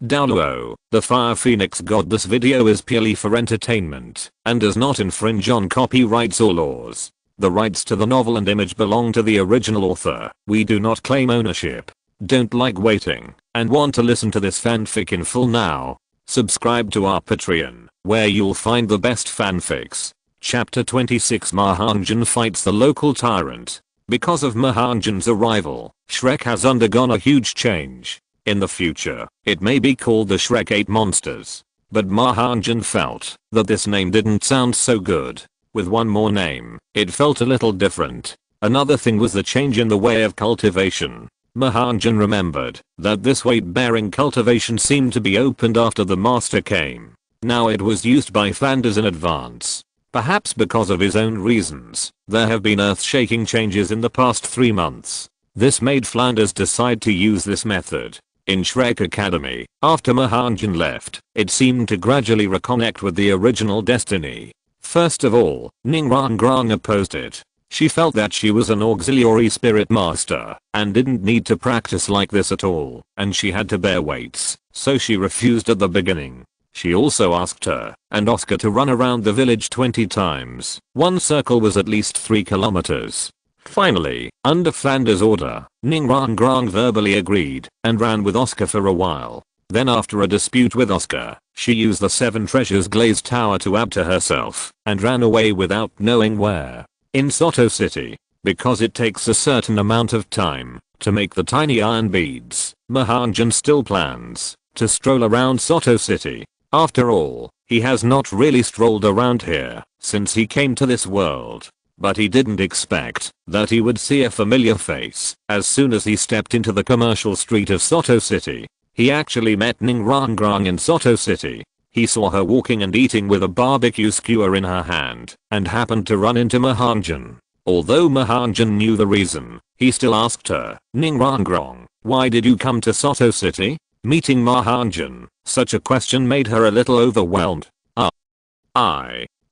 Douluo, the Fire Phoenix God. This video is purely for entertainment and does not infringe on copyrights or laws. The rights to the novel and image belong to the original author. We do not claim ownership. Don't like waiting and want to listen to this fanfic in full now? Subscribe to our Patreon, where you'll find the best fanfics. Chapter 26. Ma Hongjun fights the local tyrant. Because of Ma Hongjun's arrival, Shrek has undergone a huge change. In the future, it may be called the Shrek 8 monsters. But Ma Hongjun felt that this name didn't sound so good. With one more name, it felt a little different. Another thing was the change in the way of cultivation. Ma Hongjun remembered that this weight-bearing cultivation seemed to be opened after the master came. Now it was used by Flanders in advance. Perhaps because of his own reasons, there have been earth-shaking changes in the past 3 months. This made Flanders decide to use this method. In Shrek Academy, after Ma Hongjun left, it seemed to gradually reconnect with the original destiny. First of all, Rong opposed it. She felt that she was an auxiliary spirit master and didn't need to practice like this at all, and she had to bear weights, so she refused at the beginning. She also asked her and Oscar to run around the village 20 times. One circle was at least 3 kilometers. Finally, under Flanders' order, Rong verbally agreed and ran with Oscar for a while. Then after a dispute with Oscar, she used the 7 treasures glazed tower to add to herself and ran away without knowing where. In Soto City, because it takes a certain amount of time to make the tiny iron beads, Ma Hongjun still plans to stroll around Soto City. After all, he has not really strolled around here since he came to this world. But he didn't expect that he would see a familiar face as soon as he stepped into the commercial street of Soto City. He actually met Rong in Soto City. He saw her walking and eating with a barbecue skewer in her hand and happened to run into Ma Hongjun. Although Ma Hongjun knew the reason, he still asked her, Rong, why did you come to Soto City? Meeting Ma Hongjun, such a question made her a little overwhelmed.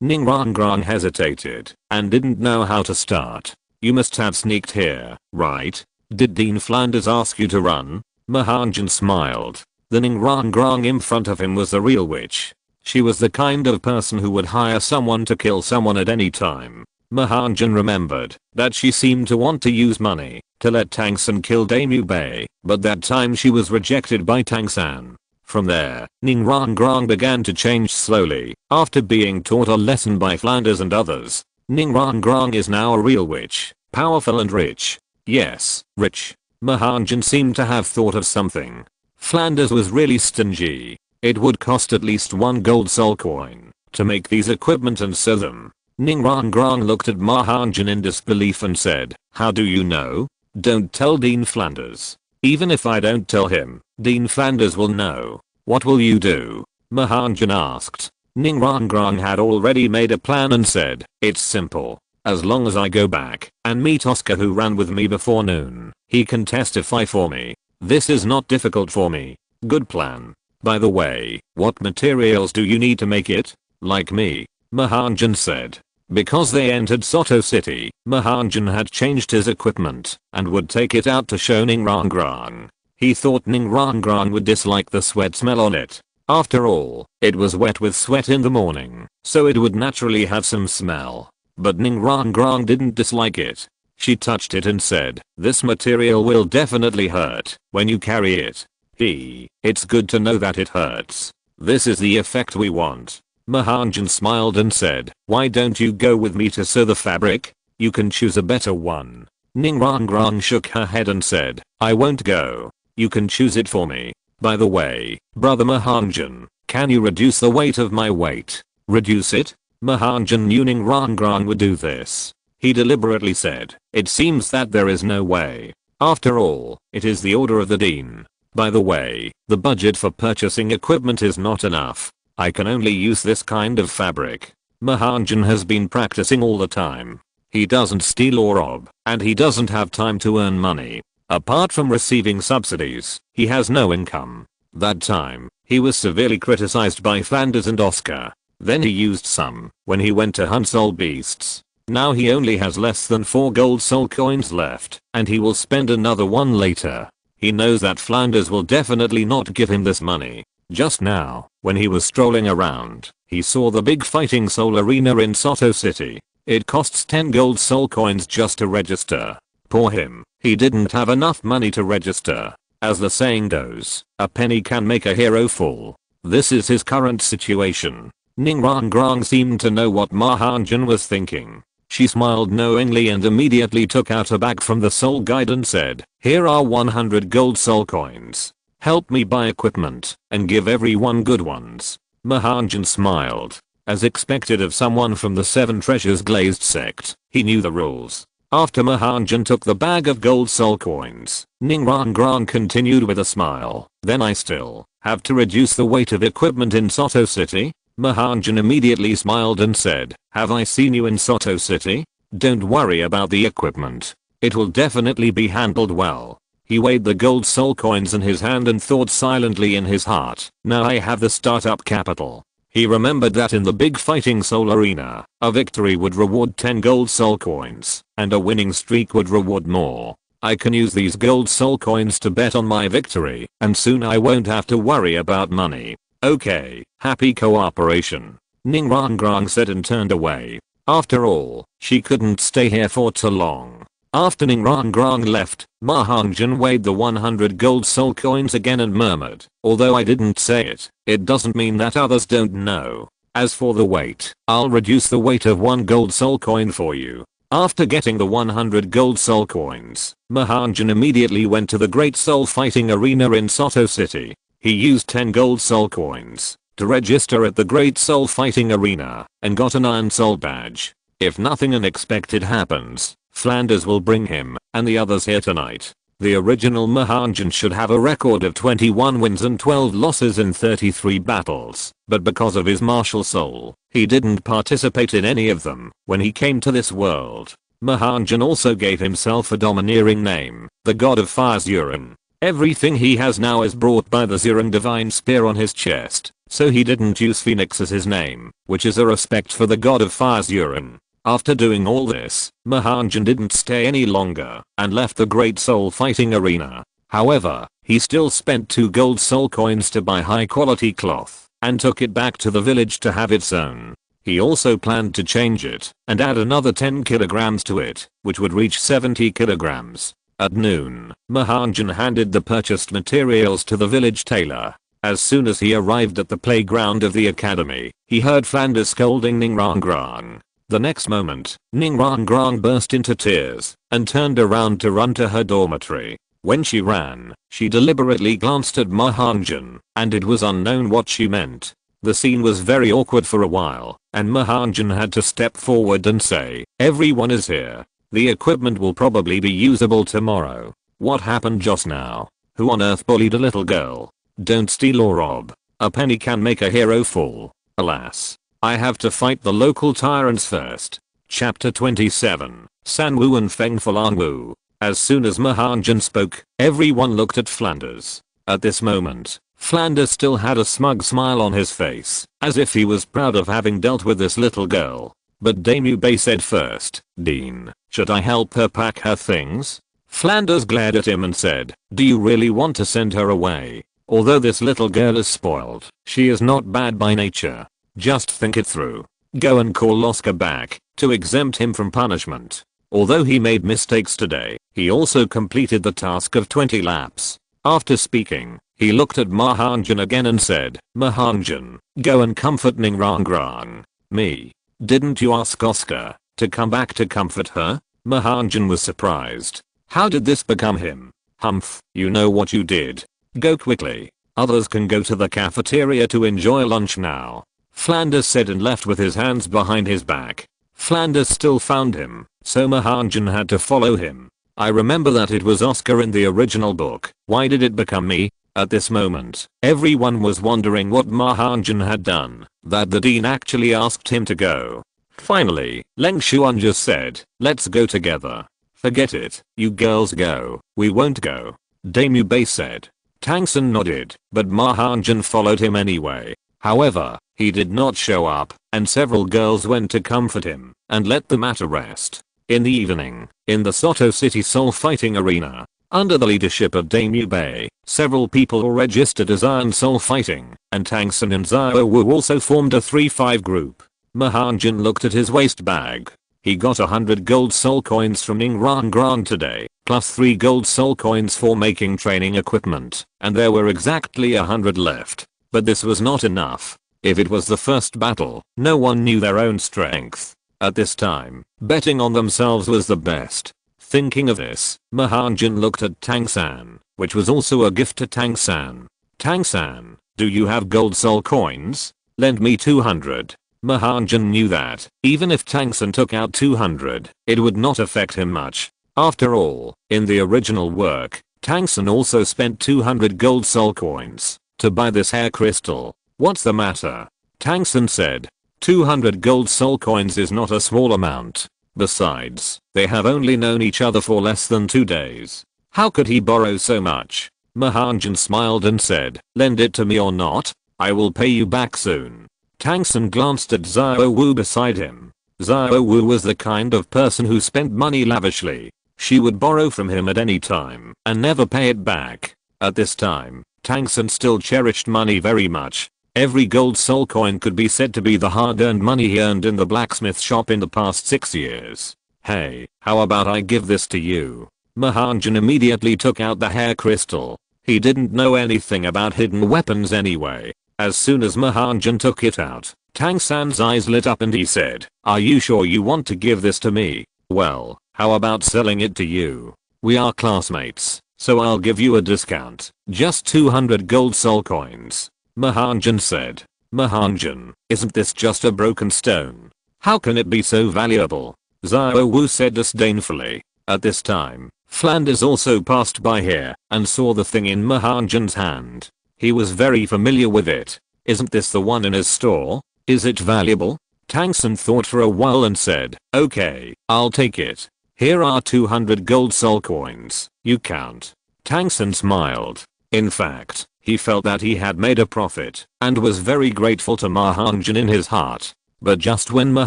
Rong hesitated and didn't know how to start. You must have sneaked here, right? Did Dean Flanders ask you to run? Ma Hongjun smiled. The Rong in front of him was the real witch. She was the kind of person who would hire someone to kill someone at any time. Ma Hongjun remembered that she seemed to want to use money to let Tang San kill Damu Bei, but that time she was rejected by Tang San. From there, Rong began to change slowly after being taught a lesson by Flanders and others. Rong is now a real witch, powerful and rich. Yes, rich. Ma Hongjun seemed to have thought of something. Flanders was really stingy. It would cost at least 1 gold soul coin to make these equipment and sew them. Rong looked at Ma Hongjun in disbelief and said, how do you know? Don't tell Dean Flanders. Even if I don't tell him, Dean Flanders will know. What will you do? Ma Hongjun asked. Rong had already made a plan and said, it's simple. As long as I go back and meet Oscar who ran with me before noon, he can testify for me. This is not difficult for me. Good plan. By the way, what materials do you need to make it? Like me, Ma Hongjun said. Because they entered Soto City, Ma Hongjun had changed his equipment and would take it out to show Rong. He thought Rong would dislike the sweat smell on it. After all, it was wet with sweat in the morning, so it would naturally have some smell. But Rong didn't dislike it. She touched it and said, this material will definitely hurt when you carry it. It's good to know that it hurts. This is the effect we want. Ma Hongjun smiled and said, why don't you go with me to sew the fabric? You can choose a better one. Rong shook her head and said, I won't go. You can choose it for me. By the way, brother Ma Hongjun, can you reduce the weight of my weight? Reduce it? Ma Hongjun knew Rong would do this. He deliberately said, it seems that there is no way. After all, it is the order of the dean. By the way, the budget for purchasing equipment is not enough. I can only use this kind of fabric. Ma Hongjun has been practicing all the time. He doesn't steal or rob, and he doesn't have time to earn money. Apart from receiving subsidies, he has no income. That time, he was severely criticized by Flanders and Oscar. Then he used some when he went to hunt soul beasts. Now he only has less than 4 gold soul coins left, and he will spend another one later. He knows that Flanders will definitely not give him this money. Just now, when he was strolling around, he saw the big fighting soul arena in Soto City. It costs 10 gold soul coins just to register. Poor him, he didn't have enough money to register. As the saying goes, a penny can make a hero fall. This is his current situation. Ning Rong Grong seemed to know what Ma Hongjun was thinking. She smiled knowingly and immediately took out a bag from the soul guide and said, "Here are 100 gold soul coins. Help me buy equipment and give everyone good ones." Ma Hongjun smiled. As expected of someone from the Seven Treasures Glazed sect, he knew the rules. After Ma Hongjun took the bag of gold soul coins, Ning Rong Grong continued with a smile. "Then I still have to reduce the weight of equipment in Soto City?" Ma Hongjun immediately smiled and said, "Have I seen you in Soto City? Don't worry about the equipment. It will definitely be handled well." He weighed the gold soul coins in his hand and thought silently in his heart, "Now I have the startup capital." He remembered that in the big fighting soul arena, a victory would reward 10 gold soul coins, and a winning streak would reward more. I can use these gold soul coins to bet on my victory, and soon I won't have to worry about money. Okay, happy cooperation. Ning Rong Grong said and turned away. After all, she couldn't stay here for too long. After Ning Rong Grong left, Ma Hongjun weighed the 100 gold soul coins again and murmured, "Although I didn't say it, it doesn't mean that others don't know. As for the weight, I'll reduce the weight of 1 gold soul coin for you." After getting the 100 gold soul coins, Ma Hongjun immediately went to the Great Soul Fighting Arena in Soto City. He used 10 gold soul coins to register at the Great Soul Fighting Arena and got an Iron Soul badge. If nothing unexpected happens, Flanders will bring him and the others here tonight. The original Ma Hongjun should have a record of 21 wins and 12 losses in 33 battles, but because of his martial soul, he didn't participate in any of them when he came to this world. Ma Hongjun also gave himself a domineering name, the God of Fire Zurong. Everything he has now is brought by the Zurong divine spear on his chest, so he didn't use Phoenix as his name, which is a respect for the God of Fire Zurong. After doing all this, Ma Hongjun didn't stay any longer and left the Great Soul Fighting Arena. However, he still spent 2 gold soul coins to buy high quality cloth and took it back to the village to have it sewn. He also planned to change it and add another 10 kilograms to it, which would reach 70 kilograms. At noon, Ma Hongjun handed the purchased materials to the village tailor. As soon as he arrived at the playground of the academy, he heard Flanders scolding Ning Rong Grong. The next moment, Ning Rong Grong burst into tears and turned around to run to her dormitory. When she ran, she deliberately glanced at Ma Hongjun, and it was unknown what she meant. The scene was very awkward for a while, and Ma Hongjun had to step forward and say, "Everyone is here. The equipment will probably be usable tomorrow." What happened just now? Who on earth bullied a little girl? Don't steal or rob. A penny can make a hero fall. Alas. I have to fight the local tyrants first. Chapter 27, Sanwu and Feng Falangwu. As soon as Ma Hongjun spoke, everyone looked at Flanders. At this moment, Flanders still had a smug smile on his face, as if he was proud of having dealt with this little girl. But Damu Bay said first, "Dean, should I help her pack her things?" Flanders glared at him and said, "Do you really want to send her away? Although this little girl is spoiled, she is not bad by nature. Just think it through. Go and call Oscar back to exempt him from punishment." Although he made mistakes today, he also completed the task of 20 laps. After speaking, he looked at Ma Hongjun again and said, "Ma Hongjun, go and comfort Ning Rong Grong." "Me? Didn't you ask Oscar to come back to comfort her?" Ma Hongjun was surprised. How did this become him? "Humph, you know what you did. Go quickly. Others can go to the cafeteria to enjoy lunch now." Flanders said and left with his hands behind his back. Flanders still found him, so Ma Hongjun had to follow him. "I remember that it was Oscar in the original book. Why did it become me?" At this moment, everyone was wondering what Ma Hongjun had done, that the dean actually asked him to go. Finally, Leng Xuan just said, "Let's go together." "Forget it, you girls go, we won't go," Damu Bei said. Tangsen nodded, but Ma Hongjun followed him anyway. However, he did not show up, and several girls went to comfort him and let the matter rest. In the evening, in the Soto City Soul Fighting Arena, Under the leadership of Dame Yubei, several people were registered as Iron Soul Fighting, and Tangsun and Xiao Wu also formed a 3-5 group. Ma Hongjun looked at his waist bag. He got 100 gold soul coins from Ning Rong today, plus 3 gold soul coins for making training equipment, and there were exactly 100 left. But this was not enough. If it was the first battle, no one knew their own strength. At this time, betting on themselves was the best. Thinking of this, Ma Hongjun looked at Tang-san, which was also a gift to Tang-san. Tang-san, do you have gold soul coins? Lend me 200. Ma Hongjun knew that, even if Tang-san took out 200, it would not affect him much. After all, in the original work, Tang-san also spent 200 gold soul coins to buy this hair crystal. What's the matter? Tang-san said. 200 gold soul coins is not a small amount. Besides, they have only known each other for less than 2 days. How could he borrow so much? Ma Hongjun smiled and said, lend it to me or not, I will pay you back soon. Tang-san glanced at Xiao Wu beside him. Xiao Wu was the kind of person who spent money lavishly. She would borrow from him at any time and never pay it back. At this time, Tang-san still cherished money very much. Every gold soul coin could be said to be the hard-earned money he earned in the blacksmith shop in the past 6 years. Hey, how about I give this to you? Ma Hongjun immediately took out the hair crystal. He didn't know anything about hidden weapons anyway. As soon as Ma Hongjun took it out, Tang-san's eyes lit up and he said, are you sure you want to give this to me? Well, how about selling it to you? We are classmates, so I'll give you a discount. Just 200 gold soul coins. Ma Hongjun said. Ma Hongjun, isn't this just a broken stone? How can it be so valuable? Xiao Wu said disdainfully. At this time, Flanders also passed by here and saw the thing in Ma Hongjun's hand. He was very familiar with it. Isn't this the one in his store? Is it valuable? Tang-san thought for a while and said, okay, I'll take it. Here are 200 gold soul coins. You count. Tang-san smiled. In fact, he felt that he had made a profit and was very grateful to Ma Hongjun in his heart. But just when Ma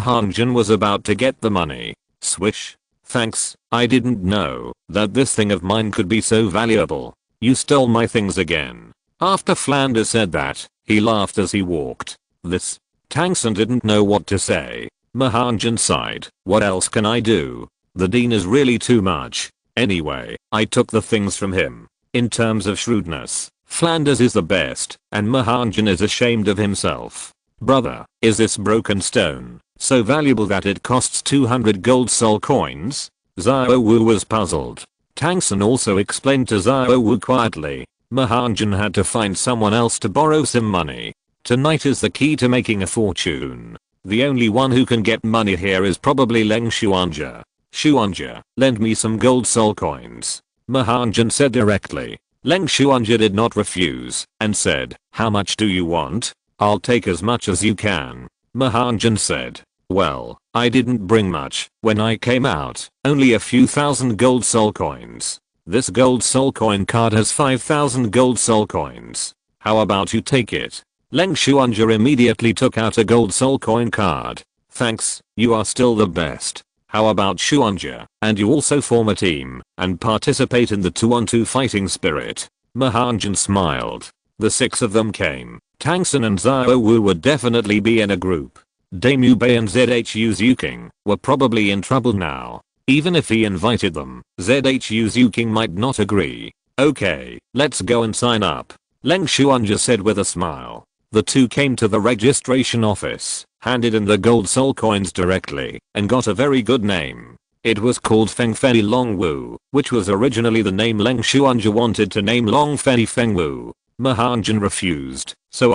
Hongjun was about to get the money, swish. Thanks, I didn't know that this thing of mine could be so valuable. You stole my things again. After Flanders said that, he laughed as he walked. This. Tang-san didn't know what to say. Ma Hongjun sighed. What else can I do? The dean is really too much. Anyway, I took the things from him. In terms of shrewdness, Flanders is the best, and Ma Hongjun is ashamed of himself. Brother, is this broken stone so valuable that it costs 200 gold soul coins? Xiao Wu was puzzled. Tang-san also explained to Xiao Wu quietly. Ma Hongjun had to find someone else to borrow some money. Tonight is the key to making a fortune. The only one who can get money here is probably Leng Xuanja. Xuanja, lend me some gold soul coins. Ma Hongjun said directly. Leng Xuanja did not refuse and said, how much do you want? I'll take as much as you can. Ma Hongjun said, well, I didn't bring much when I came out, only a few thousand gold soul coins. This gold soul coin card has 5,000 gold soul coins. How about you take it? Leng Xuanja immediately took out a gold soul coin card. Thanks, you are still the best. How about Xuanja, and you also form a team and participate in the 2-on-2 fighting spirit? Ma Hongjun smiled. The 6 of them came. Tang-san and Xiao Wu would definitely be in a group. Dame Yubei and ZHU Zuking were probably in trouble now. Even if he invited them, ZHU Zuking might not agree. Okay, let's go and sign up. Leng Xuanja said with a smile. The two came to the registration office, handed in the gold soul coins directly, and got a very good name. It was called Feng Fei Long Wu, which was originally the name Leng Xuanja wanted to name Long Fei Feng Wu. Ma Hongjun refused, so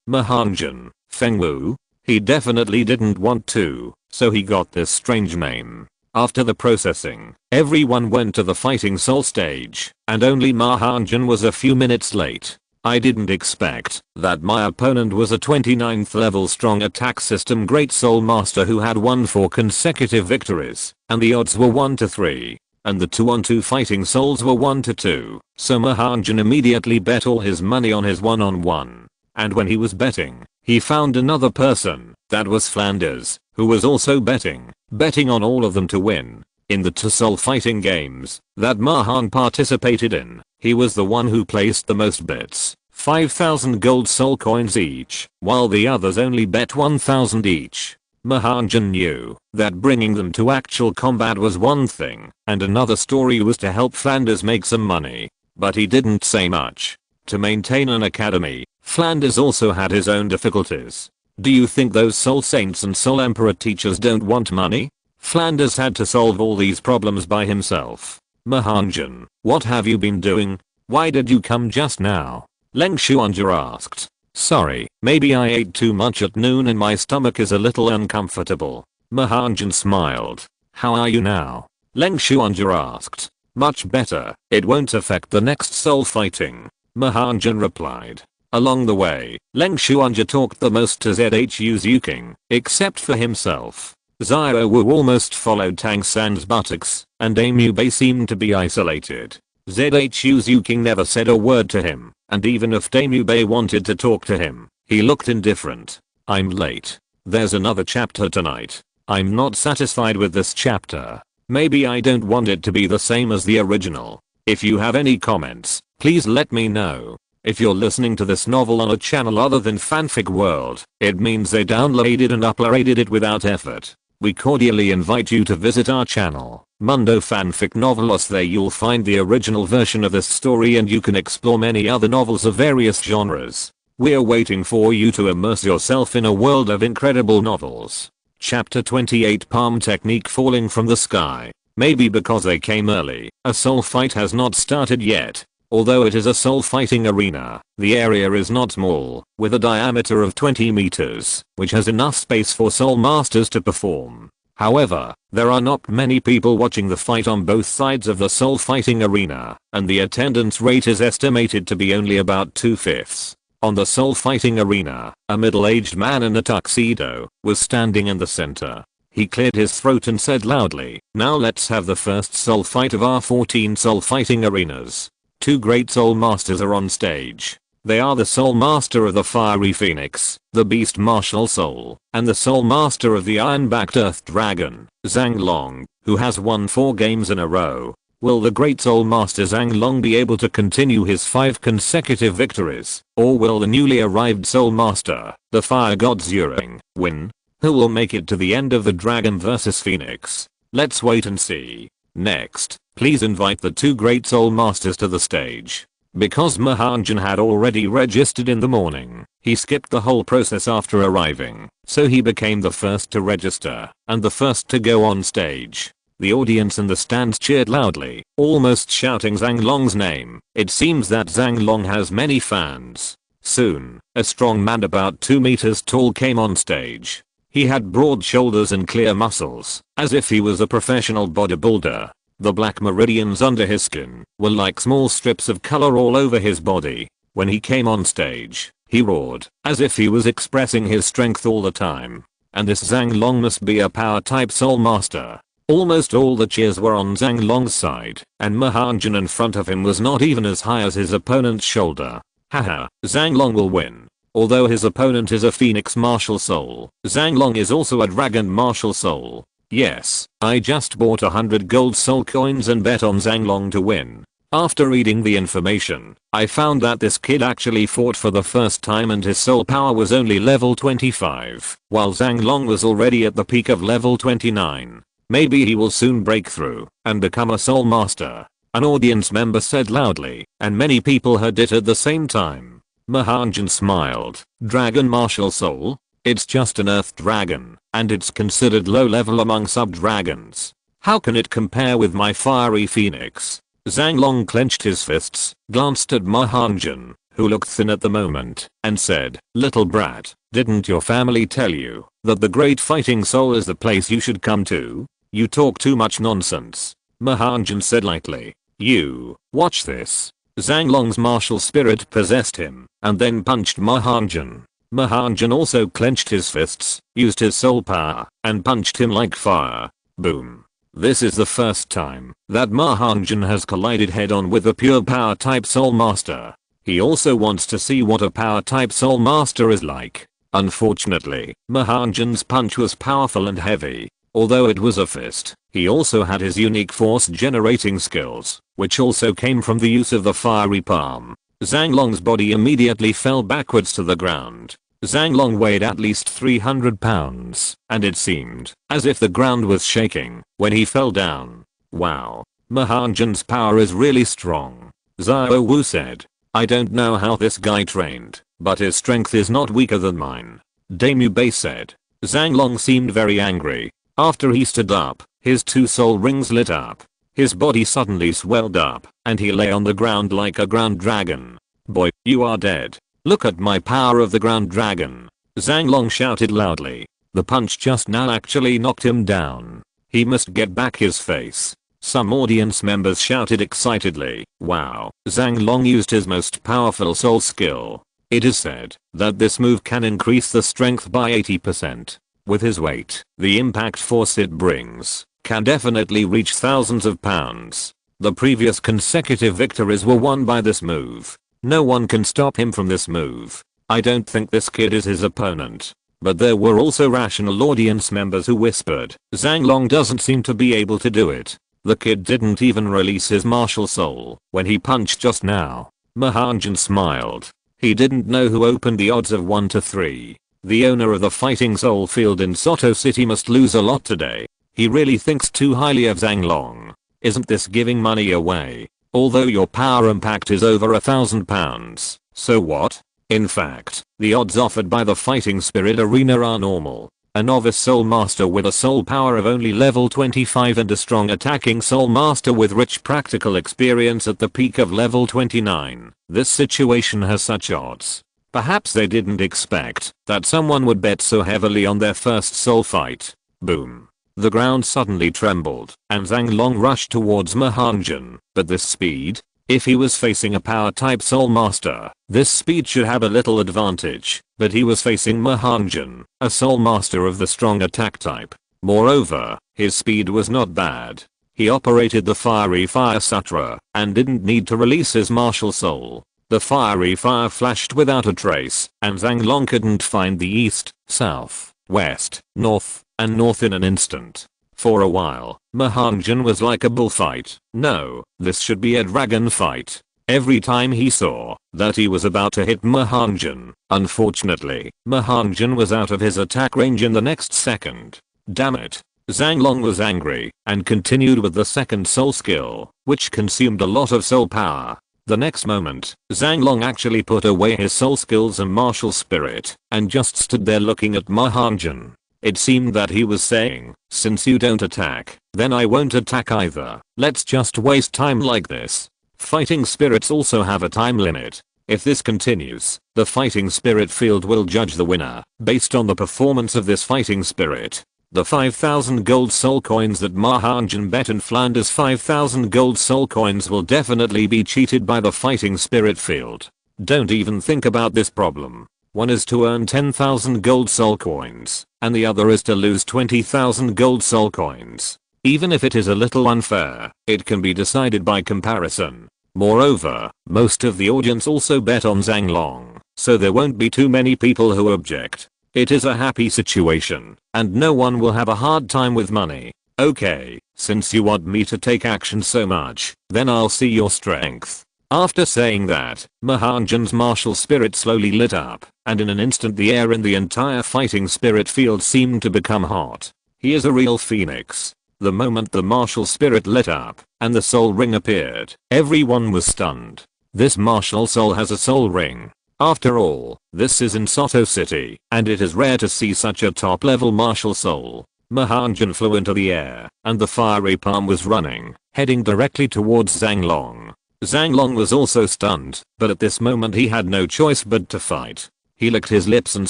Ma Hongjun, Feng Wu? He definitely didn't want to, so he got this strange name. After the processing, everyone went to the fighting soul stage, and only Ma Hongjun was a few minutes late. I didn't expect that my opponent was a 29th level strong attack system great soul master who had won 4 consecutive victories, and the odds were 1 to 3. And the 2-on-2 fighting souls were 1 to 2, so Ma Hongjun immediately bet all his money on his 1-on-1. And when he was betting, he found another person, that was Flanders, who was also betting on all of them to win. In the two soul fighting games that Ma Hong participated in, he was the one who placed the most bets, 5,000 gold soul coins each, while the others only bet 1,000 each. Ma Hongjun knew that bringing them to actual combat was one thing, and another story was to help Flanders make some money. But he didn't say much. To maintain an academy, Flanders also had his own difficulties. Do you think those soul saints and soul emperor teachers don't want money? Flanders had to solve all these problems by himself. Ma Hongjun, what have you been doing? Why did you come just now? Leng Xuanja asked. Sorry, maybe I ate too much at noon and my stomach is a little uncomfortable. Ma Hongjun smiled. How are you now? Leng Xuanja asked. Much better, it won't affect the next soul fighting. Ma Hongjun replied. Along the way, Leng Xuanja talked the most to ZHU Zuking, except for himself. Xiao Wu almost followed Tang San's buttocks, and Amu Bei seemed to be isolated. ZHU Zuking never said a word to him, and even if Amu Bei wanted to talk to him, he looked indifferent. I'm late. There's another chapter tonight. I'm not satisfied with this chapter. Maybe I don't want it to be the same as the original. If you have any comments, please let me know. If you're listening to this novel on a channel other than Fanfic World, it means they downloaded and uploaded it without effort. We cordially invite you to visit our channel, Mundo Fanfic Novelos. There you'll find the original version of this story and you can explore many other novels of various genres. We're waiting for you to immerse yourself in a world of incredible novels. Chapter 28 Palm Technique Falling from the Sky. Maybe because they came early, a soul fight has not started yet. Although it is a soul fighting arena, the area is not small, with a diameter of 20 meters, which has enough space for soul masters to perform. However, there are not many people watching the fight on both sides of the soul fighting arena, and the attendance rate is estimated to be only about 2/5. On the soul fighting arena, a middle-aged man in a tuxedo was standing in the center. He cleared his throat and said loudly, "Now let's have the first soul fight of our 14 soul fighting arenas." Two great soul masters are on stage. They are the soul master of the fiery phoenix, the beast martial soul, and the soul master of the iron-backed earth dragon, Zhang Long, who has won 4 games in a row. Will the great soul master Zhang Long be able to continue his 5 consecutive victories, or will the newly arrived soul master, the fire god Zhuring, win? Who will make it to the end of the dragon vs phoenix? Let's wait and see. Next, please invite the 2 great soul masters to the stage. Because Ma Hongjun had already registered in the morning, he skipped the whole process after arriving, so he became the first to register, and the first to go on stage. The audience in the stands cheered loudly, almost shouting Zhang Long's name. It seems that Zhang Long has many fans. Soon, a strong man about 2 meters tall came on stage. He had broad shoulders and clear muscles, as if he was a professional bodybuilder. The black meridians under his skin were like small strips of color all over his body. When he came on stage, he roared, as if he was expressing his strength all the time. And this Zhang Long must be a power type soul master. Almost all the cheers were on Zhang Long's side, and Ma Hongjun in front of him was not even as high as his opponent's shoulder. Haha, Zhang Long will win. Although his opponent is a phoenix martial soul, Zhang Long is also a dragon martial soul. Yes, I just bought 100 gold soul coins and bet on Zhang Long to win. After reading the information, I found that this kid actually fought for the first time and his soul power was only level 25, while Zhang Long was already at the peak of level 29. Maybe he will soon break through and become a soul master. An audience member said loudly, and many people heard it at the same time. Ma Hongjun smiled. Dragon martial soul? It's just an earth dragon, and it's considered low level among sub-dragons. How can it compare with my fiery phoenix? Zhang Long clenched his fists, glanced at Ma Hongjun, who looked thin at the moment, and said, "Little brat, didn't your family tell you that the great fighting soul is the place you should come to? You talk too much nonsense." Ma Hongjun said lightly. "You, watch this." Zhang Long's martial spirit possessed him, and then punched Ma Hongjun. Ma Hongjun also clenched his fists, used his soul power, and punched him like fire. Boom. This is the first time that Ma Hongjun has collided head-on with a pure power type soul master. He also wants to see what a power type soul master is like. Unfortunately, Ma Hongjun's punch was powerful and heavy. Although it was a fist, He also had his unique force generating skills, which also came from the use of the fiery palm. Zhang Long's body immediately fell backwards to the ground. Zhang Long weighed at least 300 pounds, and it seemed as if the ground was shaking when he fell down. Wow. Ma Hongjun's power is really strong. Xiao Wu said. I don't know how this guy trained, but his strength is not weaker than mine. Damu Bei said. Zhang Long seemed very angry. After he stood up, his 2 soul rings lit up. His body suddenly swelled up, and he lay on the ground like a ground dragon. Boy, you are dead. Look at my power of the ground dragon. Zhang Long shouted loudly. The punch just now actually knocked him down. He must get back his face. Some audience members shouted excitedly. Wow, Zhang Long used his most powerful soul skill. It is said that this move can increase the strength by 80%. With his weight, the impact force it brings can definitely reach thousands of pounds. The previous consecutive victories were won by this move. No one can stop him from this move. I don't think this kid is his opponent. But there were also rational audience members who whispered, Zhang Long doesn't seem to be able to do it. The kid didn't even release his martial soul when he punched just now. Ma Hongjun smiled. He didn't know who opened the odds of 1 to 3. The owner of the fighting soul field in Soto City must lose a lot today. He really thinks too highly of Zhang Long. Isn't this giving money away? Although your power impact is over 1,000 pounds, so what? In fact, the odds offered by the Fighting Spirit Arena are normal. A novice soul master with a soul power of only level 25 and a strong attacking soul master with rich practical experience at the peak of level 29. This situation has such odds. Perhaps they didn't expect that someone would bet so heavily on their first soul fight. Boom. The ground suddenly trembled, and Zhang Long rushed towards Ma Hongjun. But this speed? If he was facing a power type soul master, this speed should have a little advantage, but he was facing Ma Hongjun, a soul master of the strong attack type. Moreover, his speed was not bad. He operated the fiery fire sutra, and didn't need to release his martial soul. The fiery fire flashed without a trace, and Zhang Long couldn't find the east, south, west, north, and north in an instant. For a while, Ma Hongjun was like a bullfight. No, this should be a dragon fight. Every time he saw that he was about to hit Ma Hongjun, unfortunately, Ma Hongjun was out of his attack range in the next second. Damn it. Zhang Long was angry, and continued with the second soul skill, which consumed a lot of soul power. The next moment, Zhang Long actually put away his soul skills and martial spirit, and just stood there looking at Ma Hongjun. It seemed that he was saying, since you don't attack, then I won't attack either. Let's just waste time like this. Fighting spirits also have a time limit. If this continues, the fighting spirit field will judge the winner based on the performance of this fighting spirit. The 5,000 gold soul coins that Ma Hongjun bet in Flanders 5,000 gold soul coins will definitely be cheated by the fighting spirit field. Don't even think about this problem. One is to earn 10,000 gold soul coins, and the other is to lose 20,000 gold soul coins. Even if it is a little unfair, it can be decided by comparison. Moreover, most of the audience also bet on Zhang Long, so there won't be too many people who object. It is a happy situation, and no one will have a hard time with money. Okay, since you want me to take action so much, then I'll see your strength. After saying that, Ma Hongjun's martial spirit slowly lit up, and in an instant the air in the entire fighting spirit field seemed to become hot. He is a real phoenix. The moment the martial spirit lit up, and the soul ring appeared, everyone was stunned. This martial soul has a soul ring. After all, this is in Soto City, and it is rare to see such a top level martial soul. Ma Hongjun flew into the air, and the fiery palm was running, heading directly towards Zhang Long. Zhang Long was also stunned, but at this moment he had no choice but to fight. He licked his lips and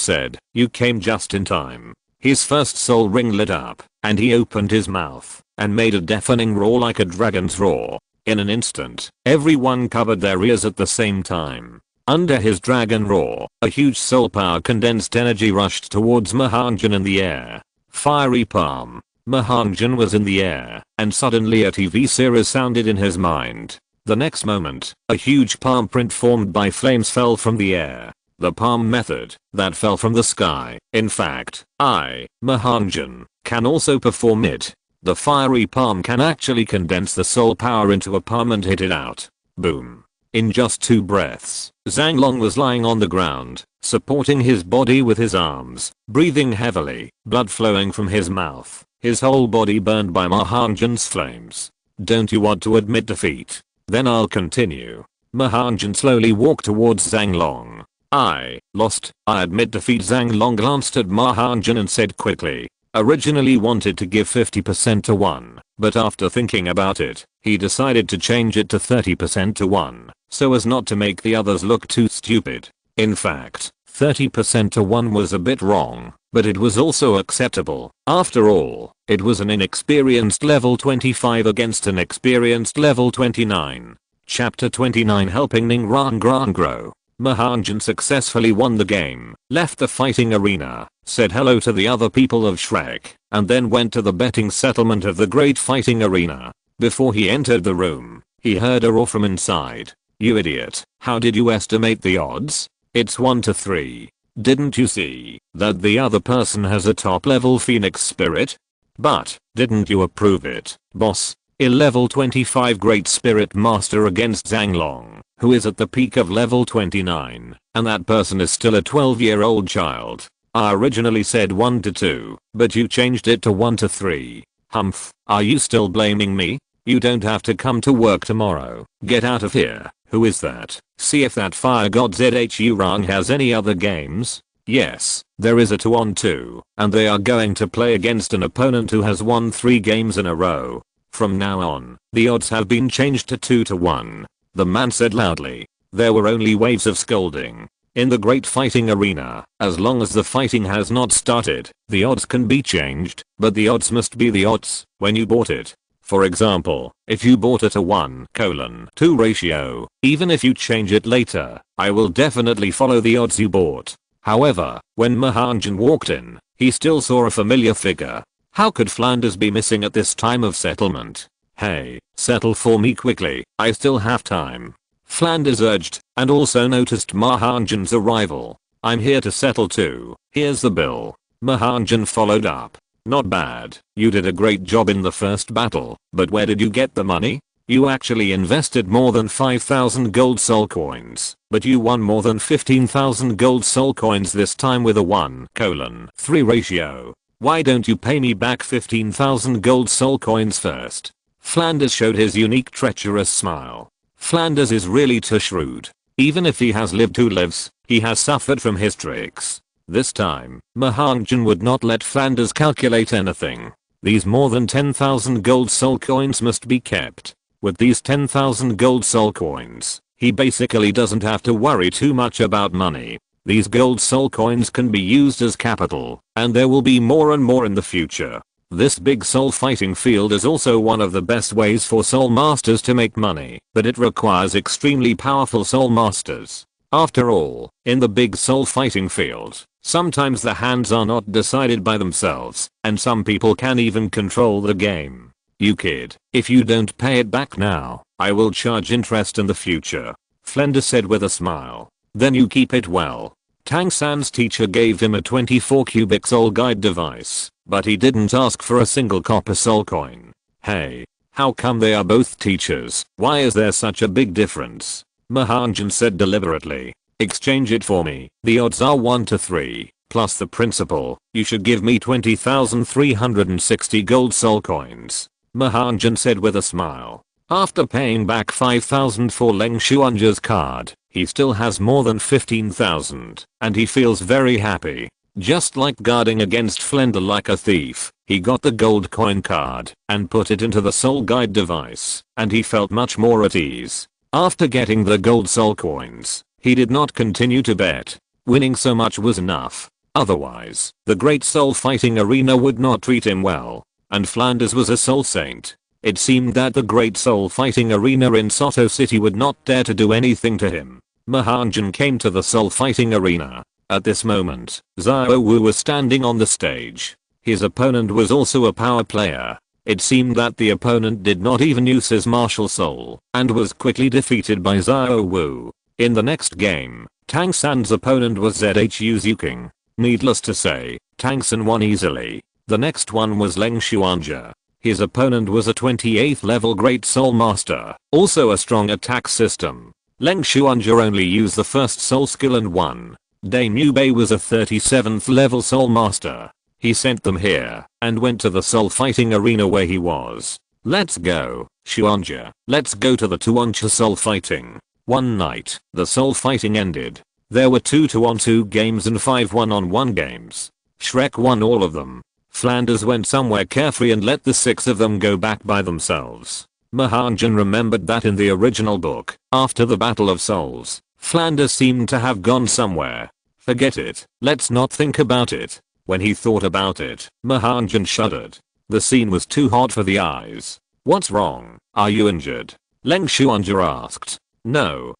said, "You came just in time." His first soul ring lit up, and he opened his mouth, and made a deafening roar like a dragon's roar. In an instant, everyone covered their ears at the same time. Under his dragon roar, a huge soul power condensed energy rushed towards Ma Hongjun in the air. Fiery palm. Ma Hongjun was in the air, and suddenly a TV series sounded in his mind. The next moment, a huge palm print formed by flames fell from the air. The palm method that fell from the sky. In fact, Ma Hongjun, can also perform it. The fiery palm can actually condense the soul power into a palm and hit it out. Boom. In just 2 breaths, Zhang Long was lying on the ground, supporting his body with his arms, breathing heavily, blood flowing from his mouth, his whole body burned by Ma Hongjun's flames. Don't you want to admit defeat? Then I'll continue. Ma Hongjun slowly walked towards Zhang Long. I lost. I admit defeat. Zhang Long glanced at Ma Hongjun and said quickly. Originally wanted to give 50% to 1, but after thinking about it, he decided to change it to 30% to 1, so as not to make the others look too stupid. In fact, 30% to 1 was a bit wrong, but it was also acceptable. After all, it was an inexperienced level 25 against an experienced level 29. Chapter 29 Helping Ning Rong grow. Ma Hongjun successfully won the game, left the fighting arena, said hello to the other people of Shrek, and then went to the betting settlement of the great fighting arena. Before he entered the room, he heard a roar from inside. You idiot, how did you estimate the odds? It's 1 to 3. Didn't you see that the other person has a top level phoenix spirit? But, didn't you approve it, boss? A level 25 great spirit master against Zhang Long, who is at the peak of level 29, and that person is still a 12-year-old child. I originally said 1 to 2, but you changed it to 1 to 3. Humph, are you still blaming me? You don't have to come to work tomorrow. Get out of here. Who is that? See if that fire god Zhu Rong has any other games. Yes, there is a 2-on-2, and they are going to play against an opponent who has won 3 games in a row. From now on, the odds have been changed to 2 to 1. The man said loudly. There were only waves of scolding. In the great fighting arena, as long as the fighting has not started, the odds can be changed, but the odds must be the odds when you bought it. For example, if you bought it a 1:2 ratio, even if you change it later, I will definitely follow the odds you bought. However, when Ma Hongjun walked in, he still saw a familiar figure. How could Flanders be missing at this time of settlement? Hey, settle for me quickly, I still have time. Flanders urged, and also noticed Ma Hongjun's arrival. I'm here to settle too, here's the bill. Ma Hongjun followed up. Not bad, you did a great job in the first battle, but where did you get the money? You actually invested more than 5,000 gold soul coins, but you won more than 15,000 gold soul coins this time with a 1:3 ratio. Why don't you pay me back 15,000 gold soul coins first? Flanders showed his unique treacherous smile. Flanders is really too shrewd. Even if he has lived 2 lives, he has suffered from his tricks. This time, Ma Hongjun would not let Flanders calculate anything. These more than 10,000 gold soul coins must be kept. With these 10,000 gold soul coins, he basically doesn't have to worry too much about money. These gold soul coins can be used as capital, and there will be more and more in the future. This big soul fighting field is also one of the best ways for soul masters to make money, but it requires extremely powerful soul masters. After all, in the big soul fighting field, sometimes the hands are not decided by themselves, and some people can even control the game. You kid, if you don't pay it back now, I will charge interest in the future, Flanders said with a smile. Then you keep it well. Tang San's teacher gave him a 24 cubic soul guide device, but he didn't ask for a single copper soul coin. Hey, how come they are both teachers? Why is there such a big difference? Ma Hongjun said deliberately. Exchange it for me. The odds are 1 to 3, plus the principal. You should give me 20,360 gold soul coins. Ma Hongjun said with a smile. After paying back 5,000 for Leng Xuanzhe's card, he still has more than 15,000, and he feels very happy. Just like guarding against Flender like a thief, he got the gold coin card and put it into the soul guide device, and he felt much more at ease. After getting the gold soul coins, he did not continue to bet. Winning so much was enough. Otherwise, the great soul fighting arena would not treat him well, and Flanders was a soul saint. It seemed that the great soul fighting arena in Soto City would not dare to do anything to him. Ma Hongjun came to the soul fighting arena. At this moment, Xiao Wu was standing on the stage. His opponent was also a power player. It seemed that the opponent did not even use his martial soul, and was quickly defeated by Xiao Wu. In the next game, Tang San's opponent was Zhu Zuking. Needless to say, Tang San won easily. The next one was Leng Xuanzhe. His opponent was a 28th level Great Soul Master, also a strong attack system. Leng Xuanjia only used the first soul skill and won. Dame Yubei was a 37th level Soul Master. He sent them here and went to the soul fighting arena where he was. Let's go, Xuanjia. Let's go to the Tuancha soul fighting. One night, the soul fighting ended. There were 2 2-on-2 games and 5 1-on-1 games. Shrek won all of them. Flanders went somewhere carefree and let the 6 of them go back by themselves. Ma Hongjun remembered that in the original book, after the Battle of Souls, Flanders seemed to have gone somewhere. Forget it, let's not think about it. When he thought about it, Ma Hongjun shuddered. The scene was too hot for the eyes. What's wrong? Are you injured? Leng Xuanjia asked. No,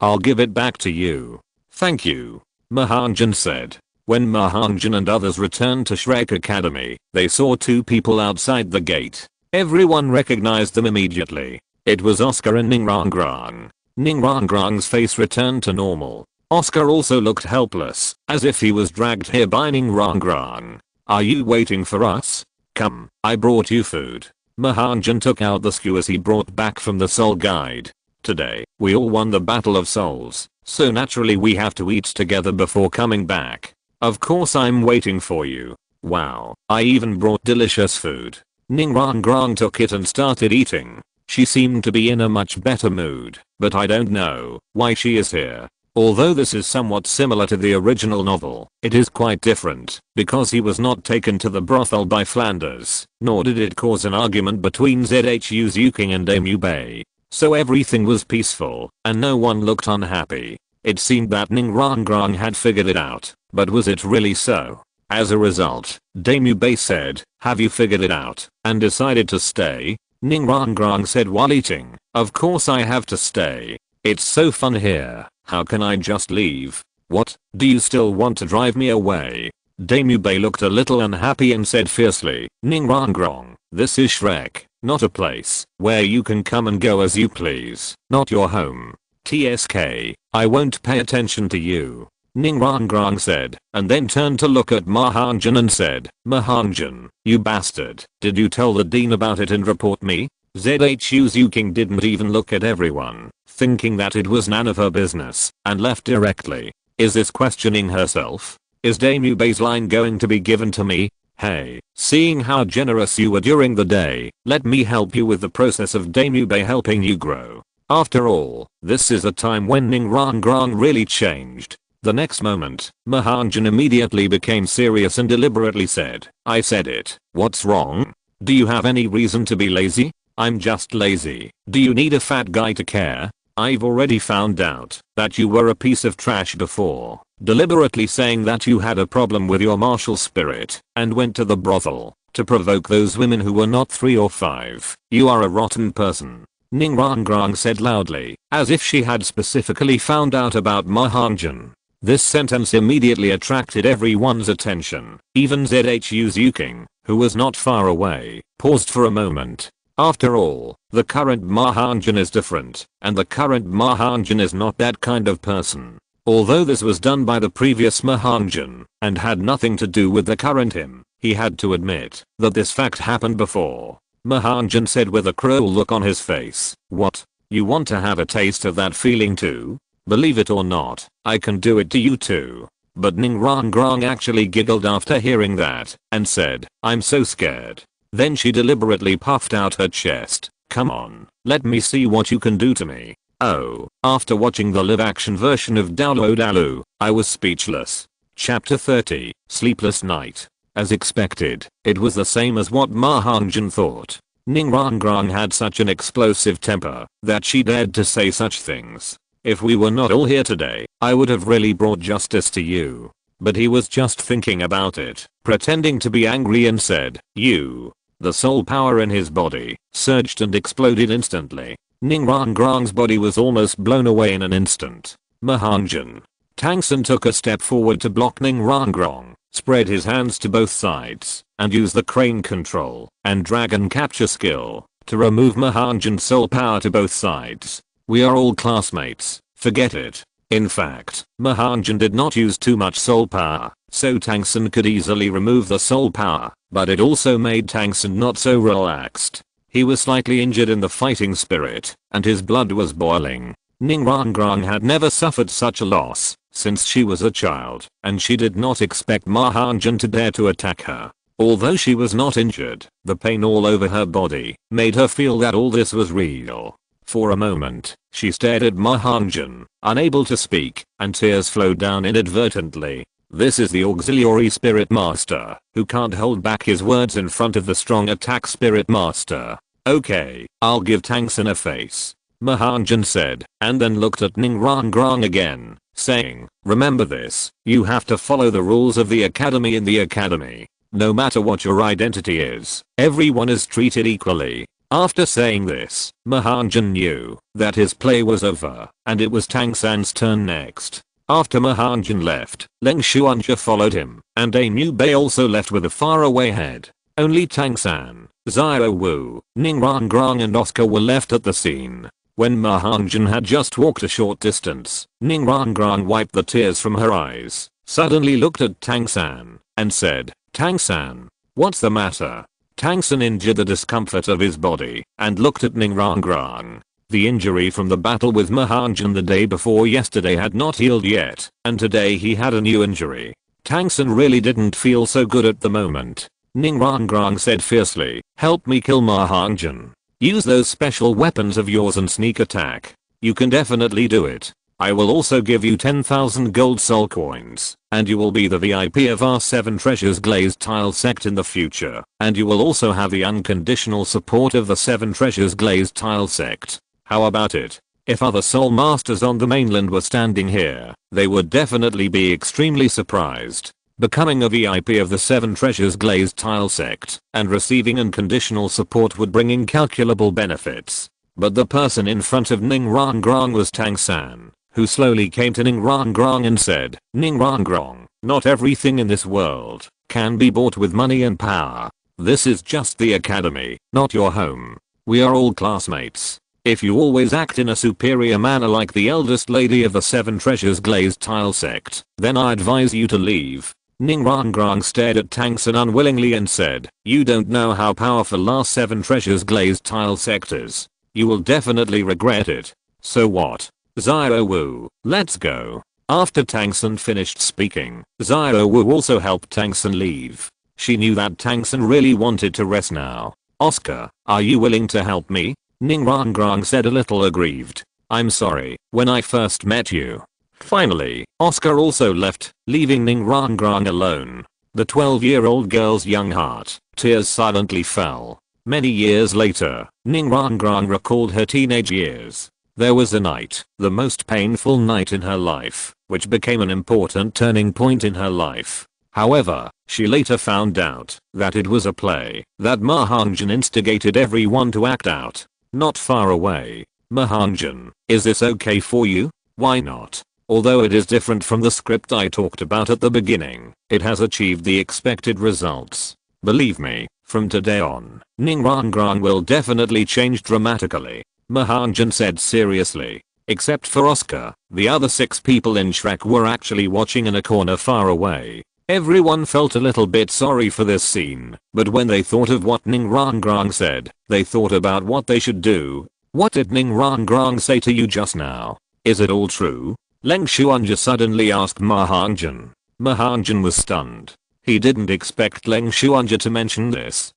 I'll give it back to you. Thank you, Ma Hongjun said. When Ma Hongjun and others returned to Shrek Academy, they saw 2 people outside the gate. Everyone recognized them immediately. It was Oscar and Ning Rong. Ning Rong's face returned to normal. Oscar also looked helpless, as if he was dragged here by Ning Rong. Are you waiting for us? Come, I brought you food. Ma Hongjun took out the skewers he brought back from the Soul Guide. Today, we all won the Battle of Souls, so naturally we have to eat together before coming back. Of course I'm waiting for you. Wow, I even brought delicious food. Ning Rong took it and started eating. She seemed to be in a much better mood, but I don't know why she is here. Although this is somewhat similar to the original novel, it is quite different, because he was not taken to the brothel by Flanders, nor did it cause an argument between ZHU Zuking and Dame Yubei. So everything was peaceful, and no one looked unhappy. It seemed that Ning Rong had figured it out, but was it really so? As a result, Dame Yubei said, have you figured it out, and decided to stay? Ning Rong said while eating, of course I have to stay. It's so fun here, how can I just leave? What, do you still want to drive me away? Dame Yubei looked a little unhappy and said fiercely, Ning Rong, this is Shrek, not a place where you can come and go as you please, not your home. TSK, I won't pay attention to you. Ning Rong said, and then turned to look at Ma Hongjun and said, Ma Hongjun, you bastard, did you tell the dean about it and report me? ZHU Zuking didn't even look at everyone, thinking that it was none of her business, and left directly. Is this questioning herself? Is Dame Yubei's line going to be given to me? Hey, seeing how generous you were during the day, let me help you with the process of Dame Yubei helping you grow. After all, this is a time when Ning Rong really changed. The next moment, Ma Hongjun immediately became serious and deliberately said, I said it, what's wrong? Do you have any reason to be lazy? I'm just lazy. Do you need a fat guy to care? I've already found out that you were a piece of trash before, deliberately saying that you had a problem with your martial spirit and went to the brothel to provoke those women who were not 3 or 5. You are a rotten person. Ning Rong said loudly, as if she had specifically found out about Ma Hongjun. This sentence immediately attracted everyone's attention. Even ZHU Zuking, who was not far away, paused for a moment. After all, the current Ma Hongjun is different, and the current Ma Hongjun is not that kind of person. Although this was done by the previous Ma Hongjun, and had nothing to do with the current him, he had to admit that this fact happened before. Ma Hongjun said with a cruel look on his face, what? You want to have a taste of that feeling too? Believe it or not, I can do it to you too. But Ning Rong actually giggled after hearing that, and said, I'm so scared. Then she deliberately puffed out her chest. Come on, let me see what you can do to me. Oh, after watching the live-action version of Douluo, I was speechless. Chapter 30, Sleepless Night. As expected, it was the same as what Ma Hongjun thought. Ning Rong had such an explosive temper that she dared to say such things. If we were not all here today, I would have really brought justice to you. But he was just thinking about it, pretending to be angry and said, you. The soul power in his body surged and exploded instantly. Ning Rong's body was almost blown away in an instant. Ma Hongjun. Tangsun took a step forward to block Ning Rong, spread his hands to both sides, and used the crane control and dragon capture skill to remove Ma Hongjun's soul power to both sides. We are all classmates, forget it. In fact, Ma Hongjun did not use too much soul power. so Tang San could easily remove the soul power, but it also made Tang San not so relaxed. He was slightly injured in the fighting spirit, and his blood was boiling. Ning Rong had never suffered such a loss since she was a child, and she did not expect Ma Hongjun to dare to attack her. Although she was not injured, the pain all over her body made her feel that all this was real. For a moment, she stared at Ma Hongjun, unable to speak, and tears flowed down inadvertently. This is the auxiliary spirit master, who can't hold back his words in front of the strong attack spirit master. Okay, I'll give Tang San a face, Ma Hongjun said, and then looked at Ning Rong again, saying, remember this, you have to follow the rules of the academy. In the academy, no matter what your identity is, everyone is treated equally. After saying this, Ma Hongjun knew that his play was over, and it was Tang San's turn next. After Ma Hongjun left, Leng Xuanja followed him, and a Mu Bei also left with a faraway head. Only Tang San, Xiao Wu, Ning Rong and Oscar were left at the scene. When Ma Hongjun had just walked a short distance, Ning Rong wiped the tears from her eyes, suddenly looked at Tang San, and said, Tang San, what's the matter? Tang San injured the discomfort of his body, and looked at Ning Rong. The injury from the battle with Ma Hongjun the day before yesterday had not healed yet, and today he had a new injury. Tang San really didn't feel so good at the moment. Ning Rong said fiercely, help me kill Ma Hongjun. Use those special weapons of yours and sneak attack. You can definitely do it. I will also give you 10,000 gold soul coins, and you will be the VIP of our 7 treasures glazed tile sect in the future, and you will also have the unconditional support of the 7 treasures glazed tile sect. How about it? If other soul masters on the mainland were standing here, they would definitely be extremely surprised. Becoming a VIP of the 7 treasures glazed tile sect and receiving unconditional support would bring incalculable benefits. But the person in front of Ning Rong was Tang San, who slowly came to Ning Rong and said, Ning Rong, not everything in this world can be bought with money and power. This is just the academy, not your home. We are all classmates. If you always act in a superior manner like the eldest lady of the 7 treasures glazed tile sect, then I advise you to leave. Ning Rong stared at Tang San unwillingly and said, you don't know how powerful our 7 treasures glazed tile sect is. You will definitely regret it. So what? Xiao Wu, let's go. After Tang San finished speaking, Xiao Wu also helped Tang San leave. She knew that Tang San really wanted to rest now. Oscar, are you willing to help me? Ning Rong said a little aggrieved. I'm sorry, when I first met you. Finally, Oscar also left, leaving Ning Rong alone. The 12-year-old girl's young heart, tears silently fell. Many years later, Ning Rong recalled her teenage years. There was a night, the most painful night in her life, which became an important turning point in her life. However, she later found out that it was a play that Ma Hongjun instigated everyone to act out. Not far away. Ma Hongjun, is this okay for you? Why not? Although it is different from the script I talked about at the beginning, it has achieved the expected results. Believe me, from today on, Ning Rong will definitely change dramatically. Ma Hongjun said seriously. Except for Oscar, the other 6 people in Shrek were actually watching in a corner far away. Everyone felt a little bit sorry for this scene, but when they thought of what Ning Rong said, they thought about what they should do. What did Ning Rong say to you just now? Is it all true? Leng Xuanja suddenly asked Ma Hongjun. Ma Hongjun was stunned. He didn't expect Leng Xuanja to mention this.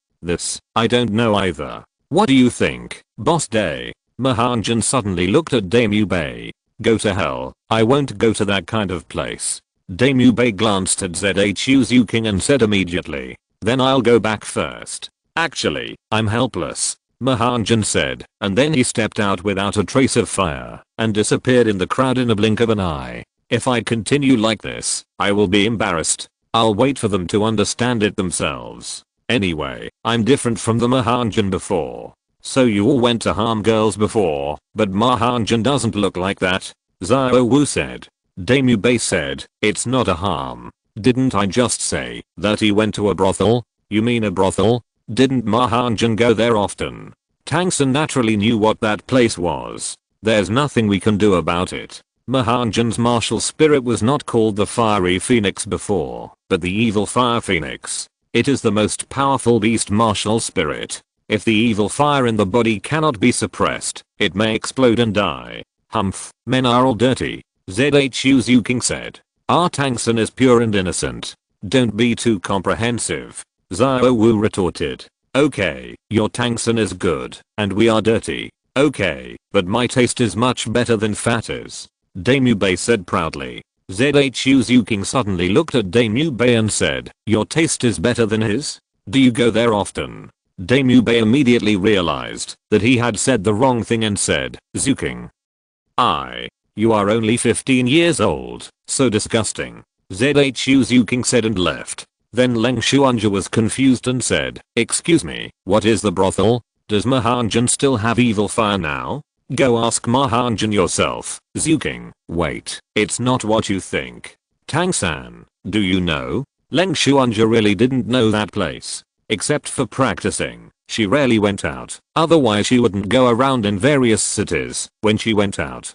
I don't know either. What do you think, Boss Day? Ma Hongjun suddenly looked at Mu Bei. Go to hell, I won't go to that kind of place. Mu Bei glanced at Zhu King and said immediately, then I'll go back first. Actually, I'm helpless, Ma Hongjun said, and then he stepped out without a trace of fire and disappeared in the crowd in a blink of an eye. If I continue like this, I will be embarrassed. I'll wait for them to understand it themselves. Anyway, I'm different from the Ma Hongjun before. So you all went to harm girls before, but Ma Hongjun doesn't look like that, Xiao Wu said. Mu Bei said, it's not a harm. Didn't I just say that he went to a brothel? You mean a brothel? Didn't Ma Hongjun go there often? Tang San naturally knew what that place was. There's nothing we can do about it. Ma Hongjun's martial spirit was not called the fiery phoenix before, but the evil fire phoenix. It is the most powerful beast martial spirit. If the evil fire in the body cannot be suppressed, it may explode and die. Humph, men are all dirty, ZHU Zuking said. Our Tangsun is pure and innocent. Don't be too comprehensive, Xiao Wu retorted. Okay, your Tangsun is good, and we are dirty. Okay, but my taste is much better than Fatter's, Daemube said proudly. ZHU Zuking suddenly looked at Daemube and said, your taste is better than his? Do you go there often? Daemube immediately realized that he had said the wrong thing and said, Zuking. You are only 15 years old, so disgusting. ZHU Zuking said and left. Then Leng Xuanja was confused and said, excuse me, what is the brothel? Does Ma Hongjun still have evil fire now? Go ask Ma Hongjun yourself, Zuking. Wait, it's not what you think. Tang-san, do you know? Leng Xuanja really didn't know that place. Except for practicing, she rarely went out, otherwise she wouldn't go around in various cities when she went out.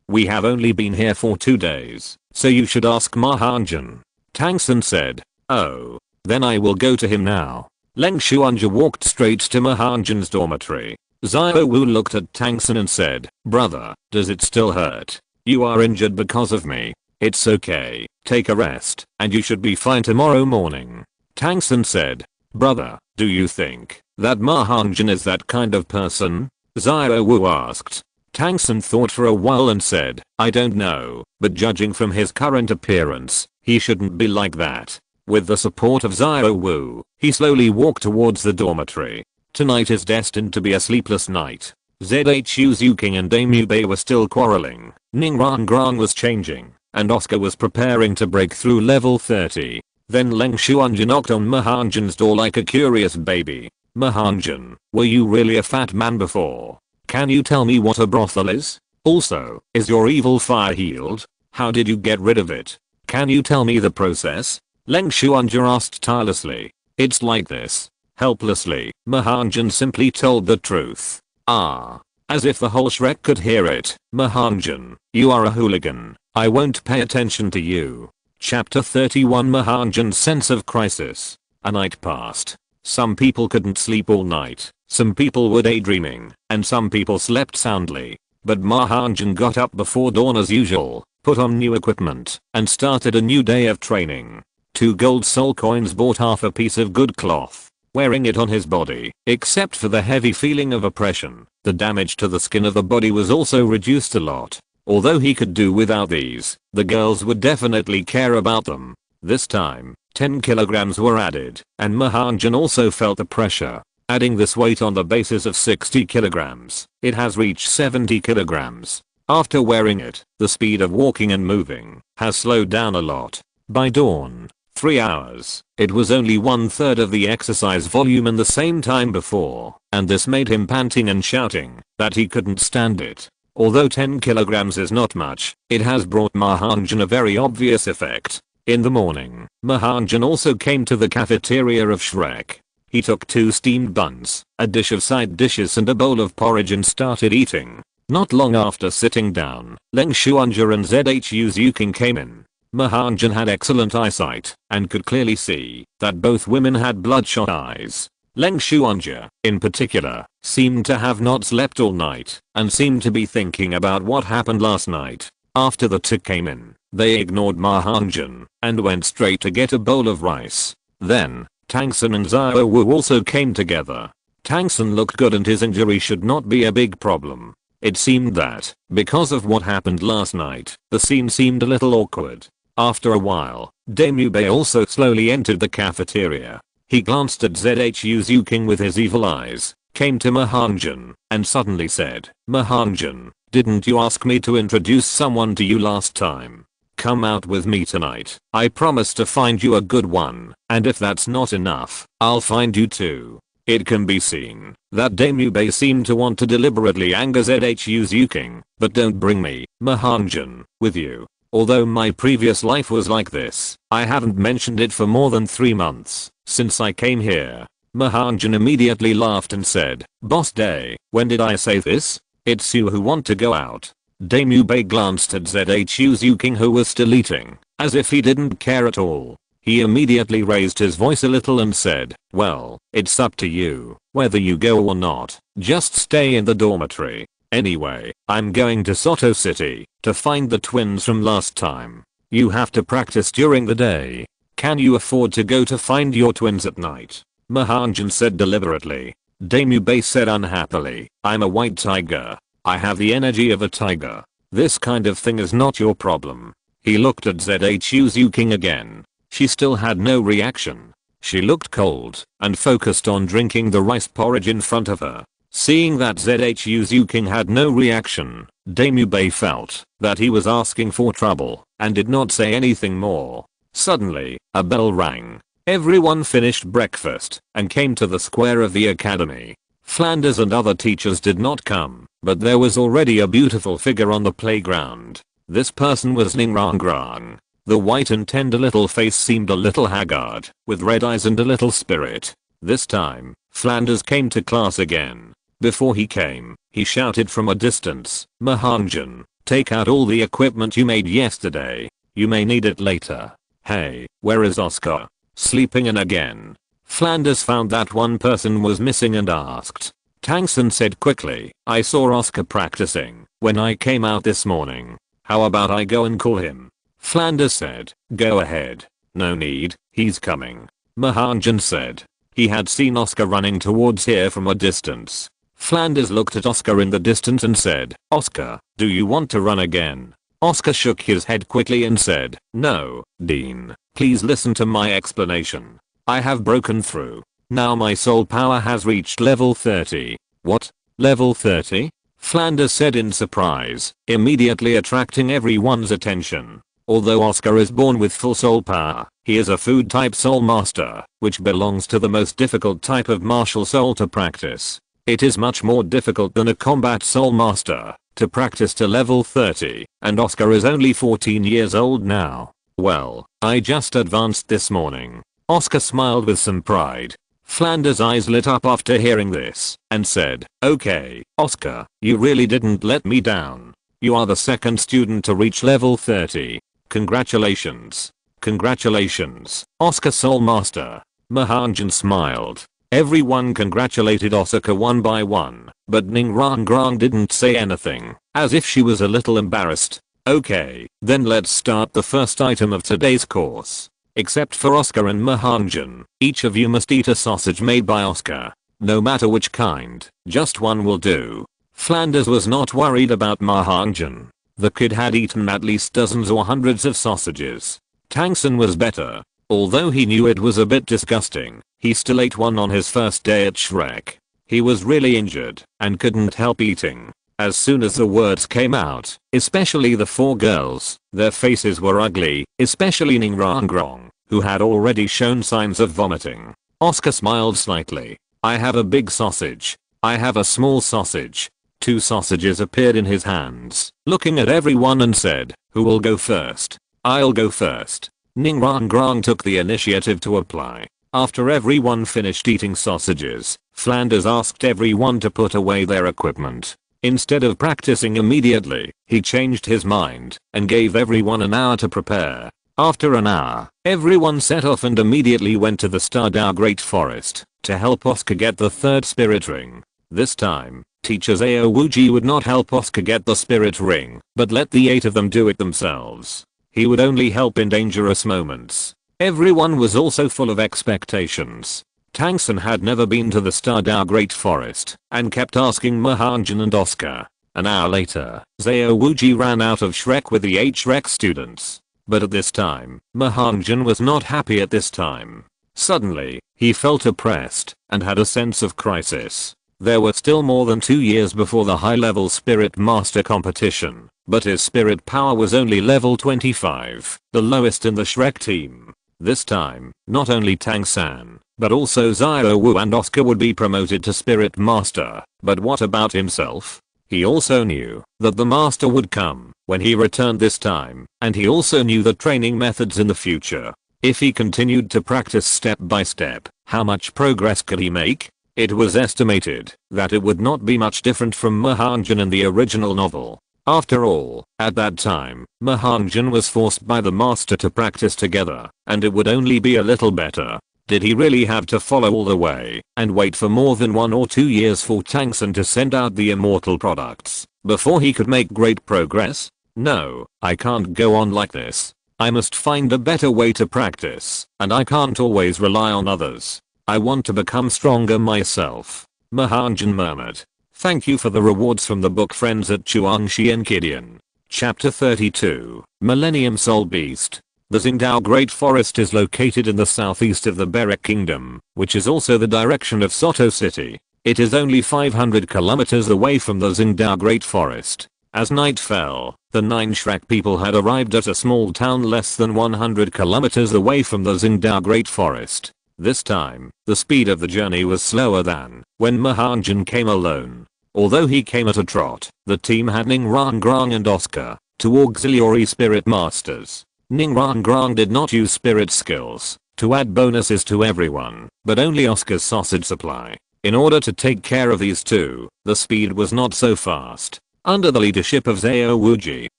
We have only been here for 2 days, so you should ask Ma Hongjun. Tangsun said. Oh, then I will go to him now. Leng Xuanja walked straight to Ma Hongjun's dormitory. Xiao Wu looked at Tangsun and said, brother, does it still hurt? You are injured because of me. It's okay, take a rest, and you should be fine tomorrow morning. Tangsun said, brother, do you think that Ma Hongjun is that kind of person? Xiao Wu asked. Tangsun thought for a while and said, I don't know, but judging from his current appearance, he shouldn't be like that. With the support of Xiao Wu, he slowly walked towards the dormitory. Tonight is destined to be a sleepless night. ZHU Zuking and Daemube were still quarreling, Ning Rong was changing, and Oscar was preparing to break through level 30. Then Leng Xuanja knocked on Ma Hongjun's door like a curious baby. Ma Hongjun, were you really a fat man before? Can you tell me what a brothel is? Also, is your evil fire healed? How did you get rid of it? Can you tell me the process? Leng Xuanja asked tirelessly. It's like this. Helplessly, Ma Hongjun simply told the truth. As if the whole Shrek could hear it. Ma Hongjun, you are a hooligan. I won't pay attention to you. Chapter 31 Ma Hongjun's sense of crisis. A night passed. Some people couldn't sleep all night. Some people were daydreaming, and some people slept soundly. But Ma Hongjun got up before dawn as usual, put on new equipment, and started a new day of training. 2 gold soul coins bought half a piece of good cloth. Wearing it on his body, except for the heavy feeling of oppression, the damage to the skin of the body was also reduced a lot. Although he could do without these, the girls would definitely care about them. This time, 10 kilograms were added, and Ma Hongjun also felt the pressure. Adding this weight on the basis of 60 kilograms, it has reached 70 kilograms. After wearing it, the speed of walking and moving has slowed down a lot. By dawn, 3 hours, it was only 1/3 of the exercise volume in the same time before, and this made him panting and shouting that he couldn't stand it. Although 10 kilograms is not much, it has brought Ma Hongjun a very obvious effect. In the morning, Ma Hongjun also came to the cafeteria of Shrek. He took 2 steamed buns, a dish of side dishes and a bowl of porridge and started eating. Not long after sitting down, Leng Xuanja and ZHU Zuking came in. Ma Hongjun had excellent eyesight and could clearly see that both women had bloodshot eyes. Leng Xuanja, in particular, seemed to have not slept all night and seemed to be thinking about what happened last night. After the 2 came in, they ignored Ma Hongjun and went straight to get a bowl of rice. Then, Tangsun and Xiao Wu also came together. Tangsun looked good and his injury should not be a big problem. It seemed that, because of what happened last night, the scene seemed a little awkward. After a while, Daemube also slowly entered the cafeteria. He glanced at ZHU Zuking with his evil eyes, came to Ma Hongjun, and suddenly said, Ma Hongjun, didn't you ask me to introduce someone to you last time? Come out with me tonight. I promise to find you a good one, and if that's not enough, I'll find you 2. It can be seen that Daemube seemed to want to deliberately anger ZHU Zuking, but don't bring me, Ma Hongjun, with you. Although my previous life was like this, I haven't mentioned it for more than 3 months since I came here. Ma Hongjun immediately laughed and said, Boss Day, when did I say this? It's you who want to go out. Daemubei glanced at Zhuking, who was still eating, as if he didn't care at all. He immediately raised his voice a little and said, well, it's up to you, whether you go or not, just stay in the dormitory. Anyway, I'm going to Soto City to find the twins from last time. You have to practice during the day. Can you afford to go to find your twins at night? Ma Hongjun said deliberately. Daemubei said unhappily, I'm a white tiger. I have the energy of a tiger. This kind of thing is not your problem. He looked at Zhuking again. She still had no reaction. She looked cold and focused on drinking the rice porridge in front of her. Seeing that Zhuking had no reaction, Daemubei felt that he was asking for trouble and did not say anything more. Suddenly, a bell rang. Everyone finished breakfast and came to the square of the academy. Flanders and other teachers did not come, but there was already a beautiful figure on the playground. This person was Rong. The white and tender little face seemed a little haggard, with red eyes and a little spirit. This time, Flanders came to class again. Before he came, he shouted from a distance, Ma Hongjun, take out all the equipment you made yesterday. You may need it later. Hey, where is Oscar? Sleeping in again? Flanders found that one person was missing and asked. Tangson said quickly, I saw Oscar practicing when I came out this morning. How about I go and call him? Flanders said, go ahead. No need, he's coming. Ma Hongjun said. He had seen Oscar running towards here from a distance. Flanders looked at Oscar in the distance and said, Oscar, do you want to run again? Oscar shook his head quickly and said, no, Dean, please listen to my explanation. I have broken through. Now my soul power has reached level 30. What? Level 30? Flanders said in surprise, immediately attracting everyone's attention. Although Oscar is born with full soul power, he is a food type soul master, which belongs to the most difficult type of martial soul to practice. It is much more difficult than a combat soul master to practice to level 30, and Oscar is only 14 years old now. Well, I just advanced this morning. Oscar smiled with some pride. Flanders' eyes lit up after hearing this, and said, okay, Oscar, you really didn't let me down. You are the second student to reach level 30. Congratulations. Congratulations, Oscar Soul Master. Ma Hongjun smiled. Everyone congratulated Osaka one by one, but Rong didn't say anything, as if she was a little embarrassed. Okay, then let's start the first item of today's course. Except for Oscar and Ma Hongjun, each of you must eat a sausage made by Oscar. No matter which kind, just one will do. Flanders was not worried about Ma Hongjun. The kid had eaten at least dozens or hundreds of sausages. Tangson was better. Although he knew it was a bit disgusting, he still ate one on his first day at Shrek. He was really injured and couldn't help eating. As soon as the words came out, especially the four girls, their faces were ugly, especially Rong, who had already shown signs of vomiting. Oscar smiled slightly. I have a big sausage. I have a small sausage. 2 sausages appeared in his hands, looking at everyone and said, who will go first? I'll go first. Rong took the initiative to apply. After everyone finished eating sausages, Flanders asked everyone to put away their equipment. Instead of practicing immediately, he changed his mind and gave everyone an hour to prepare. After an hour, everyone set off and immediately went to the Stardow Great Forest to help Oscar get the 3rd spirit ring. This time, Teacher Wuji would not help Oscar get the spirit ring, but let the 8 of them do it themselves. He would only help in dangerous moments. Everyone was also full of expectations. Tangson had never been to the Stardow Great Forest and kept asking Ma Hongjun and Oscar. An hour later, Wuji ran out of Shrek with the 8 Shrek students. But at this time, Ma Hongjun was not happy at this time. Suddenly, he felt oppressed and had a sense of crisis. There were still more than 2 years before the high-level Spirit Master competition, but his spirit power was only level 25, the lowest in the Shrek team. This time, not only Tang-san, but also Wu and Oscar would be promoted to Spirit Master, but what about himself? He also knew that the Master would come when he returned this time, and he also knew the training methods in the future. If he continued to practice step by step, how much progress could he make? It was estimated that it would not be much different from Ma Hongjun in the original novel. After all, at that time, Ma Hongjun was forced by the master to practice together, and it would only be a little better. Did he really have to follow all the way and wait for more than 1 or 2 years for Tangsun to send out the immortal products before he could make great progress? No, I can't go on like this. I must find a better way to practice, and I can't always rely on others. I want to become stronger myself. Ma Hongjun murmured. Thank you for the rewards from the book Friends at Chuangxian Kidian. Chapter 32, Millennium Soul Beast. The Xingdao Great Forest is located in the southeast of the Berek Kingdom, which is also the direction of Soto City. It is only 500 kilometers away from the Xingdao Great Forest. As night fell, the 9 Shrek people had arrived at a small town less than 100 kilometers away from the Xingdao Great Forest. This time, the speed of the journey was slower than when Ma Hongjun came alone. Although he came at a trot, the team had Ning Rong and Oscar, 2 auxiliary spirit masters. Ning Rong did not use spirit skills to add bonuses to everyone, but only Oscar's sausage supply. In order to take care of these two, the speed was not so fast. Under the leadership of Zhao Wuji,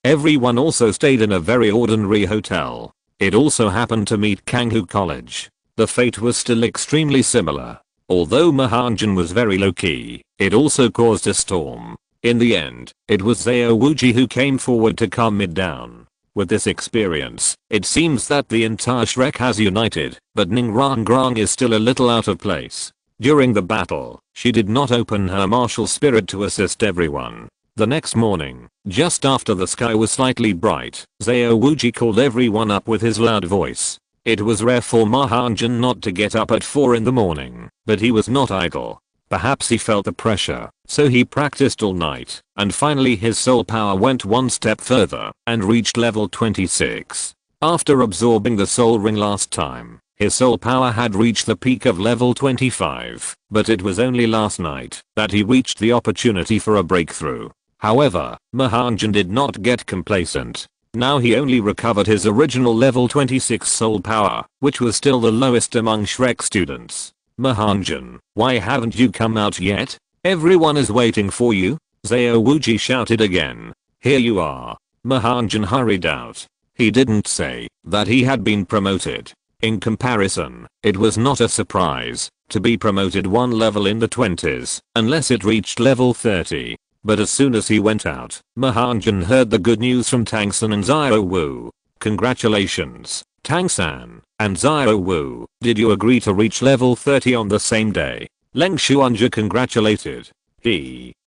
everyone also stayed in a very ordinary hotel. It also happened to meet Kanghu College. The fate was still extremely similar. Although Ma Hongjun was very low-key, it also caused a storm. In the end, it was Zhao Wuji who came forward to calm it down. With this experience, it seems that the entire Shrek has united, but Ning Rong is still a little out of place. During the battle, she did not open her martial spirit to assist everyone. The next morning, just after the sky was slightly bright, Zhao Wuji called everyone up with his loud voice. It was rare for Ma Hongjun not to get up at 4 in the morning, but he was not idle. Perhaps he felt the pressure, so he practiced all night, and finally his soul power went one step further and reached level 26. After absorbing the soul ring last time, his soul power had reached the peak of level 25, but it was only last night that he reached the opportunity for a breakthrough. However, Ma Hongjun did not get complacent. Now he only recovered his original level 26 soul power, which was still the lowest among Shrek students. Ma Hongjun, why haven't you come out yet? Everyone is waiting for you. Zhao Wuji shouted again. Here you are. Ma Hongjun hurried out. He didn't say that he had been promoted. In comparison, it was not a surprise to be promoted 1 level in the 20s, unless it reached level 30. But as soon as he went out, Ma Hongjun heard the good news from Tangsun and Zhao Wu. Congratulations, Tangsan and Zhao Wu. Did you agree to reach level 30 on the same day? Leng Xuanzhi congratulated.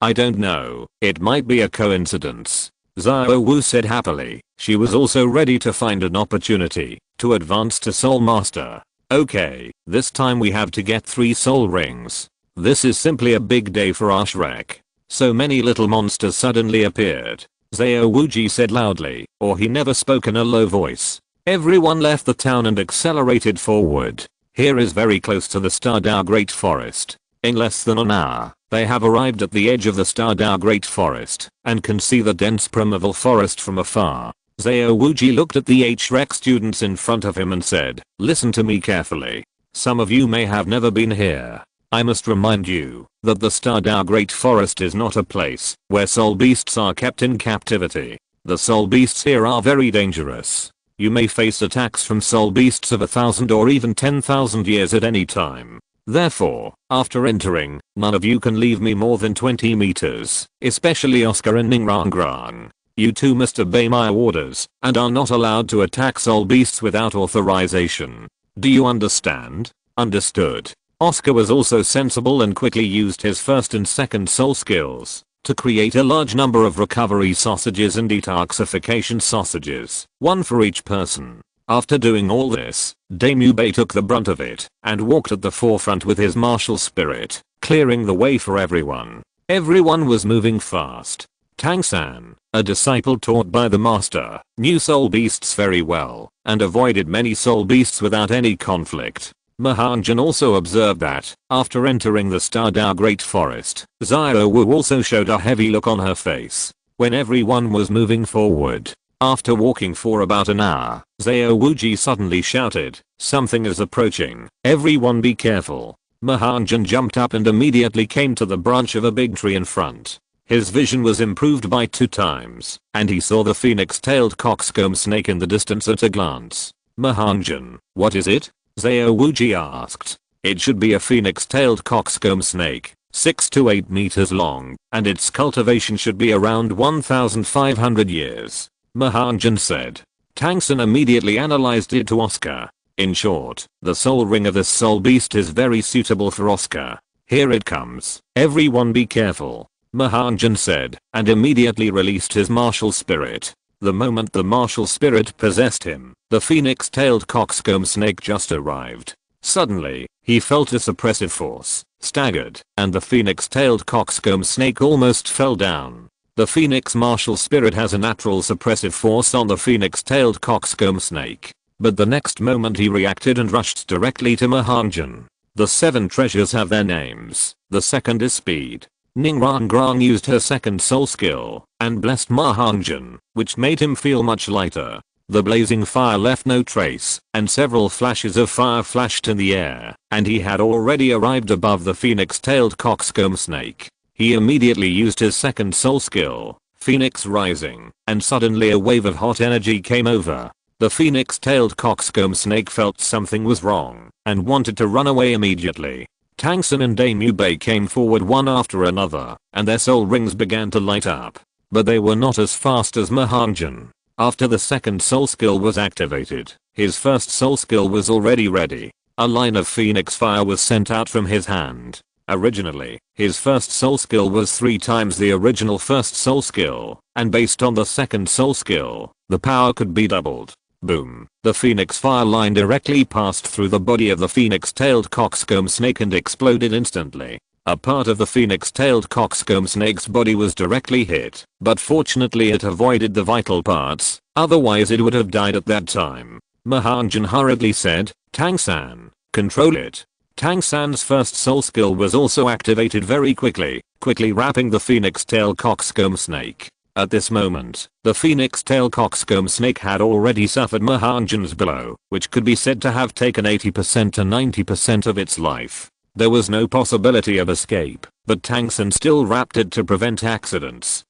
I don't know, it might be a coincidence. Zhao Wu said happily. She was also ready to find an opportunity to advance to Soul Master. Okay, this time we have to get 3 soul rings. This is simply a big day for our Shrek. So many little monsters suddenly appeared. Zhao Wuji said loudly, or he never spoke in a low voice. Everyone left the town and accelerated forward. Here is very close to the Stardao Great Forest. In less than an hour, they have arrived at the edge of the Stardao Great Forest and can see the dense primeval forest from afar. Zhao Wuji looked at the 8 Shrek students in front of him and said, listen to me carefully. Some of you may have never been here. I must remind you that the Stardao Great Forest is not a place where soul beasts are kept in captivity. The soul beasts here are very dangerous. You may face attacks from soul beasts of 1,000 or even 10,000 years at any time. Therefore, after entering, none of you can leave me more than 20 meters, especially Oscar and Ning Rong. You two must obey my orders and are not allowed to attack soul beasts without authorization. Do you understand? Understood. Oscar was also sensible and quickly used his first and second soul skills to create a large number of recovery sausages and detoxification sausages, 1 for each person. After doing all this, Damubei took the brunt of it and walked at the forefront with his martial spirit, clearing the way for everyone. Everyone was moving fast. Tangsan, a disciple taught by the master, knew soul beasts very well and avoided many soul beasts without any conflict. Ma Hongjun also observed that, after entering the Stardao Great Forest, Zhao Wu also showed a heavy look on her face. When everyone was moving forward, after walking for about an hour, Zhao Wuji suddenly shouted, something is approaching, everyone be careful. Ma Hongjun jumped up and immediately came to the branch of a big tree in front. His vision was improved by 2 times, and he saw the phoenix-tailed cockscomb snake in the distance at a glance. Ma Hongjun, what is it? Zhao Wuji asked. It should be a phoenix-tailed cockscomb snake, 6 to 8 meters long, and its cultivation should be around 1,500 years. Ma Hongjun said. Tang San immediately analyzed it to Oscar. In short, the soul ring of this soul beast is very suitable for Oscar. Here it comes. Everyone be careful. Ma Hongjun said, and immediately released his martial spirit. The moment the martial spirit possessed him, the phoenix-tailed cockscomb snake just arrived. Suddenly, he felt a suppressive force, staggered, and the phoenix-tailed cockscomb snake almost fell down. The phoenix martial spirit has a natural suppressive force on the phoenix-tailed cockscomb snake. But the next moment he reacted and rushed directly to Ma Hongjun. The 7 treasures have their names. The second is speed. Rong used her second soul skill and blessed Ma Hongjun, which made him feel much lighter. The blazing fire left no trace, and several flashes of fire flashed in the air, and he had already arrived above the phoenix-tailed cockscomb snake. He immediately used his second soul skill, Phoenix Rising, and suddenly a wave of hot energy came over. The phoenix-tailed cockscomb snake felt something was wrong and wanted to run away immediately. Tang San and Dame Yubei came forward one after another, and their soul rings began to light up. But they were not as fast as Ma Hongjun. After the second soul skill was activated, his first soul skill was already ready. A line of phoenix fire was sent out from his hand. Originally, his first soul skill was 3 times the original first soul skill, and based on the second soul skill, the power could be doubled. Boom. The phoenix fire line directly passed through the body of the phoenix-tailed cockscomb snake and exploded instantly. A part of the phoenix-tailed cockscomb snake's body was directly hit, but fortunately it avoided the vital parts, otherwise it would have died at that time. Ma Hongjun hurriedly said, Tang San, control it. Tang San's first soul skill was also activated very quickly wrapping the phoenix-tailed cockscomb snake. At this moment, the phoenix-tailed cockscomb snake had already suffered Ma Hongjun's blow, which could be said to have taken 80% to 90% of its life. There was no possibility of escape, but Tang San still wrapped it to prevent accidents.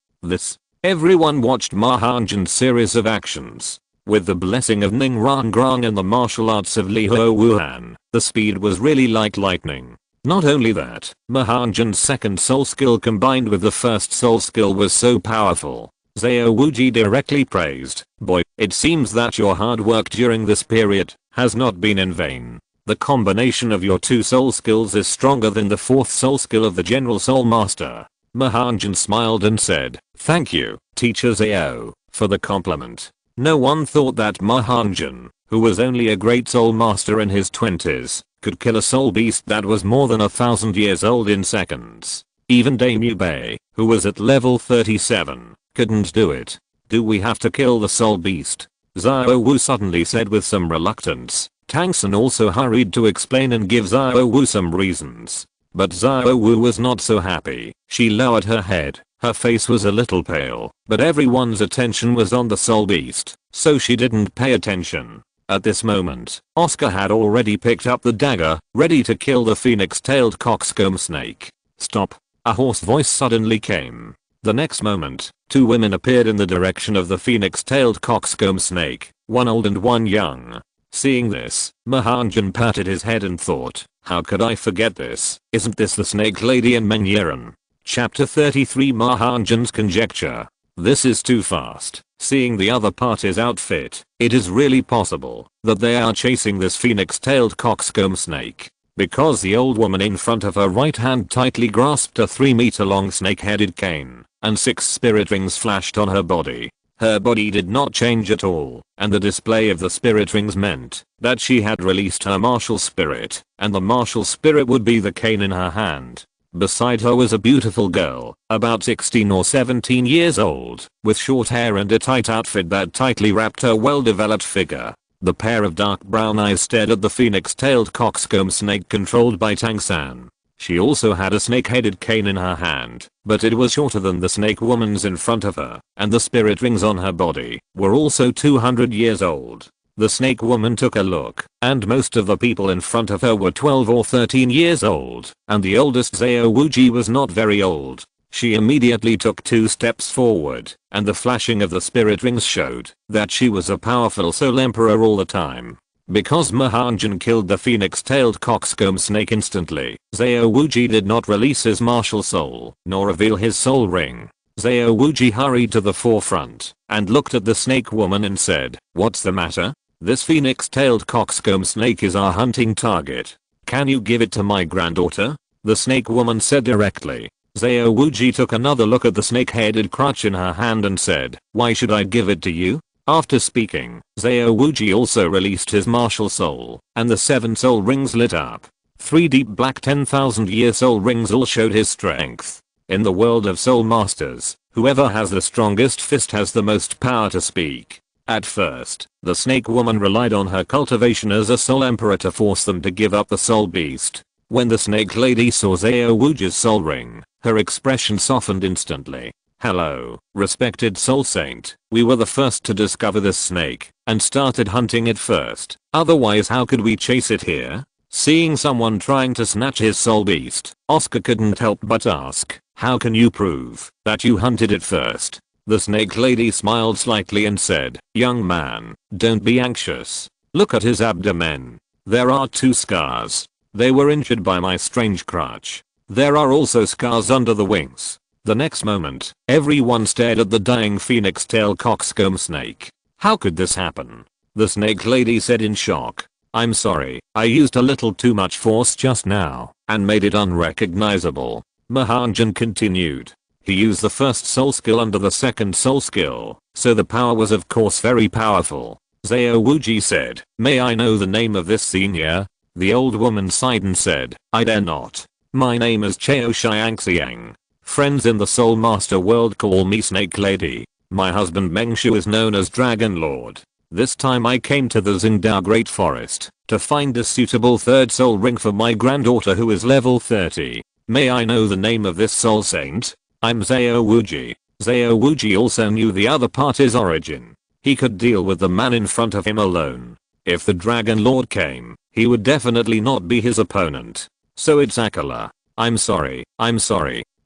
Everyone watched Ma Hongjun's series of actions. With the blessing of Rong and the martial arts of Li Ho Wuhan, the speed was really like lightning. Not only that, Ma Hongjun's second soul skill combined with the first soul skill was so powerful. Zhao Wuji directly praised, boy, it seems that your hard work during this period has not been in vain. The combination of your 2 soul skills is stronger than the 4th soul skill of the General Soul Master. Ma Hongjun smiled and said, thank you, Teacher Zhao, for the compliment. No one thought that Ma Hongjun, who was only a great soul master in his 20s, could kill a soul beast that was more than 1,000 years old in seconds. Even Dame Yubei, who was at level 37, couldn't do it. Do we have to kill the soul beast? Zhao Wu suddenly said with some reluctance. Tang San also hurried to explain and give Zhao Wu some reasons. But Zhao Wu was not so happy. She lowered her head. Her face was a little pale, but everyone's attention was on the soul beast, so she didn't pay attention. At this moment, Oscar had already picked up the dagger, ready to kill the phoenix-tailed cockscomb snake. Stop! A hoarse voice suddenly came. The next moment, 2 women appeared in the direction of the phoenix-tailed cockscomb snake, one old and one young. Seeing this, Ma Hongjun patted his head and thought, how could I forget this? Isn't this the snake lady and Menyeran? Chapter 33 Ma Hongjun's conjecture. This is too fast. Seeing the other party's outfit, it is really possible that they are chasing this phoenix-tailed cockscomb snake. Because the old woman in front of her right hand tightly grasped a 3-meter-long snake-headed cane, and 6 spirit rings flashed on her body. Her body did not change at all, and the display of the spirit rings meant that she had released her martial spirit, and the martial spirit would be the cane in her hand. Beside her was a beautiful girl, about 16 or 17 years old, with short hair and a tight outfit that tightly wrapped her well-developed figure. The pair of dark brown eyes stared at the phoenix-tailed cockscomb snake controlled by Tang San. She also had a snake-headed cane in her hand, but it was shorter than the snake woman's in front of her, and the spirit rings on her body were also 200 years old. The snake woman took a look, and most of the people in front of her were 12 or 13 years old, and the oldest Zhao Wuji was not very old. She immediately took 2 steps forward, and the flashing of the spirit rings showed that she was a powerful soul emperor all the time. Because Ma Hongjun killed the phoenix-tailed coxcomb snake instantly, Xiao Wuji did not release his martial soul, nor reveal his soul ring. Xiao Wuji hurried to the forefront, and looked at the snake woman and said, "What's the matter? This phoenix-tailed coxcomb snake is our hunting target. Can you give it to my granddaughter?" The snake woman said directly. Xiao Wuji took another look at the snake-headed crutch in her hand and said, "Why should I give it to you?" After speaking, Xiao Wuji also released his martial soul, and the 7 soul rings lit up. 3 deep black 10,000-year soul rings all showed his strength. In the world of soul masters, whoever has the strongest fist has the most power to speak. At first, the snake woman relied on her cultivation as a soul emperor to force them to give up the soul beast. When the snake lady saw Xiao Wuji's soul ring, her expression softened instantly. "Hello, respected soul saint. We were the first to discover this snake, and started hunting it first. Otherwise how could we chase it here?" Seeing someone trying to snatch his soul beast, Oscar couldn't help but ask, "How can you prove that you hunted it first?" The snake lady smiled slightly and said, "Young man, don't be anxious. Look at his abdomen. There are 2 scars. They were injured by my strange crutch. There are also scars under the wings." The next moment, everyone stared at the dying phoenix-tail coxcomb snake. How could this happen? The snake lady said in shock, "I'm sorry, I used a little too much force just now, and made it unrecognizable." Ma Hongjun continued. He used the first soul skill under the second soul skill, so the power was of course very powerful. Xiao Wuji said, "May I know the name of this senior?" The old woman sighed and said, "I dare not. My name is Chao Xiangxiang. Friends in the Soul Master world call me Snake Lady. My husband Mengshu is known as Dragon Lord. This time I came to the Xingdao Great Forest to find a suitable 3rd soul ring for my granddaughter who is level 30. May I know the name of this soul saint?" "I'm Xiao Wuji." Xiao Wuji also knew the other party's origin. He could deal with the man in front of him alone. If the Dragon Lord came, he would definitely not be his opponent. "So it's Akala. I'm sorry,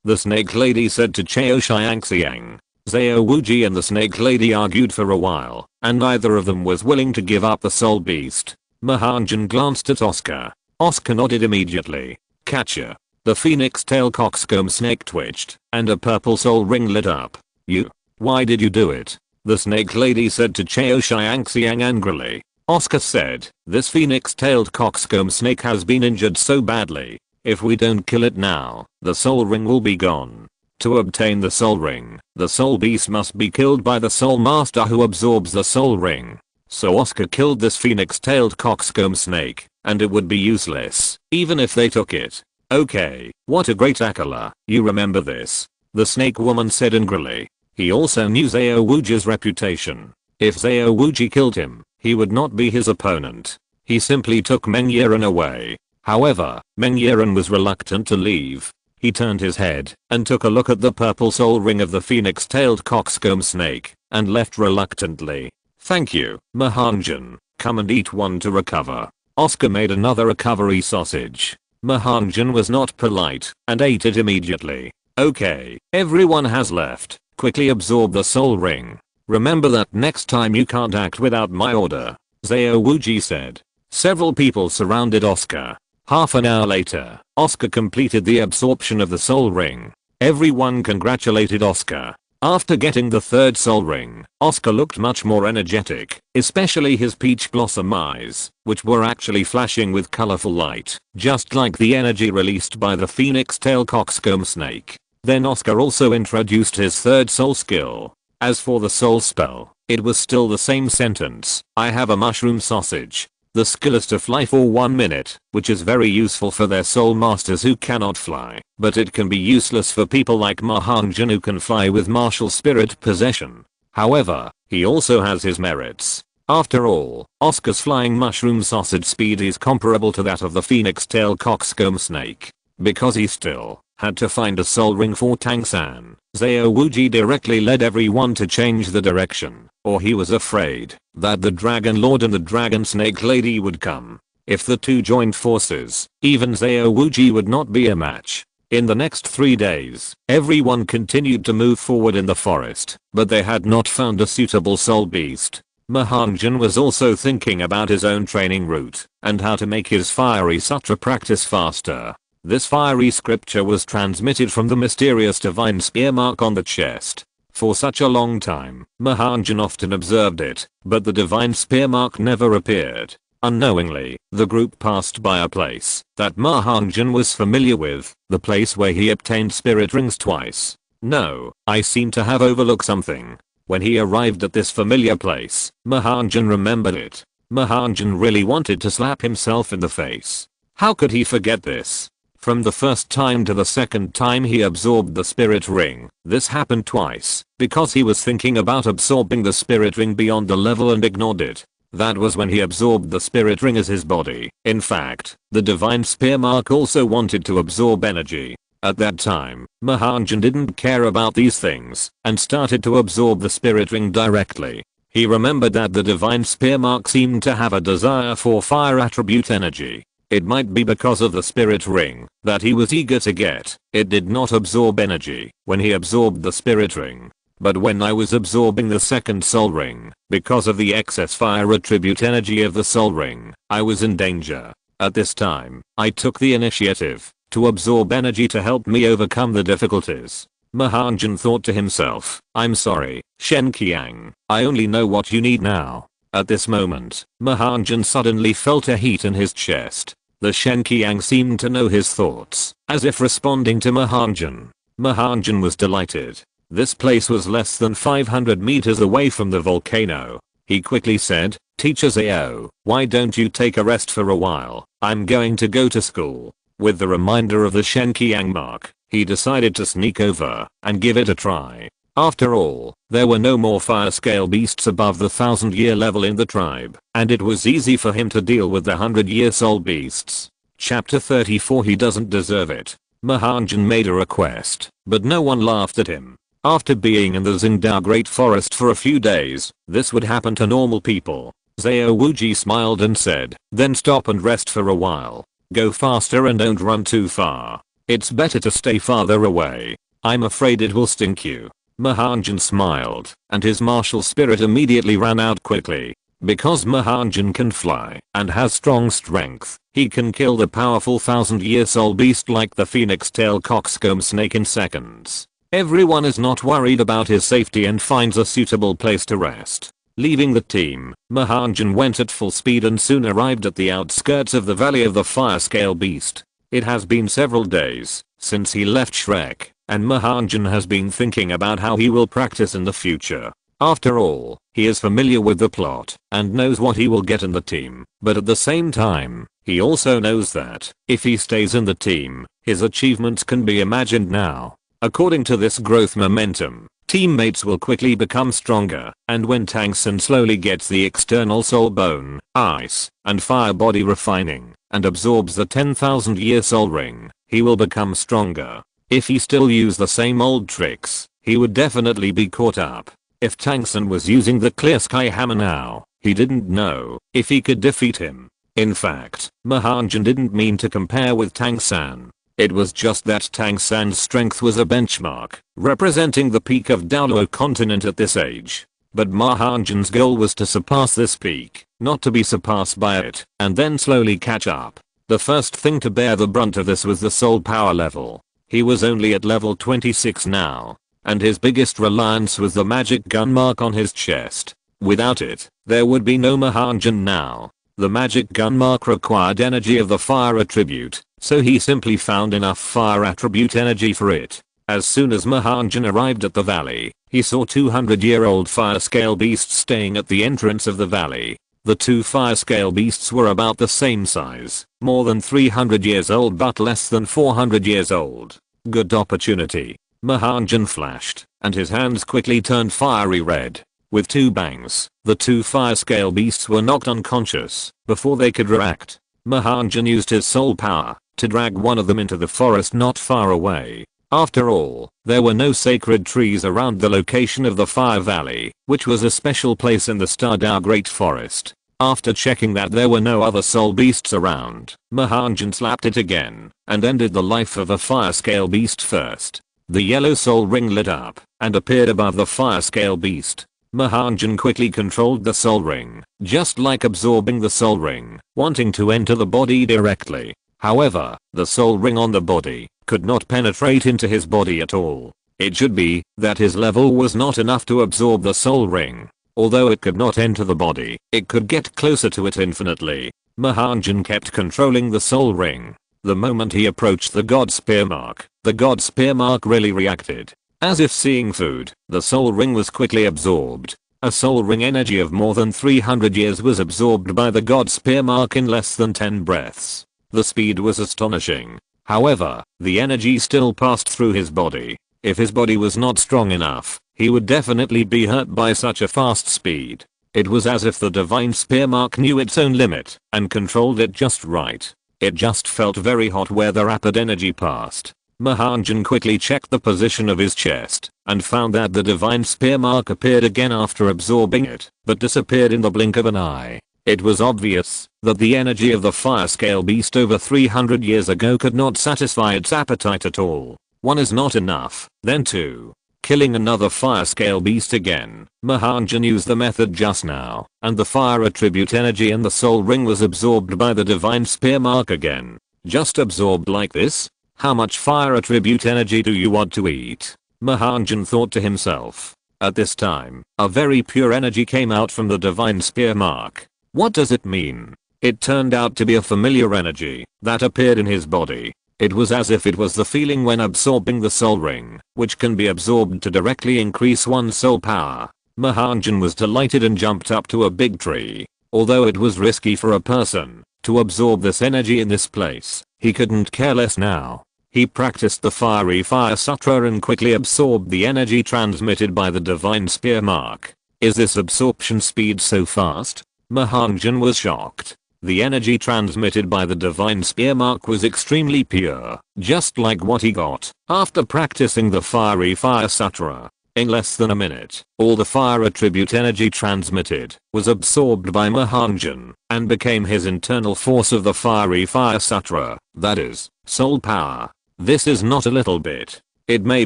the snake lady said to Chao Xiangxiang. Xiao Wuji and the snake lady argued for a while, and neither of them was willing to give up the soul beast. Ma Hongjun glanced at Oscar. Oscar nodded immediately. "Catcher." The phoenix tail coxcomb snake twitched, and a purple soul ring lit up. "You? Why did you do it?" the snake lady said to Chao Xiangxiang angrily. Oscar said, "This phoenix-tailed coxcomb snake has been injured so badly. If we don't kill it now, the soul ring will be gone. To obtain the soul ring, the soul beast must be killed by the soul master who absorbs the soul ring." So Oscar killed this phoenix-tailed coxcomb snake, and it would be useless, even if they took it. "Okay, what a great Akala, you remember this," the snake woman said angrily. He also knew Xiao Wuji's reputation. If Xiao Wuji killed him, he would not be his opponent. He simply took Meng Yiren away. However, Meng Yiren was reluctant to leave. He turned his head and took a look at the purple soul ring of the phoenix-tailed coxcomb snake and left reluctantly. "Thank you, Ma Hongjun. Come and eat one to recover." Oscar made another recovery sausage. Ma Hongjun was not polite and ate it immediately. "Okay, everyone has left. Quickly absorb the soul ring. Remember that next time you can't act without my order," Xiao Wuji said. Several people surrounded Oscar. Half an hour later, Oscar completed the absorption of the soul ring. Everyone congratulated Oscar. After getting the 3rd soul ring, Oscar looked much more energetic, especially his peach blossom eyes, which were actually flashing with colorful light, just like the energy released by the phoenix-tail coxcomb snake. Then Oscar also introduced his 3rd soul skill. As for the soul spell, it was still the same sentence. "I have a mushroom sausage." The skill is to fly for 1 minute, which is very useful for their soul masters who cannot fly, but it can be useless for people like Ma Hongjun who can fly with martial spirit possession. However, he also has his merits. After all, Oscar's flying mushroom sausage speed is comparable to that of the phoenix-tail coxcomb snake. Because he still had to find a soul ring for Tang San, Xiao Wuji directly led everyone to change the direction, or he was afraid that the Dragon Lord and the Dragon Snake Lady would come. If the two joined forces, even Xiao Wuji would not be a match. In the next 3 days, everyone continued to move forward in the forest, but they had not found a suitable soul beast. Ma Hongjun was also thinking about his own training route and how to make his fiery sutra practice faster. This fiery scripture was transmitted from the mysterious divine spear mark on the chest. For such a long time, Ma Hongjun often observed it, but the divine spear mark never appeared. Unknowingly, the group passed by a place that Ma Hongjun was familiar with, the place where he obtained spirit rings twice. No, I seem to have overlooked something. When he arrived at this familiar place, Ma Hongjun remembered it. Ma Hongjun really wanted to slap himself in the face. How could he forget this? From the first time to the second time he absorbed the spirit ring, this happened twice, because he was thinking about absorbing the spirit ring beyond the level and ignored it. That was when he absorbed the spirit ring as his body. In fact, the divine spear mark also wanted to absorb energy. At that time, Ma Hongjun didn't care about these things and started to absorb the spirit ring directly. He remembered that the divine spear mark seemed to have a desire for fire attribute energy. It might be because of the spirit ring that he was eager to get. It did not absorb energy when he absorbed the spirit ring. But when I was absorbing the second soul ring, because of the excess fire attribute energy of the soul ring, I was in danger. At this time, I took the initiative to absorb energy to help me overcome the difficulties. Ma Hongjun thought to himself, I'm sorry, Shen Qiang, I only know what you need now. At this moment, Ma Hongjun suddenly felt a heat in his chest. The Shen Qiang seemed to know his thoughts, as if responding to Ma Hongjun. Ma Hongjun was delighted. This place was less than 500 meters away from the volcano. He quickly said, Teacher Zhao, why don't you take a rest for a while? I'm going to go to school. With the reminder of the Shen Qiang mark, he decided to sneak over and give it a try. After all, there were no more fire scale beasts above the 1000-year level in the tribe, and it was easy for him to deal with the 100-year soul beasts. Chapter 34 He doesn't deserve it. Ma Hongjun made a request, but no one laughed at him. After being in the Xingdao Great Forest for a few days, this would happen to normal people. Zhao Wuji smiled and said, then stop and rest for a while. Go faster and don't run too far. It's better to stay farther away. I'm afraid it will stink you. Ma Hongjun smiled, and his martial spirit immediately ran out quickly. Because Ma Hongjun can fly and has strong strength, he can kill the powerful 1000-year soul beast like the phoenix tail coxcomb snake in seconds. Everyone is not worried about his safety and finds a suitable place to rest. Leaving the team, Ma Hongjun went at full speed and soon arrived at the outskirts of the Valley of the Fire Scale Beast. It has been several days since he left Shrek, and Ma Hongjun has been thinking about how he will practice in the future. After all, he is familiar with the plot and knows what he will get in the team, but at the same time, he also knows that if he stays in the team, his achievements can be imagined now. According to this growth momentum, teammates will quickly become stronger, and when Tang San slowly gets the external soul bone, ice, and fire body refining, and absorbs the 10,000-year soul ring, he will become stronger. If he still use the same old tricks, he would definitely be caught up. If Tang San was using the clear sky hammer now, he didn't know if he could defeat him. In fact, Ma Hongjun didn't mean to compare with Tang San. It was just that Tang San's strength was a benchmark, representing the peak of Douluo continent at this age. But Ma Hongjun's goal was to surpass this peak, not to be surpassed by it, and then slowly catch up. The first thing to bear the brunt of this was the soul power level. He was only at level 26 now, and his biggest reliance was the magic gun mark on his chest. Without it, there would be no Ma Hongjun now. The magic gun mark required energy of the fire attribute, so he simply found enough fire attribute energy for it. As soon as Ma Hongjun arrived at the valley, he saw 200-year-old fire scale beasts staying at the entrance of the valley. The two fire scale beasts were about the same size, more than 300 years old but less than 400 years old. Good opportunity. Ma Hongjun flashed, and his hands quickly turned fiery red. With two bangs, the two fire scale beasts were knocked unconscious before they could react. Ma Hongjun used his soul power to drag one of them into the forest not far away. After all, there were no sacred trees around the location of the Fire Valley, which was a special place in the Stardow Great Forest. After checking that there were no other soul beasts around, Ma Hongjun slapped it again and ended the life of a fire scale beast first. The yellow soul ring lit up and appeared above the fire scale beast. Ma Hongjun quickly controlled the soul ring, just like absorbing the soul ring, wanting to enter the body directly. However, the soul ring on the body could not penetrate into his body at all. It should be that his level was not enough to absorb the soul ring. Although it could not enter the body, it could get closer to it infinitely. Ma Hongjun kept controlling the soul ring. The moment he approached the god spear mark, the god spear mark really reacted. As if seeing food, the soul ring was quickly absorbed. A soul ring energy of more than 300 years was absorbed by the god spear mark in less than 10 breaths. The speed was astonishing. However, the energy still passed through his body. If his body was not strong enough, he would definitely be hurt by such a fast speed. It was as if the divine spear mark knew its own limit and controlled it just right. It just felt very hot where the rapid energy passed. Ma Hongjun quickly checked the position of his chest and found that the divine spear mark appeared again after absorbing it, but disappeared in the blink of an eye. It was obvious that the energy of the fire scale beast over 300 years ago could not satisfy its appetite at all. 1 is not enough, then 2. Killing another fire scale beast again. Ma Hongjun used the method just now, and the fire attribute energy in the soul ring was absorbed by the divine spear mark again. Just absorbed like this? How much fire attribute energy do you want to eat? Ma Hongjun thought to himself. At this time, a very pure energy came out from the divine spear mark. What does it mean? It turned out to be a familiar energy that appeared in his body. It was as if it was the feeling when absorbing the soul ring, which can be absorbed to directly increase one's soul power. Ma Hongjun was delighted and jumped up to a big tree. Although it was risky for a person to absorb this energy in this place, he couldn't care less now. He practiced the fiery fire sutra and quickly absorbed the energy transmitted by the divine spear mark. Is this absorption speed so fast? Ma Hongjun was shocked. The energy transmitted by the divine spear mark was extremely pure, just like what he got after practicing the fiery fire sutra. In less than a minute, all the fire attribute energy transmitted was absorbed by Ma Hongjun and became his internal force of the fiery fire sutra, that is, soul power. This is not a little bit. It may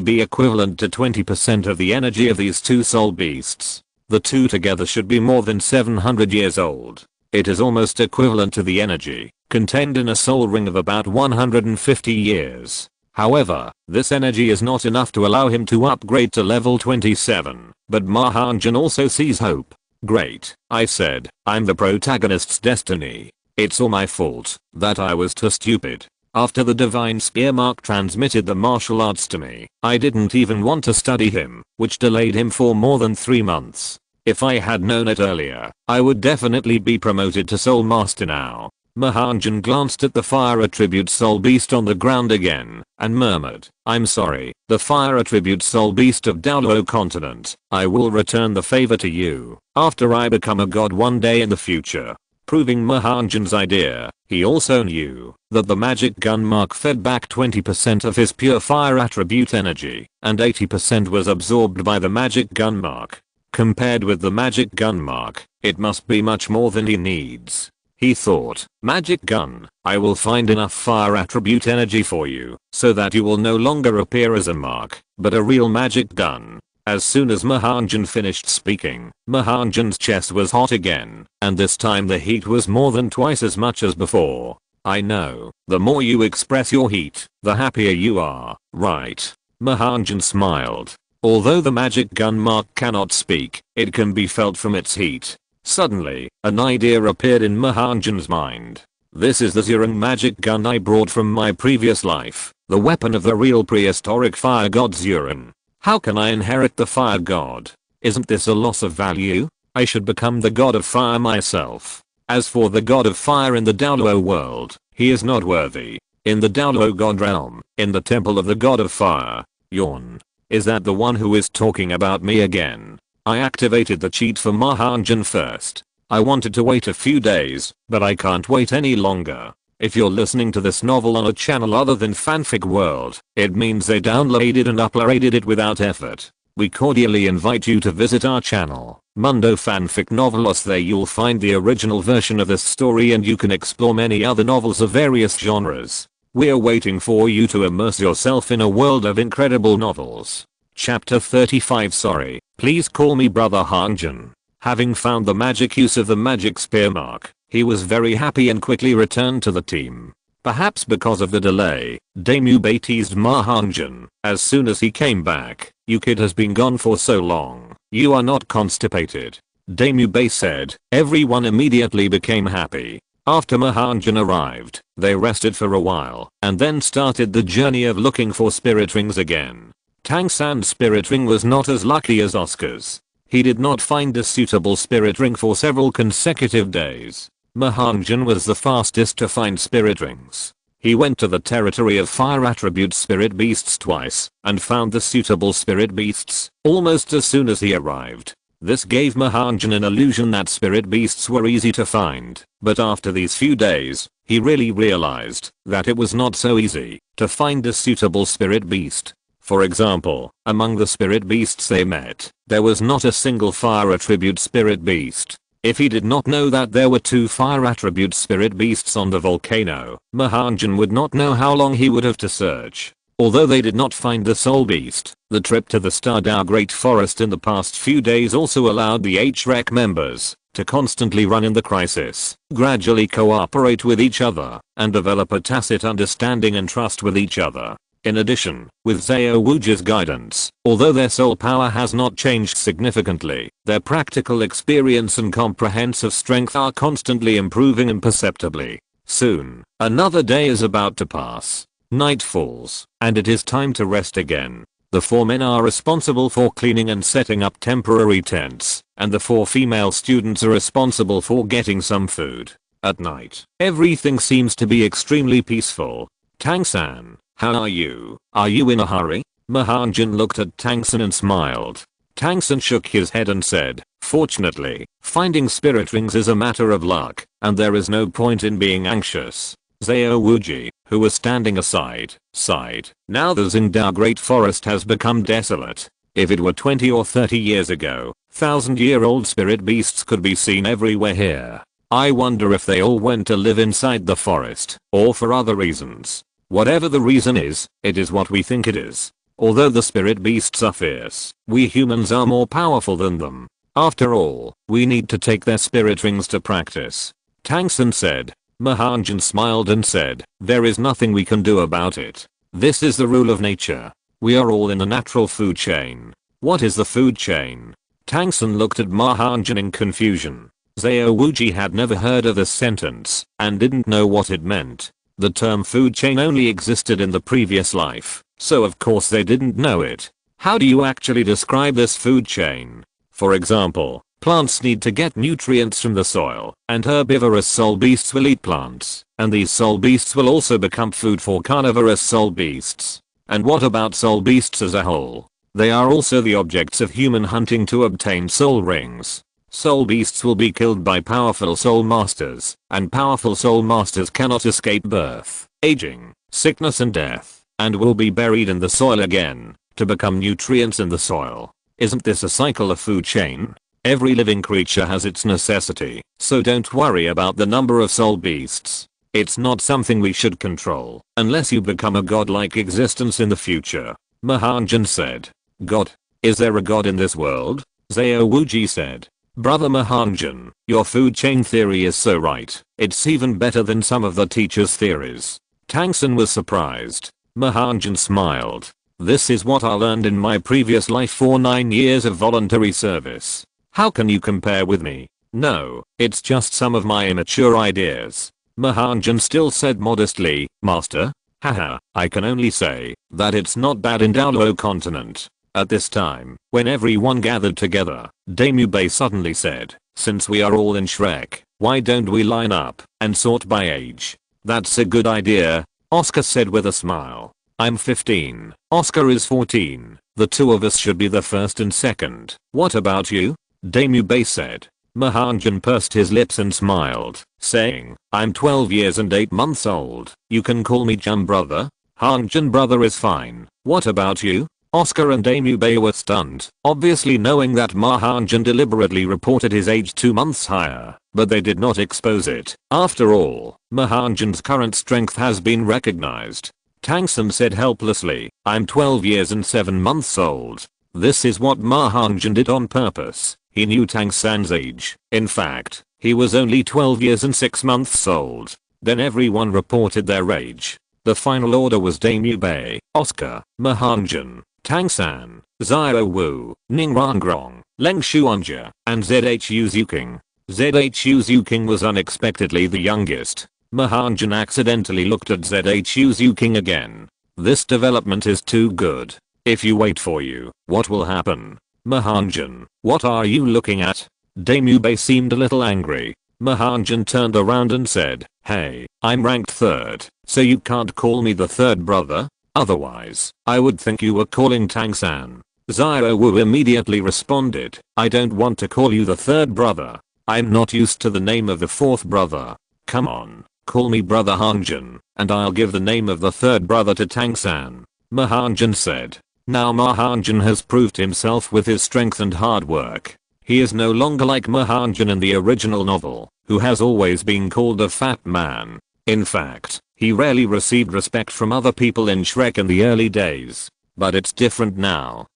be equivalent to 20% of the energy of these two soul beasts. The two together should be more than 700 years old. It is almost equivalent to the energy contained in a soul ring of about 150 years. However, this energy is not enough to allow him to upgrade to level 27, but Ma Hongjun also sees hope. Great, I said, I'm the protagonist's destiny. It's all my fault that I was too stupid. After the divine spear mark transmitted the martial arts to me, I didn't even want to study him, which delayed him for more than 3 months. If I had known it earlier, I would definitely be promoted to Soul Master now. Ma Hongjun glanced at the fire attribute soul beast on the ground again and murmured, I'm sorry, the fire attribute soul beast of Douluo continent. I will return the favor to you after I become a god one day in the future. Proving Ma Hongjun's idea, he also knew that the magic gun mark fed back 20% of his pure fire attribute energy and 80% was absorbed by the magic gun mark. Compared with the magic gun mark, it must be much more than he needs. He thought, magic gun, I will find enough fire attribute energy for you so that you will no longer appear as a mark, but a real magic gun. As soon as Ma Hongjun finished speaking, Ma Hongjun's chest was hot again, and this time the heat was more than twice as much as before. I know, the more you express your heat, the happier you are, right? Ma Hongjun smiled. Although the magic gun mark cannot speak, it can be felt from its heat. Suddenly, an idea appeared in Ma Hongjun's mind. This is the Zhurong magic gun I brought from my previous life, the weapon of the real prehistoric fire god Zhurong. How can I inherit the fire god? Isn't this a loss of value? I should become the god of fire myself. As for the god of fire in the Douluo world, he is not worthy. In the Douluo god realm, in the temple of the god of fire, yawn. Is that the one who is talking about me again? I activated the cheat for Ma Hongjun first. I wanted to wait a few days, but I can't wait any longer. If you're listening to this novel on a channel other than Fanfic World, it means they downloaded and uploaded it without effort. We cordially invite you to visit our channel, Mundo Fanfic Novelos. There you'll find the original version of this story and you can explore many other novels of various genres. We're waiting for you to immerse yourself in a world of incredible novels. Chapter 35. Sorry, please call me Brother Hongjun. Having found the magic use of the magic spear mark, he was very happy and quickly returned to the team. Perhaps because of the delay, Daemube teased Ma Hongjun. As soon as he came back, "You kid has been gone for so long, you are not constipated?" Daemube said. Everyone immediately became happy. After Ma Hongjun arrived, they rested for a while and then started the journey of looking for spirit rings again. Tang-san's spirit ring was not as lucky as Oscar's. He did not find a suitable spirit ring for several consecutive days. Ma Hongjun was the fastest to find spirit rings. He went to the territory of fire attribute spirit beasts twice and found the suitable spirit beasts almost as soon as he arrived. This gave Ma Hongjun an illusion that spirit beasts were easy to find, but after these few days, he really realized that it was not so easy to find a suitable spirit beast. For example, among the spirit beasts they met, there was not a single fire attribute spirit beast. If he did not know that there were 2 fire attribute spirit beasts on the volcano, Ma Hongjun would not know how long he would have to search. Although they did not find the soul beast, the trip to the Stardao Great Forest in the past few days also allowed the Shrek members to constantly run in the crisis, gradually cooperate with each other, and develop a tacit understanding and trust with each other. In addition, with Xiao Wuji's guidance, although their soul power has not changed significantly, their practical experience and comprehensive strength are constantly improving imperceptibly. Soon, another day is about to pass. Night falls, and it is time to rest again. The 4 men are responsible for cleaning and setting up temporary tents, and the 4 female students are responsible for getting some food. At night, everything seems to be extremely peaceful. Tang-san, how are you? Are you in a hurry? Ma Hongjun looked at Tang-san and smiled. Tang-san shook his head and said, "Fortunately, finding spirit rings is a matter of luck, and there is no point in being anxious." Xiao Wuji, who was standing aside, sighed. Now the Xingdao Great Forest has become desolate. If it were 20 or 30 years ago, 1,000-year-old spirit beasts could be seen everywhere here. I wonder if they all went to live inside the forest, or for other reasons. Whatever the reason is, it is what we think it is. Although the spirit beasts are fierce, we humans are more powerful than them. After all, we need to take their spirit rings to practice. Tang-san said. Ma Hongjun smiled and said, "There is nothing we can do about it. This is the rule of nature. We are all in the natural food chain." What is the food chain? Tang-san looked at Ma Hongjun in confusion. Xiao Wuji had never heard of this sentence and didn't know what it meant. The term food chain only existed in the previous life, so of course they didn't know it. How do you actually describe this food chain? For example, plants need to get nutrients from the soil, and herbivorous soul beasts will eat plants, and these soul beasts will also become food for carnivorous soul beasts. And what about soul beasts as a whole? They are also the objects of human hunting to obtain soul rings. Soul beasts will be killed by powerful soul masters, and powerful soul masters cannot escape birth, aging, sickness and death, and will be buried in the soil again, to become nutrients in the soil. Isn't this a cycle of food chain? Every living creature has its necessity, so don't worry about the number of soul beasts. It's not something we should control, unless you become a godlike existence in the future. Ma Hongjun said. God? Is there a god in this world? Xiao Wuji said. Brother Ma Hongjun, your food chain theory is so right. It's even better than some of the teacher's theories. Tang-san was surprised. Ma Hongjun smiled. This is what I learned in my previous life for 9 years of voluntary service. How can you compare with me? No, it's just some of my immature ideas. Ma Hongjun still said modestly, Master? Haha, I can only say that it's not bad in Douluo continent. At this time, when everyone gathered together, Daemube suddenly said, "Since we are all in Shrek, why don't we line up and sort by age?" "That's a good idea," Oscar said with a smile. "I'm 15, Oscar is 14, the 2 of us should be the first and second. What about you?" Daemube said. Ma Hongjun pursed his lips and smiled, saying, "I'm 12 years and 8 months old. You can call me Jun brother." "Hongjun brother is fine. What about you?" Oscar and Amidst were stunned, obviously knowing that Ma Hongjun deliberately reported his age 2 months higher, but they did not expose it. After all, Ma Hongjun's current strength has been recognized. Tang San said helplessly, I'm 12 years and 7 months old. This is what Ma Hongjun did on purpose. He knew Tang San's age. In fact, he was only 12 years and 6 months old. Then everyone reported their age. The final order was Amidst, Oscar, Ma Hongjun, Tang San, Xiao Wu, Ning Rong, Leng Xuanjia, and Zhu Zuking. Zhu Zuking was unexpectedly the youngest. Ma Hongjun accidentally looked at Zhu Zuking again. This development is too good. If you wait for you, what will happen? Ma Hongjun, what are you looking at? Amidst seemed a little angry. Ma Hongjun turned around and said, hey, I'm ranked 3rd, so you can't call me the 3rd brother? Otherwise, I would think you were calling Tang San. Xiao Wu immediately responded, I don't want to call you the 3rd brother. I'm not used to the name of the 4th brother. Come on, call me Brother Hongjun, and I'll give the name of the 3rd brother to Tang San. Ma Hongjun said. Now Ma Hongjun has proved himself with his strength and hard work. He is no longer like Ma Hongjun in the original novel, who has always been called a fat man. In fact, he rarely received respect from other people in Shrek in the early days. But it's different now.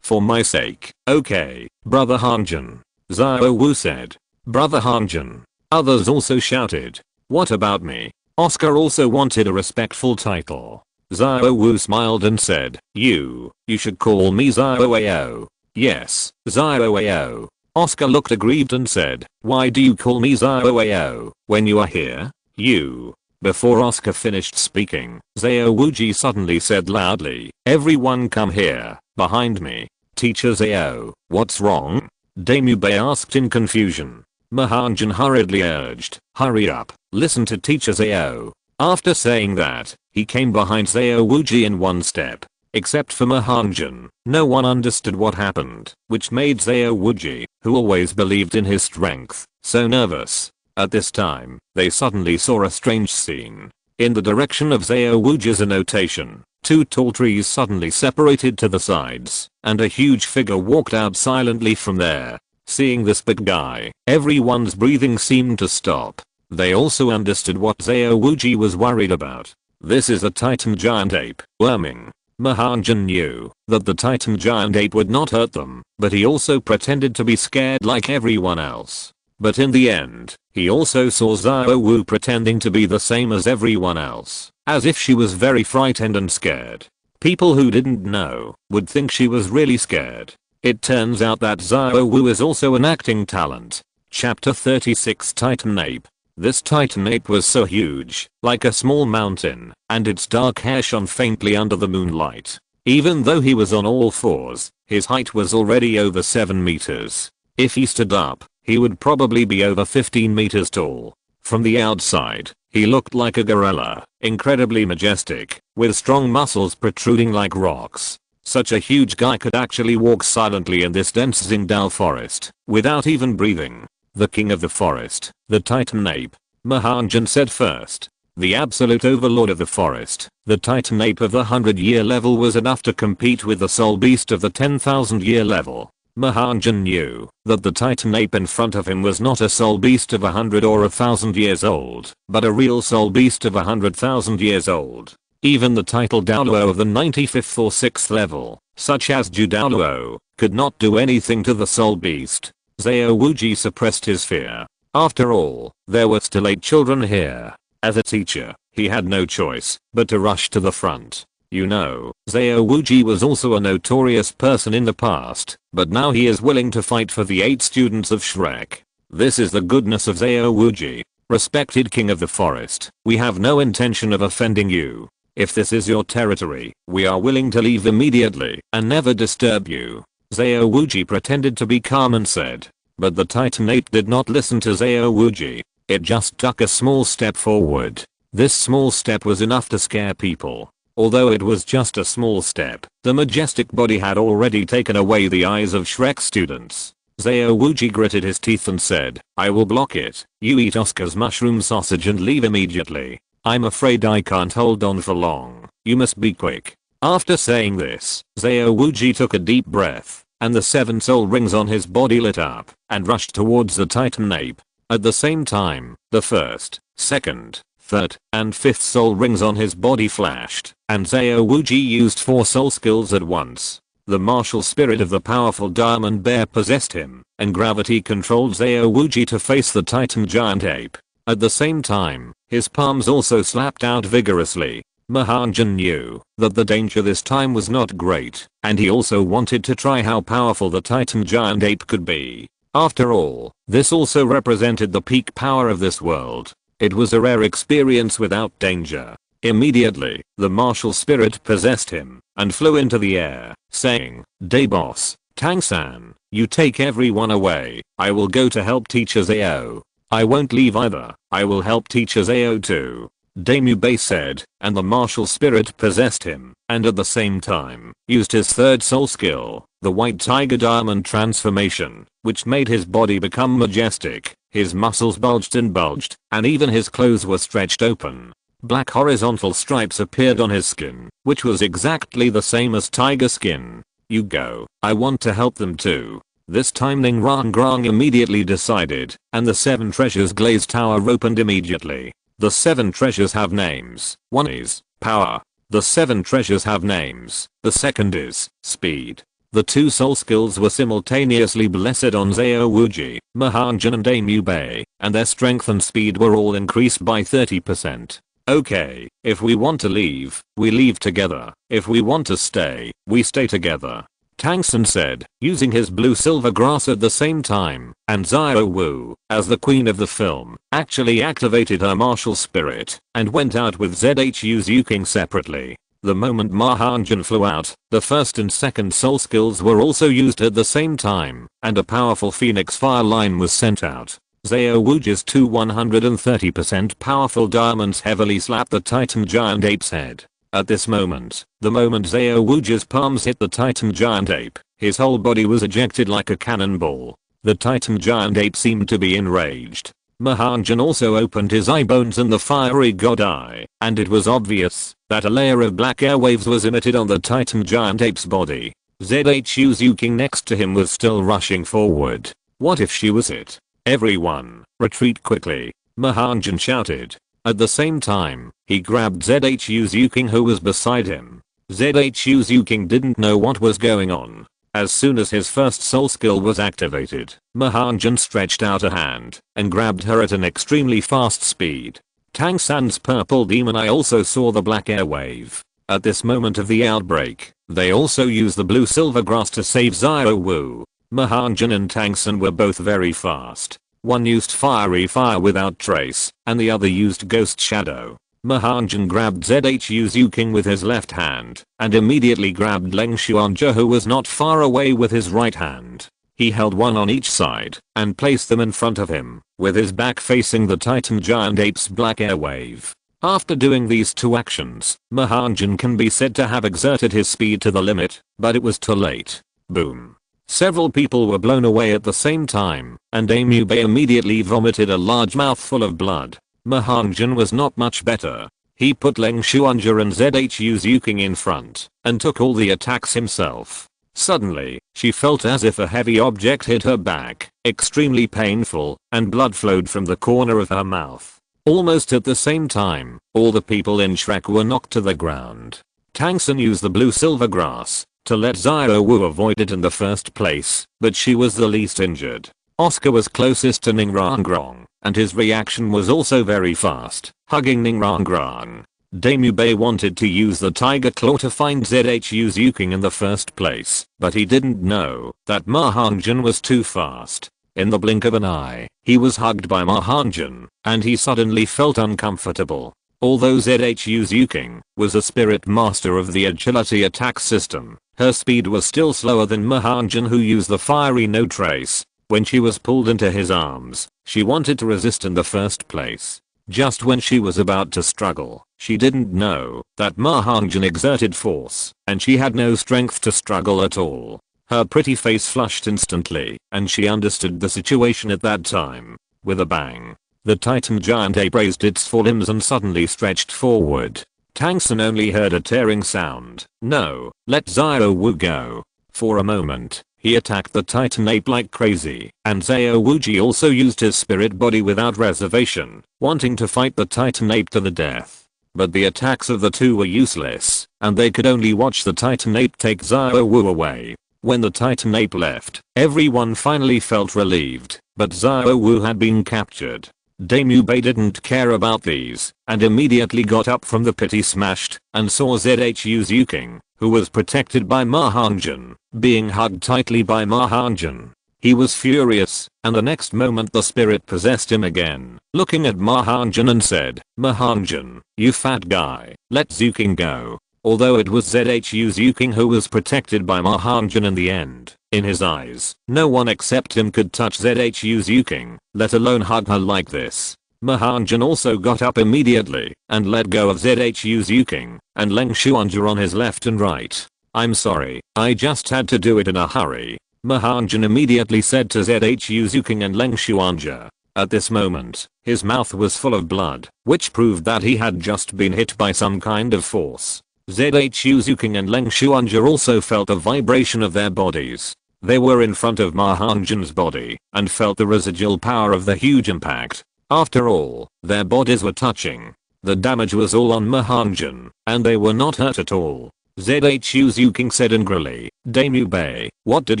For my sake, okay, Brother Hongjun. Xiao Wu said. Brother Hongjun. Others also shouted. What about me? Oscar also wanted a respectful title. Xiao Wu smiled and said, you should call me Xiao. Yes, Xiao. Oscar looked aggrieved and said, why do you call me Xiao when you are here? You. Before Oscar finished speaking, Xiao Wuji suddenly said loudly, everyone come here, behind me. Teacher Xiao, what's wrong? Amidst asked in confusion. Ma Hongjun hurriedly urged, hurry up, listen to Teacher Xiao. After saying that, he came behind Xiao Wuji in one step. Except for Ma Hongjun, no one understood what happened, which made Xiao Wuji, who always believed in his strength, so nervous. At this time, they suddenly saw a strange scene. In the direction of Xiao Wuji's annotation, 2 tall trees suddenly separated to the sides, and a huge figure walked out silently from there. Seeing this big guy, everyone's breathing seemed to stop. They also understood what Xiao Wuji was worried about. This is a Titan giant ape, worming. Ma Hongjun knew that the Titan giant ape would not hurt them, but he also pretended to be scared like everyone else. But in the end, he also saw Xiao Wu pretending to be the same as everyone else, as if she was very frightened and scared. People who didn't know would think she was really scared. It turns out that Xiao Wu is also an acting talent. Chapter 36 Titan Ape. This Titan ape was so huge, like a small mountain, and its dark hair shone faintly under the moonlight. Even though he was on all fours, his height was already over 7 meters. If he stood up, he would probably be over 15 meters tall. From the outside, he looked like a gorilla, incredibly majestic, with strong muscles protruding like rocks. Such a huge guy could actually walk silently in this dense Xingdao forest, without even breathing. The king of the forest, the Titan ape. Ma Hongjun said first. The absolute overlord of the forest, the Titan ape of the 100-year level was enough to compete with the soul beast of the 10,000-year level. Ma Hongjun knew that the Titan ape in front of him was not a soul beast of 100 or 1,000 years old, but a real soul beast of 100,000 years old. Even the title Douluo of the 95th or 6th level, such as Douluo, could not do anything to the soul beast. Xiao Wuji suppressed his fear. After all, there were still 8 children here. As a teacher, he had no choice but to rush to the front. You know, Xiao Wuji was also a notorious person in the past, but now he is willing to fight for the 8 students of Shrek. This is the goodness of Xiao Wuji. Respected king of the forest, we have no intention of offending you. If this is your territory, we are willing to leave immediately and never disturb you. Xiao Wuji pretended to be calm and said. But the Titan ape did not listen to Xiao Wuji. It just took a small step forward. This small step was enough to scare people. Although it was just a small step, the majestic body had already taken away the eyes of Shrek students. Xiao Wuji gritted his teeth and said, I will block it. You eat Oscar's mushroom sausage and leave immediately. I'm afraid I can't hold on for long. You must be quick. After saying this, Zhao Wuji took a deep breath, and the 7 soul rings on his body lit up and rushed towards the Titan ape. At the same time, the first, second, third, and fifth soul rings on his body flashed, and Zhao Wuji used 4 soul skills at once. The martial spirit of the powerful diamond bear possessed him, and gravity controlled Zhao Wuji to face the Titan giant ape. At the same time, his palms also slapped out vigorously. Ma Hongjun knew that the danger this time was not great, and he also wanted to try how powerful the Titan giant ape could be. After all, this also represented the peak power of this world. It was a rare experience without danger. Immediately, the martial spirit possessed him and flew into the air, saying, "Day boss, Tang-san, you take everyone away. I will go to help teacher Zhao. I won't leave either. I will help teacher Zhao too." Daimubei said, and the martial spirit possessed him, and at the same time, used his third soul skill, the white tiger diamond transformation, which made his body become majestic. His muscles bulged, and even his clothes were stretched open. Black horizontal stripes appeared on his skin, which was exactly the same as tiger skin. "You go, I want to help them too." This time Ning Rong immediately decided, and the 7 treasures glazed tower opened immediately. The 7 treasures have names. One is power. The 7 treasures have names. The second is speed. The 2 soul skills were simultaneously blessed on Zhao Wuji, Ma Hongjun and Daimubei, and their strength and speed were all increased by 30%. Okay, if we want to leave, we leave together. If we want to stay, we stay together. Tang-san said, using his blue-silver grass at the same time, and Zhao Wu, as the queen of the film, actually activated her martial spirit and went out with ZHU Zuking separately. The moment Ma Hongjun flew out, the first and second soul skills were also used at the same time, and a powerful phoenix fire line was sent out. Zhao Wuji's 2 130% powerful diamonds heavily slapped the Titan giant ape's head. At this moment, the moment Zhao Wuji's palms hit the Titan giant ape, his whole body was ejected like a cannonball. The Titan giant ape seemed to be enraged. Ma Hongjun also opened his eye bones in the fiery god eye, and it was obvious that a layer of black airwaves was emitted on the Titan giant ape's body. ZHU Zuking next to him was still rushing forward. What if she was it? "Everyone, retreat quickly," Ma Hongjun shouted. At the same time, he grabbed ZHU Zuking who was beside him. ZHU Zuking didn't know what was going on. As soon as his first soul skill was activated, Ma Hongjun stretched out a hand and grabbed her at an extremely fast speed. Tang-san's purple demon eye also saw the black air wave. At this moment of the outbreak, they also used the blue-silver grass to save Zhao Wu. Ma Hongjun and Tang-san were both very fast. One used fiery fire without trace, and the other used ghost shadow. Ma Hongjun grabbed ZHU Zuking with his left hand, and immediately grabbed Leng Xuanzhe who was not far away with his right hand. He held one on each side, and placed them in front of him, with his back facing the Titan giant ape's black air wave. After doing these 2 actions, Ma Hongjun can be said to have exerted his speed to the limit, but it was too late. Boom. Several people were blown away at the same time, and Daimubei immediately vomited a large mouthful of blood. Ma Hongjun was not much better. He put Leng Xuanzhe and ZHU Zuking in front, and took all the attacks himself. Suddenly, she felt as if a heavy object hit her back, extremely painful, and blood flowed from the corner of her mouth. Almost at the same time, all the people in Shrek were knocked to the ground. Tang-san used the blue-silver grass to let Zhao Wu avoid it in the first place, but she was the least injured. Oscar was closest to Ning Rong, and his reaction was also very fast, hugging Ning Rong. Daimubei wanted to use the tiger claw to find ZHU Zuking in the first place, but he didn't know that Ma Hongjun was too fast. In the blink of an eye, he was hugged by Ma Hongjun, and he suddenly felt uncomfortable. Although ZHU Zuking was a spirit master of the agility attack system, her speed was still slower than Ma Hongjun who used the fiery no trace. When she was pulled into his arms, she wanted to resist in the first place. Just when she was about to struggle, she didn't know that Ma Hongjun exerted force, and she had no strength to struggle at all. Her pretty face flushed instantly, and she understood the situation at that time. With a bang, the Titan giant ape raised its 4 limbs and suddenly stretched forward. Tangsun only heard a tearing sound. No, let Xiao Wu go. For a moment, he attacked the Titan ape like crazy, and Xiao Wuji also used his spirit body without reservation, wanting to fight the Titan ape to the death. But the attacks of the two were useless, and they could only watch the Titan ape take Xiao Wu away. When the Titan ape left, everyone finally felt relieved, but Xiao Wu had been captured. Daimyo Bei didn't care about these, and immediately got up from the pit he smashed, and saw ZHU Zuking, who was protected by Ma Hongjun, being hugged tightly by Ma Hongjun. He was furious, and the next moment the spirit possessed him again, looking at Ma Hongjun and said, "Ma Hongjun, you fat guy, let Zuking go." Although it was ZHU Zuking who was protected by Ma Hongjun in the end, in his eyes, no one except him could touch ZHU Zuking, let alone hug her like this. Ma Hongjun also got up immediately and let go of ZHU Zuking and Leng Xuanja on his left and right. "I'm sorry, I just had to do it in a hurry," Ma Hongjun immediately said to ZHU Zuking and Leng Xuanja. At this moment, his mouth was full of blood, which proved that he had just been hit by some kind of force. ZHU Zuking and Leng Xuanja also felt the vibration of their bodies. They were in front of Ma Hongjun's body and felt the residual power of the huge impact. After all, their bodies were touching. The damage was all on Ma Hongjun, and they were not hurt at all. ZHU Zuking said angrily, "Daimyo Bei, what did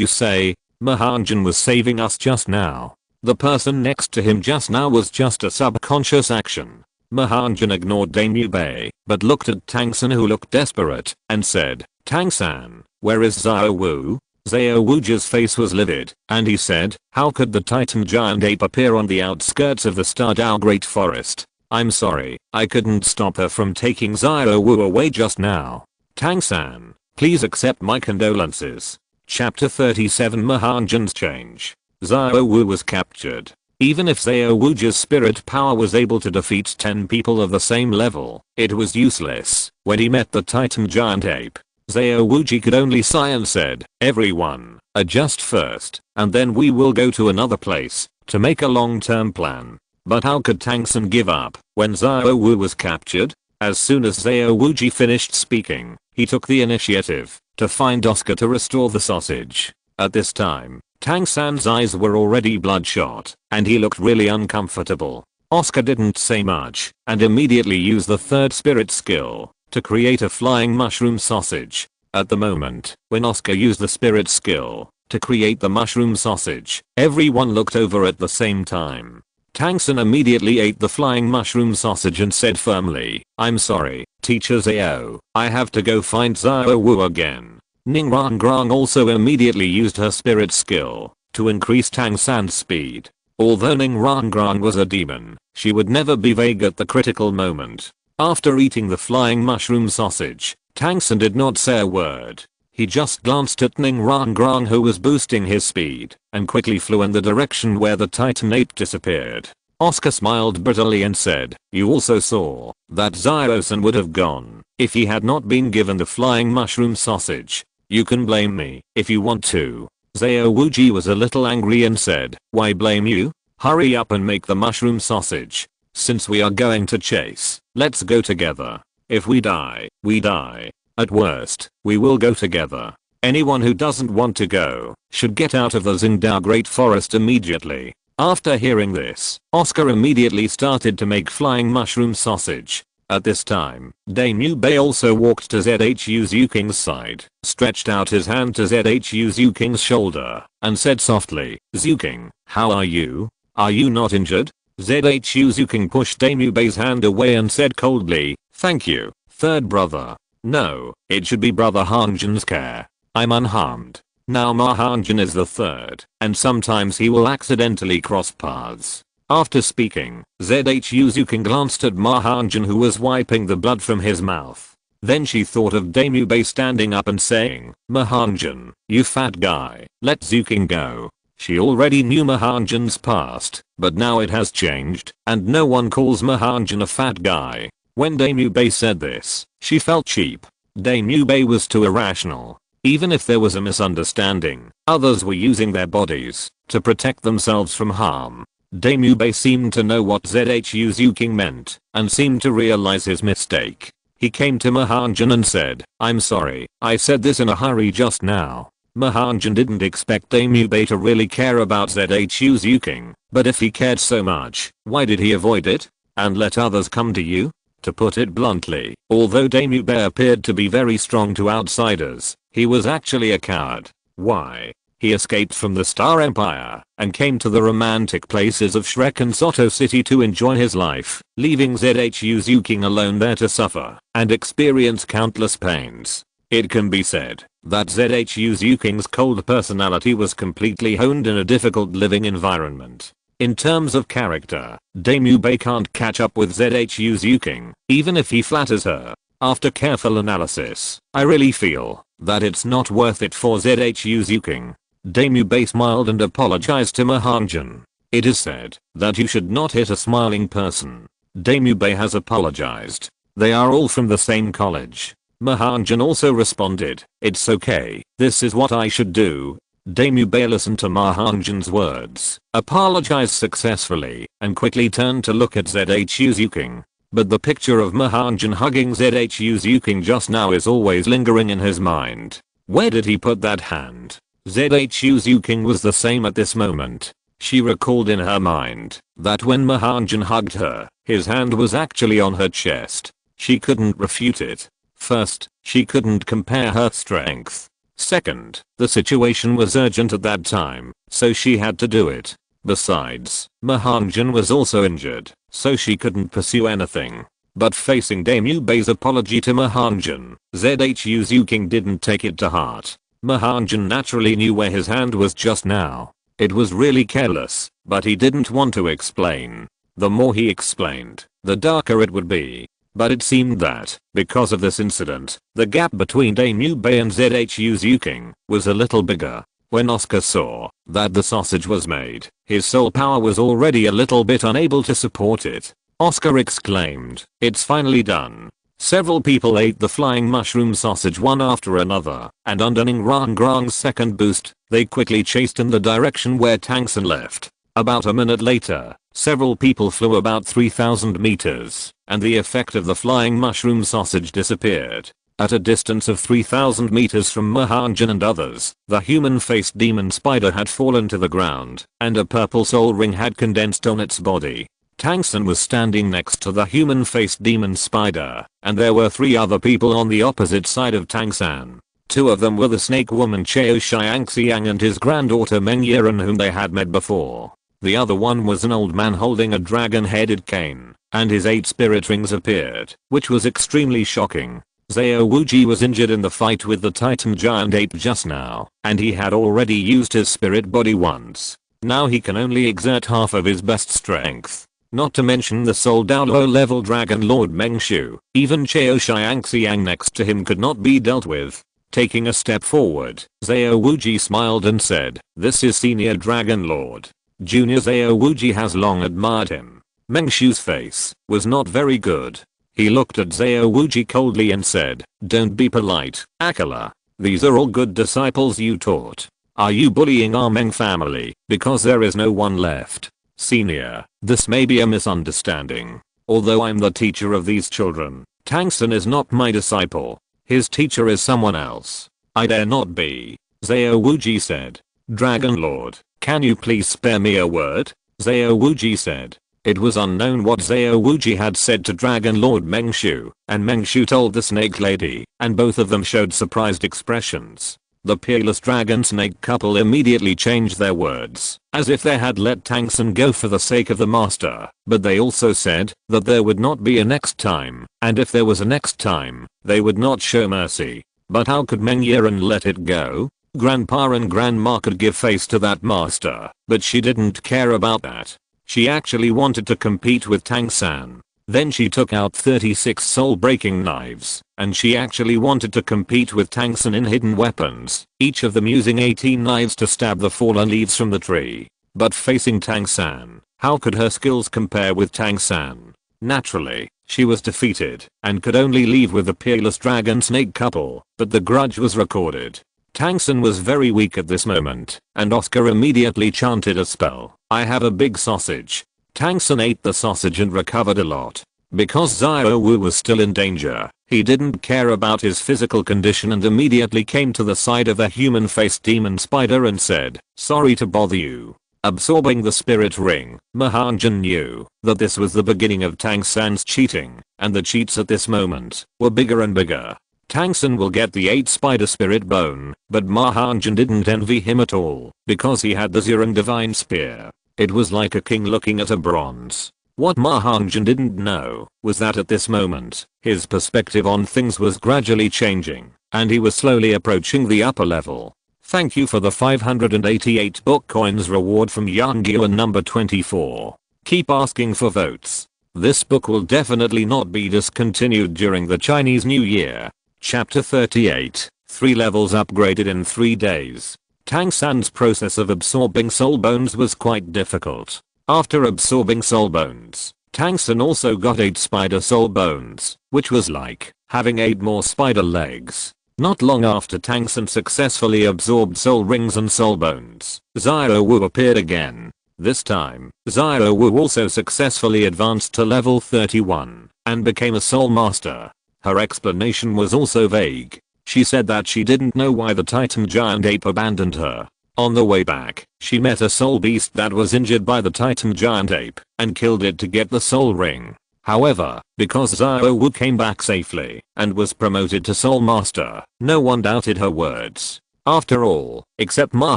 you say? Ma Hongjun was saving us just now. The person next to him just now was just a subconscious action." Ma Hongjun ignored Daimyo Bei, but looked at Tangsun, who looked desperate, and said, "Tangsan, where is Xiao Wu?" Xiao Wuji's face was livid, and he said, "How could the Titan giant ape appear on the outskirts of the Stardao Great Forest? I'm sorry, I couldn't stop her from taking Xiao Wu away just now. Tangsan, please accept my condolences." Chapter 37 Ma Hongjun's change. Xiao Wu was captured. Even if Xiao Wuji's spirit power was able to defeat 10 people of the same level, it was useless. When he met the Titan giant ape, Xiao Wuji could only sigh and said, "Everyone, adjust first, and then we will go to another place to make a long-term plan." But how could Tangsun give up when Xiao Wu was captured? As soon as Xiao Wuji finished speaking, he took the initiative to find Oscar to restore the sausage. At this time, Tangsan's eyes were already bloodshot, and he looked really uncomfortable. Oscar didn't say much, and immediately used the third spirit skill to create a flying mushroom sausage. At the moment, when Oscar used the spirit skill to create the mushroom sausage, everyone looked over at the same time. Tangsun immediately ate the flying mushroom sausage and said firmly, "I'm sorry, Teacher Xiao, I have to go find Xiao Wu again." Ning Rong also immediately used her spirit skill to increase Tangsan's speed. Although Ning Rong was a demon, she would never be vague at the critical moment. After eating the flying mushroom sausage, Tangsun did not say a word. He just glanced at Ning Rong, who was boosting his speed, and quickly flew in the direction where the Titan ape disappeared. Oscar smiled bitterly and said, "You also saw that Xiao-san would have gone if he had not been given the flying mushroom sausage. You can blame me if you want to." Xiao Wuji was a little angry and said, "Why blame you? Hurry up and make the mushroom sausage. Since we are going to chase, let's go together. If we die, we die. At worst, we will go together. Anyone who doesn't want to go should get out of the Xingdao Great Forest immediately." After hearing this, Oscar immediately started to make flying mushroom sausage. At this time, Daimyo Bei also walked to ZHU Zuking's side, stretched out his hand to ZHU Zuking's shoulder, and said softly, "Zuking, how are you? Are you not injured?" ZHU Zuking pushed Daimyo Bei's hand away and said coldly, "Thank you, third brother. No, it should be brother Hongjun's care. I'm unharmed. Now Ma Hongjun is the third, and sometimes he will accidentally cross paths." After speaking, ZHU Zuking glanced at Ma Hongjun, who was wiping the blood from his mouth. Then she thought of Daimyo Bei standing up and saying, "Ma Hongjun, you fat guy, let Zuking go." She already knew Ma Hongjun's past, but now it has changed, and no one calls Ma Hongjun a fat guy. When Daimyo Bei said this, she felt cheap. Daimyo Bei was too irrational. Even if there was a misunderstanding, others were using their bodies to protect themselves from harm. Daimyo Bei seemed to know what ZHU Zuking meant, and seemed to realize his mistake. He came to Ma Hongjun and said, "I'm sorry, I said this in a hurry just now." Ma Hongjun didn't expect Daemube to really care about ZHU's Yuking, but if he cared so much, why did he avoid it? And let others come to you? To put it bluntly, although Daemube appeared to be very strong to outsiders, he was actually a coward. Why? He escaped from the Star Empire and came to the romantic places of Shrek and Soto City to enjoy his life, leaving ZHU's Yuking alone there to suffer and experience countless pains. It can be said that ZHU's Yuking's cold personality was completely honed in a difficult living environment. In terms of character, Daemube can't catch up with ZHU's Yuking, even if he flatters her. After careful analysis, I really feel that it's not worth it for ZHU's Yuking. Daemube smiled and apologized to Ma Hongjun. It is said that you should not hit a smiling person. Daemube has apologized. They are all from the same college. Ma Hongjun also responded, "It's okay, this is what I should do." Daemube listened to Ma Hongjun's words, apologized successfully, and quickly turned to look at ZHU's Yuking. But the picture of Ma Hongjun hugging ZHU's Yuking just now is always lingering in his mind. Where did he put that hand? ZHU's Yuking was the same at this moment. She recalled in her mind that when Ma Hongjun hugged her, his hand was actually on her chest. She couldn't refute it. First, she couldn't compare her strength. Second, the situation was urgent at that time, so she had to do it. Besides, Ma Hongjun was also injured, so she couldn't pursue anything. But facing Daemube's apology to Ma Hongjun, ZHU's Yuking didn't take it to heart. Ma Hongjun naturally knew where his hand was just now. It was really careless, but he didn't want to explain. The more he explained, the darker it would be. But it seemed that, because of this incident, the gap between Daemube and ZHU's Yuking was a little bigger. When Oscar saw that the sausage was made, his soul power was already a little bit unable to support it. Oscar exclaimed, "It's finally done." Several people ate the flying mushroom sausage one after another, and under Rong's second boost, they quickly chased in the direction where Tangsen left. About a minute later, several people flew about 3,000 meters, and the effect of the flying mushroom sausage disappeared. At a distance of 3,000 meters from Ma Hongjun and others, the human-faced demon spider had fallen to the ground, and a purple soul ring had condensed on its body. Tangsen was standing next to the human-faced demon spider, and there were 3 other people on the opposite side of Tangsen. 2 of them were the snake woman Chao Xiangxiang and his granddaughter Meng Yiran, whom they had met before. The other one was an old man holding a dragon-headed cane, and his 8 spirit rings appeared, which was extremely shocking. Zhao Wuji was injured in the fight with the Titan giant ape just now, and he had already used his spirit body once. Now he can only exert half of his best strength. Not to mention the Soul Douluo level Dragon Lord Mengshu. Even Chao Xiangxiang next to him could not be dealt with. Taking a step forward, Zhao Wuji smiled and said, "This is Senior Dragon Lord." Junior Zhao Wuji has long admired him. Mengshu's face was not very good. He looked at Zhao Wuji coldly and said, "Don't be polite, Akala. These are all good disciples you taught. Are you bullying our Meng family because there is no one left?" "Senior, this may be a misunderstanding. Although I'm the teacher of these children, Tangsen is not my disciple. His teacher is someone else." "I dare not be," Zhao Wuji said. "Dragon Lord, can you please spare me a word?" Zhao Wuji said. It was unknown what Zhao Wuji had said to Dragon Lord Mengshu, and Mengshu told the snake lady, and both of them showed surprised expressions. The peerless dragon snake couple immediately changed their words, as if they had let Tangsen go for the sake of the master, but they also said that there would not be a next time, and if there was a next time, they would not show mercy. But how could Meng Yiran let it go? Grandpa and Grandma could give face to that master, but she didn't care about that. She actually wanted to compete with Tangsen. Then she took out 36 soul-breaking knives, and she actually wanted to compete with Tangsen in hidden weapons, each of them using 18 knives to stab the fallen leaves from the tree. But facing Tangsen, how could her skills compare with Tangsen? Naturally, she was defeated, and could only leave with the peerless dragon snake couple, but the grudge was recorded. Tangsen was very weak at this moment, and Oscar immediately chanted a spell. "I have a big sausage." Tangsen ate the sausage and recovered a lot. Because Xiao Wu was still in danger, he didn't care about his physical condition and immediately came to the side of a human-faced demon spider and said, "Sorry to bother you." Absorbing the spirit ring, Ma Hongjun knew that this was the beginning of Tang San's cheating, and the cheats at this moment were bigger and bigger. Tang San will get the 8 spider spirit bone, but Ma Hongjun didn't envy him at all because he had the Zirong divine spear. It was like a king looking at a bronze. What Ma Hongjun didn't know was that at this moment, his perspective on things was gradually changing, and he was slowly approaching the upper level. Thank you for the 588 book coins reward from Yangyuan number 24. Keep asking for votes. This book will definitely not be discontinued during the Chinese New Year. Chapter 38, 3 levels upgraded in 3 days. Tang San's process of absorbing soul bones was quite difficult. After absorbing soul bones, Tang San also got 8 spider soul bones, which was like having 8 more spider legs. Not long after Tang San successfully absorbed soul rings and soul bones, Xiao Wu appeared again. This time, Xiao Wu also successfully advanced to level 31 and became a soul master. Her explanation was also vague. She said that she didn't know why the Titan giant ape abandoned her. On the way back, she met a soul beast that was injured by the Titan giant ape and killed it to get the soul ring. However, because Xiao Wu came back safely and was promoted to soul master, no one doubted her words. After all, except Ma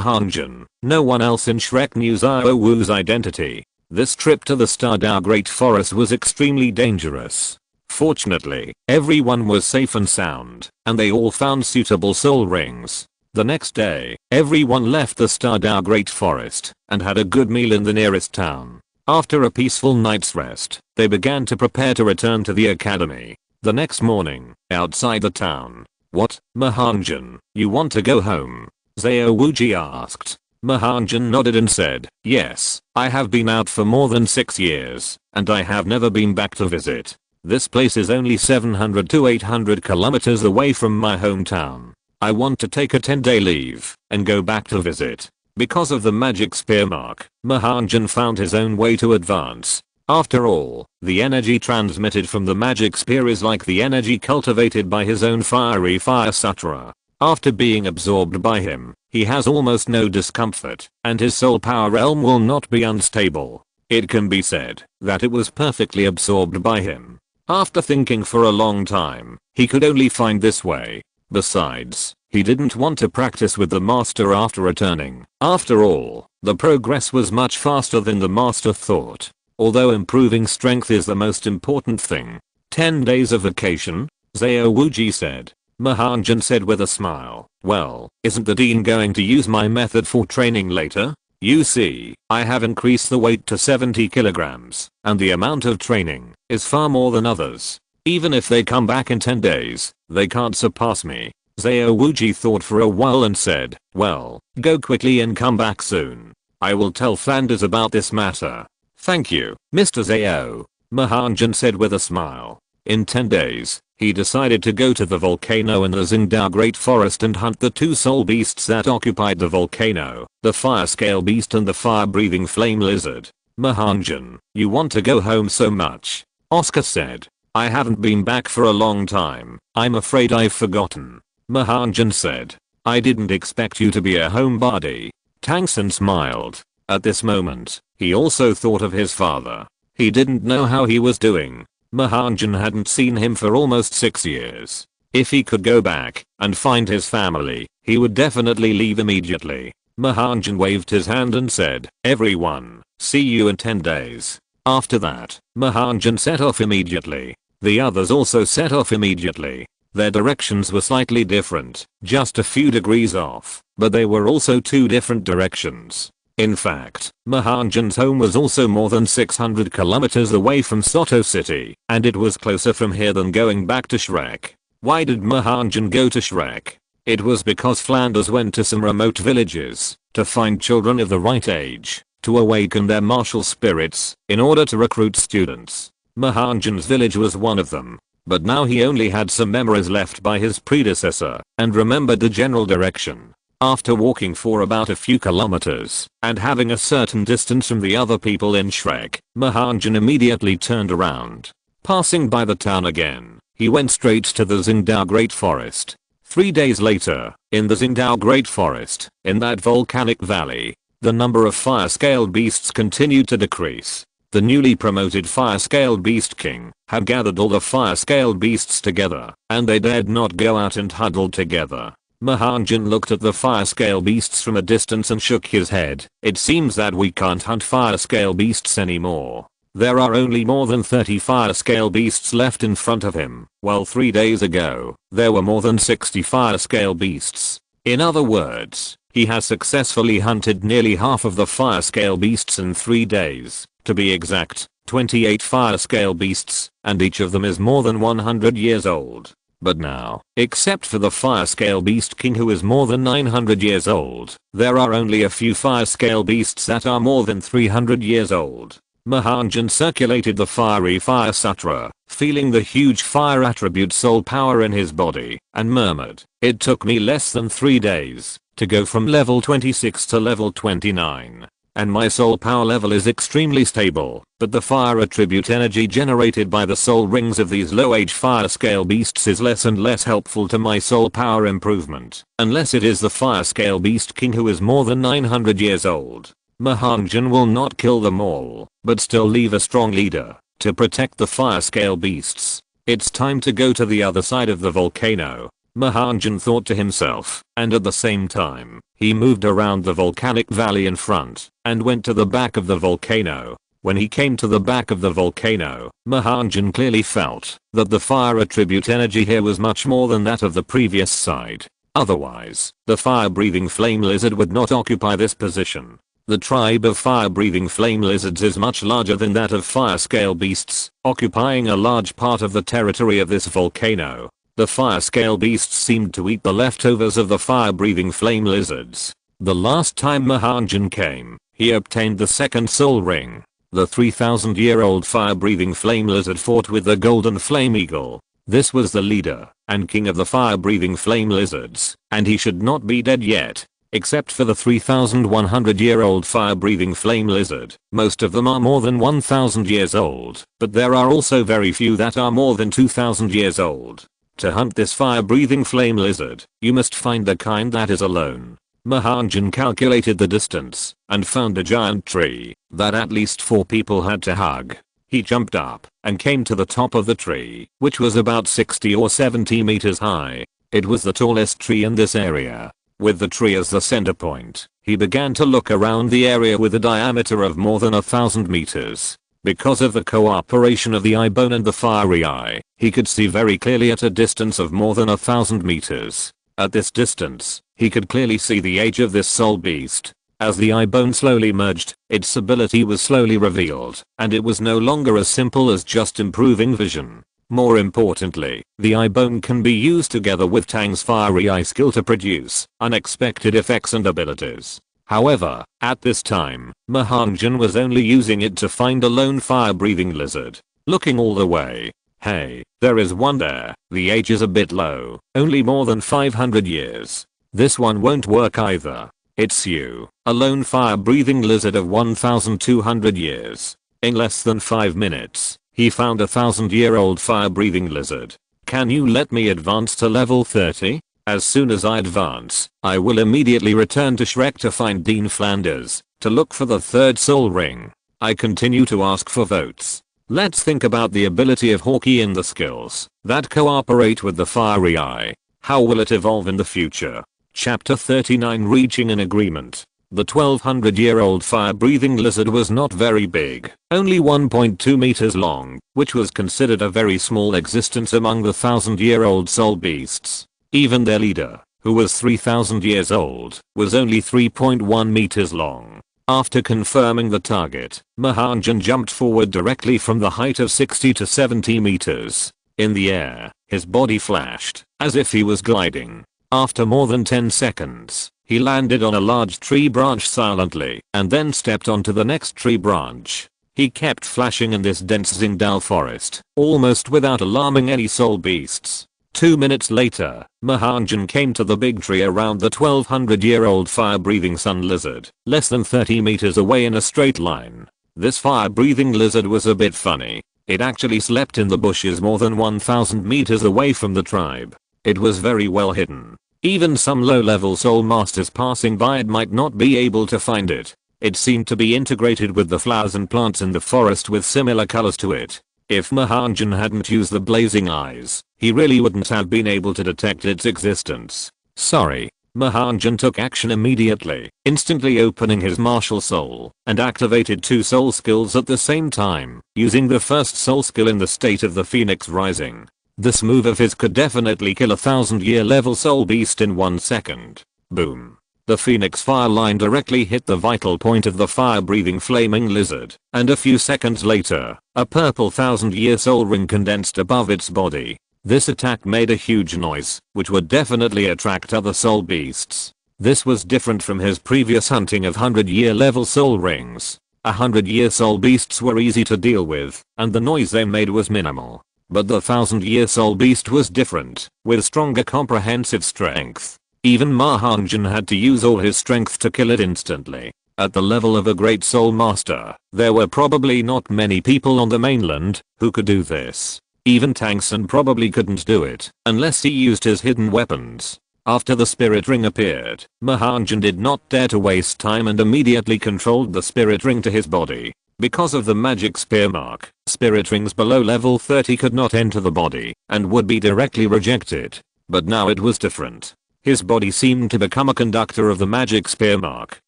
Hongjun, no one else in Shrek knew Xiao Wu's identity. This trip to the Stardao Great Forest was extremely dangerous. Fortunately, everyone was safe and sound, and they all found suitable soul rings. The next day, everyone left the Stardao Great Forest and had a good meal in the nearest town. After a peaceful night's rest, they began to prepare to return to the academy. The next morning, outside the town. "What, Ma Hongjun, you want to go home?" Xiao Wuji asked. Ma Hongjun nodded and said, "Yes, I have been out for more than 6 years, and I have never been back to visit. This place is only 700 to 800 kilometers away from my hometown. I want to take a 10-day leave and go back to visit." Because of the magic spear mark, Ma Hongjun found his own way to advance. After all, the energy transmitted from the magic spear is like the energy cultivated by his own fiery fire sutra. After being absorbed by him, he has almost no discomfort, and his soul power realm will not be unstable. It can be said that it was perfectly absorbed by him. After thinking for a long time, he could only find this way. Besides, he didn't want to practice with the master after returning. After all, the progress was much faster than the master thought. Although improving strength is the most important thing. 10 days of vacation? Xiao Wuji said. Ma Hongjun said with a smile, "Well, isn't the dean going to use my method for training later? You see, I have increased the weight to 70 kilograms, and the amount of training is far more than others. Even if they come back in 10 days, they can't surpass me." Xiao Wuji thought for a while and said, "Well, go quickly and come back soon. I will tell Flanders about this matter." "Thank you, Mr. Xiao," Ma Hongjun said with a smile. In 10 days, he decided to go to the volcano in the Xingdao Great Forest and hunt the 2 soul beasts that occupied the volcano, the fire scale beast and the fire-breathing flame lizard. "Ma Hongjun, you want to go home so much?" Oscar said. "I haven't been back for a long time. I'm afraid I've forgotten." Ma Hongjun said. "I didn't expect you to be a homebody." Tang San smiled. At this moment, he also thought of his father. He didn't know how he was doing. Ma Hongjun hadn't seen him for almost 6 years. If he could go back and find his family, he would definitely leave immediately. Ma Hongjun waved his hand and said, "Everyone, see you in 10 days. After that, Ma Hongjun set off immediately. The others also set off immediately. Their directions were slightly different, just a few degrees off, but they were also 2 different directions. In fact, Ma Hongjun's home was also more than 600 kilometers away from Soto City, and it was closer from here than going back to Shrek. Why did Ma Hongjun go to Shrek? It was because Flanders went to some remote villages to find children of the right age, to awaken their martial spirits, in order to recruit students. Ma Hongjun's village was one of them. But now he only had some memories left by his predecessor and remembered the general direction. After walking for about a few kilometers and having a certain distance from the other people in Shrek, Ma Hongjun immediately turned around. Passing by the town again, he went straight to the Xingdao Great Forest. 3 days later, in the Xingdao Great Forest, in that volcanic valley, the number of fire-scaled beasts continued to decrease. The newly promoted fire-scaled beast king had gathered all the fire-scaled beasts together, and they dared not go out and huddled together. Ma Hongjun looked at the fire-scale beasts from a distance and shook his head. It seems that we can't hunt fire-scale beasts anymore. There are only more than 30 fire-scale beasts left in front of him, while 3 days ago, there were more than 60 fire-scale beasts. In other words, he has successfully hunted nearly half of the fire-scale beasts in 3 days. To be exact, 28 fire-scale beasts, and each of them is more than 100 years old. But now, except for the fire-scale beast king who is more than 900 years old, there are only a few fire-scale beasts that are more than 300 years old. Ma Hongjun circulated the fiery fire sutra, feeling the huge fire attribute soul power in his body, and murmured, "It took me less than 3 days to go from level 26 to level 29. And my soul power level is extremely stable, but the fire attribute energy generated by the soul rings of these low-age fire scale beasts is less and less helpful to my soul power improvement, unless it is the fire scale beast king who is more than 900 years old. Ma Hongjun will not kill them all, but still leave a strong leader to protect the fire scale beasts. It's time to go to the other side of the volcano." Ma Hongjun thought to himself, and at the same time, he moved around the volcanic valley in front, and went to the back of the volcano. When he came to the back of the volcano, Ma Hongjun clearly felt that the fire attribute energy here was much more than that of the previous side. Otherwise, the fire-breathing flame lizard would not occupy this position. The tribe of fire-breathing flame lizards is much larger than that of fire-scale beasts, occupying a large part of the territory of this volcano. The fire-scale beasts seemed to eat the leftovers of the fire-breathing flame lizards. The last time Ma Hongjun came, he obtained the second soul ring. The 3,000-year-old fire-breathing flame lizard fought with the golden flame eagle. This was the leader and king of the fire-breathing flame lizards, and he should not be dead yet. Except for the 3,100-year-old fire-breathing flame lizard, most of them are more than 1,000 years old, but there are also very few that are more than 2,000 years old. To hunt this fire-breathing flame lizard, you must find the kind that is alone. Ma Hongjun calculated the distance and found a giant tree that at least 4 people had to hug. He jumped up and came to the top of the tree, which was about 60 or 70 meters high. It was the tallest tree in this area. With the tree as the center point, he began to look around the area with a diameter of more than 1,000 meters. Because of the cooperation of the eye bone and the fiery eye, he could see very clearly at a distance of more than 1,000 meters. At this distance, he could clearly see the age of this soul beast. As the eye bone slowly merged, its ability was slowly revealed, and it was no longer as simple as just improving vision. More importantly, the eye bone can be used together with Tang's fiery eye skill to produce unexpected effects and abilities. However, at this time, Ma Hongjun was only using it to find a lone fire-breathing lizard. Looking all the way. Hey, there is one there. The age is a bit low, only more than 500 years. This one won't work either. It's you, a lone fire-breathing lizard of 1,200 years. In less than 5 minutes, he found a 1,000-year-old fire-breathing lizard. Can you let me advance to level 30? As soon as I advance, I will immediately return to Shrek to find Dean Flanders, to look for the third soul ring. I continue to ask for votes. Let's think about the ability of Hawkeye and the skills that cooperate with the fiery eye. How will it evolve in the future? Chapter 39 Reaching an agreement. The 1,200-year-old fire-breathing lizard was not very big, only 1.2 meters long, which was considered a very small existence among the 1,000-year-old soul beasts. Even their leader, who was 3,000 years old, was only 3.1 meters long. After confirming the target, Ma Hongjun jumped forward directly from the height of 60 to 70 meters. In the air, his body flashed, as if he was gliding. After more than 10 seconds, he landed on a large tree branch silently, and then stepped onto the next tree branch. He kept flashing in this dense Xingdao forest, almost without alarming any soul beasts. 2 minutes later, Ma Hongjun came to the big tree around the 1,200-year-old fire-breathing sun lizard, less than 30 meters away in a straight line. This fire-breathing lizard was a bit funny. It actually slept in the bushes more than 1,000 meters away from the tribe. It was very well hidden. Even some low-level soul masters passing by it might not be able to find it. It seemed to be integrated with the flowers and plants in the forest with similar colors to it. If Ma Hongjun hadn't used the blazing eyes, he really wouldn't have been able to detect its existence. Sorry. Ma Hongjun took action immediately, instantly opening his martial soul, and activated 2 soul skills at the same time, using the first soul skill in the state of the Phoenix Rising. This move of his could definitely kill a 1000-year level soul beast in 1 second. Boom. The Phoenix fire line directly hit the vital point of the fire-breathing flaming lizard, and a few seconds later, a purple 1000-year soul ring condensed above its body. This attack made a huge noise, which would definitely attract other soul beasts. This was different from his previous hunting of 100-year level soul rings. 100-year soul beasts were easy to deal with, and the noise they made was minimal. But the 1000-year soul beast was different, with stronger comprehensive strength. Even Ma Hongjun had to use all his strength to kill it instantly. At the level of a great soul master, there were probably not many people on the mainland who could do this. Even Tang San probably couldn't do it, unless he used his hidden weapons. After the spirit ring appeared, Ma Hongjun did not dare to waste time and immediately controlled the spirit ring to his body. Because of the magic spear mark, spirit rings below level 30 could not enter the body, and would be directly rejected. But now it was different. His body seemed to become a conductor of the magic spear mark,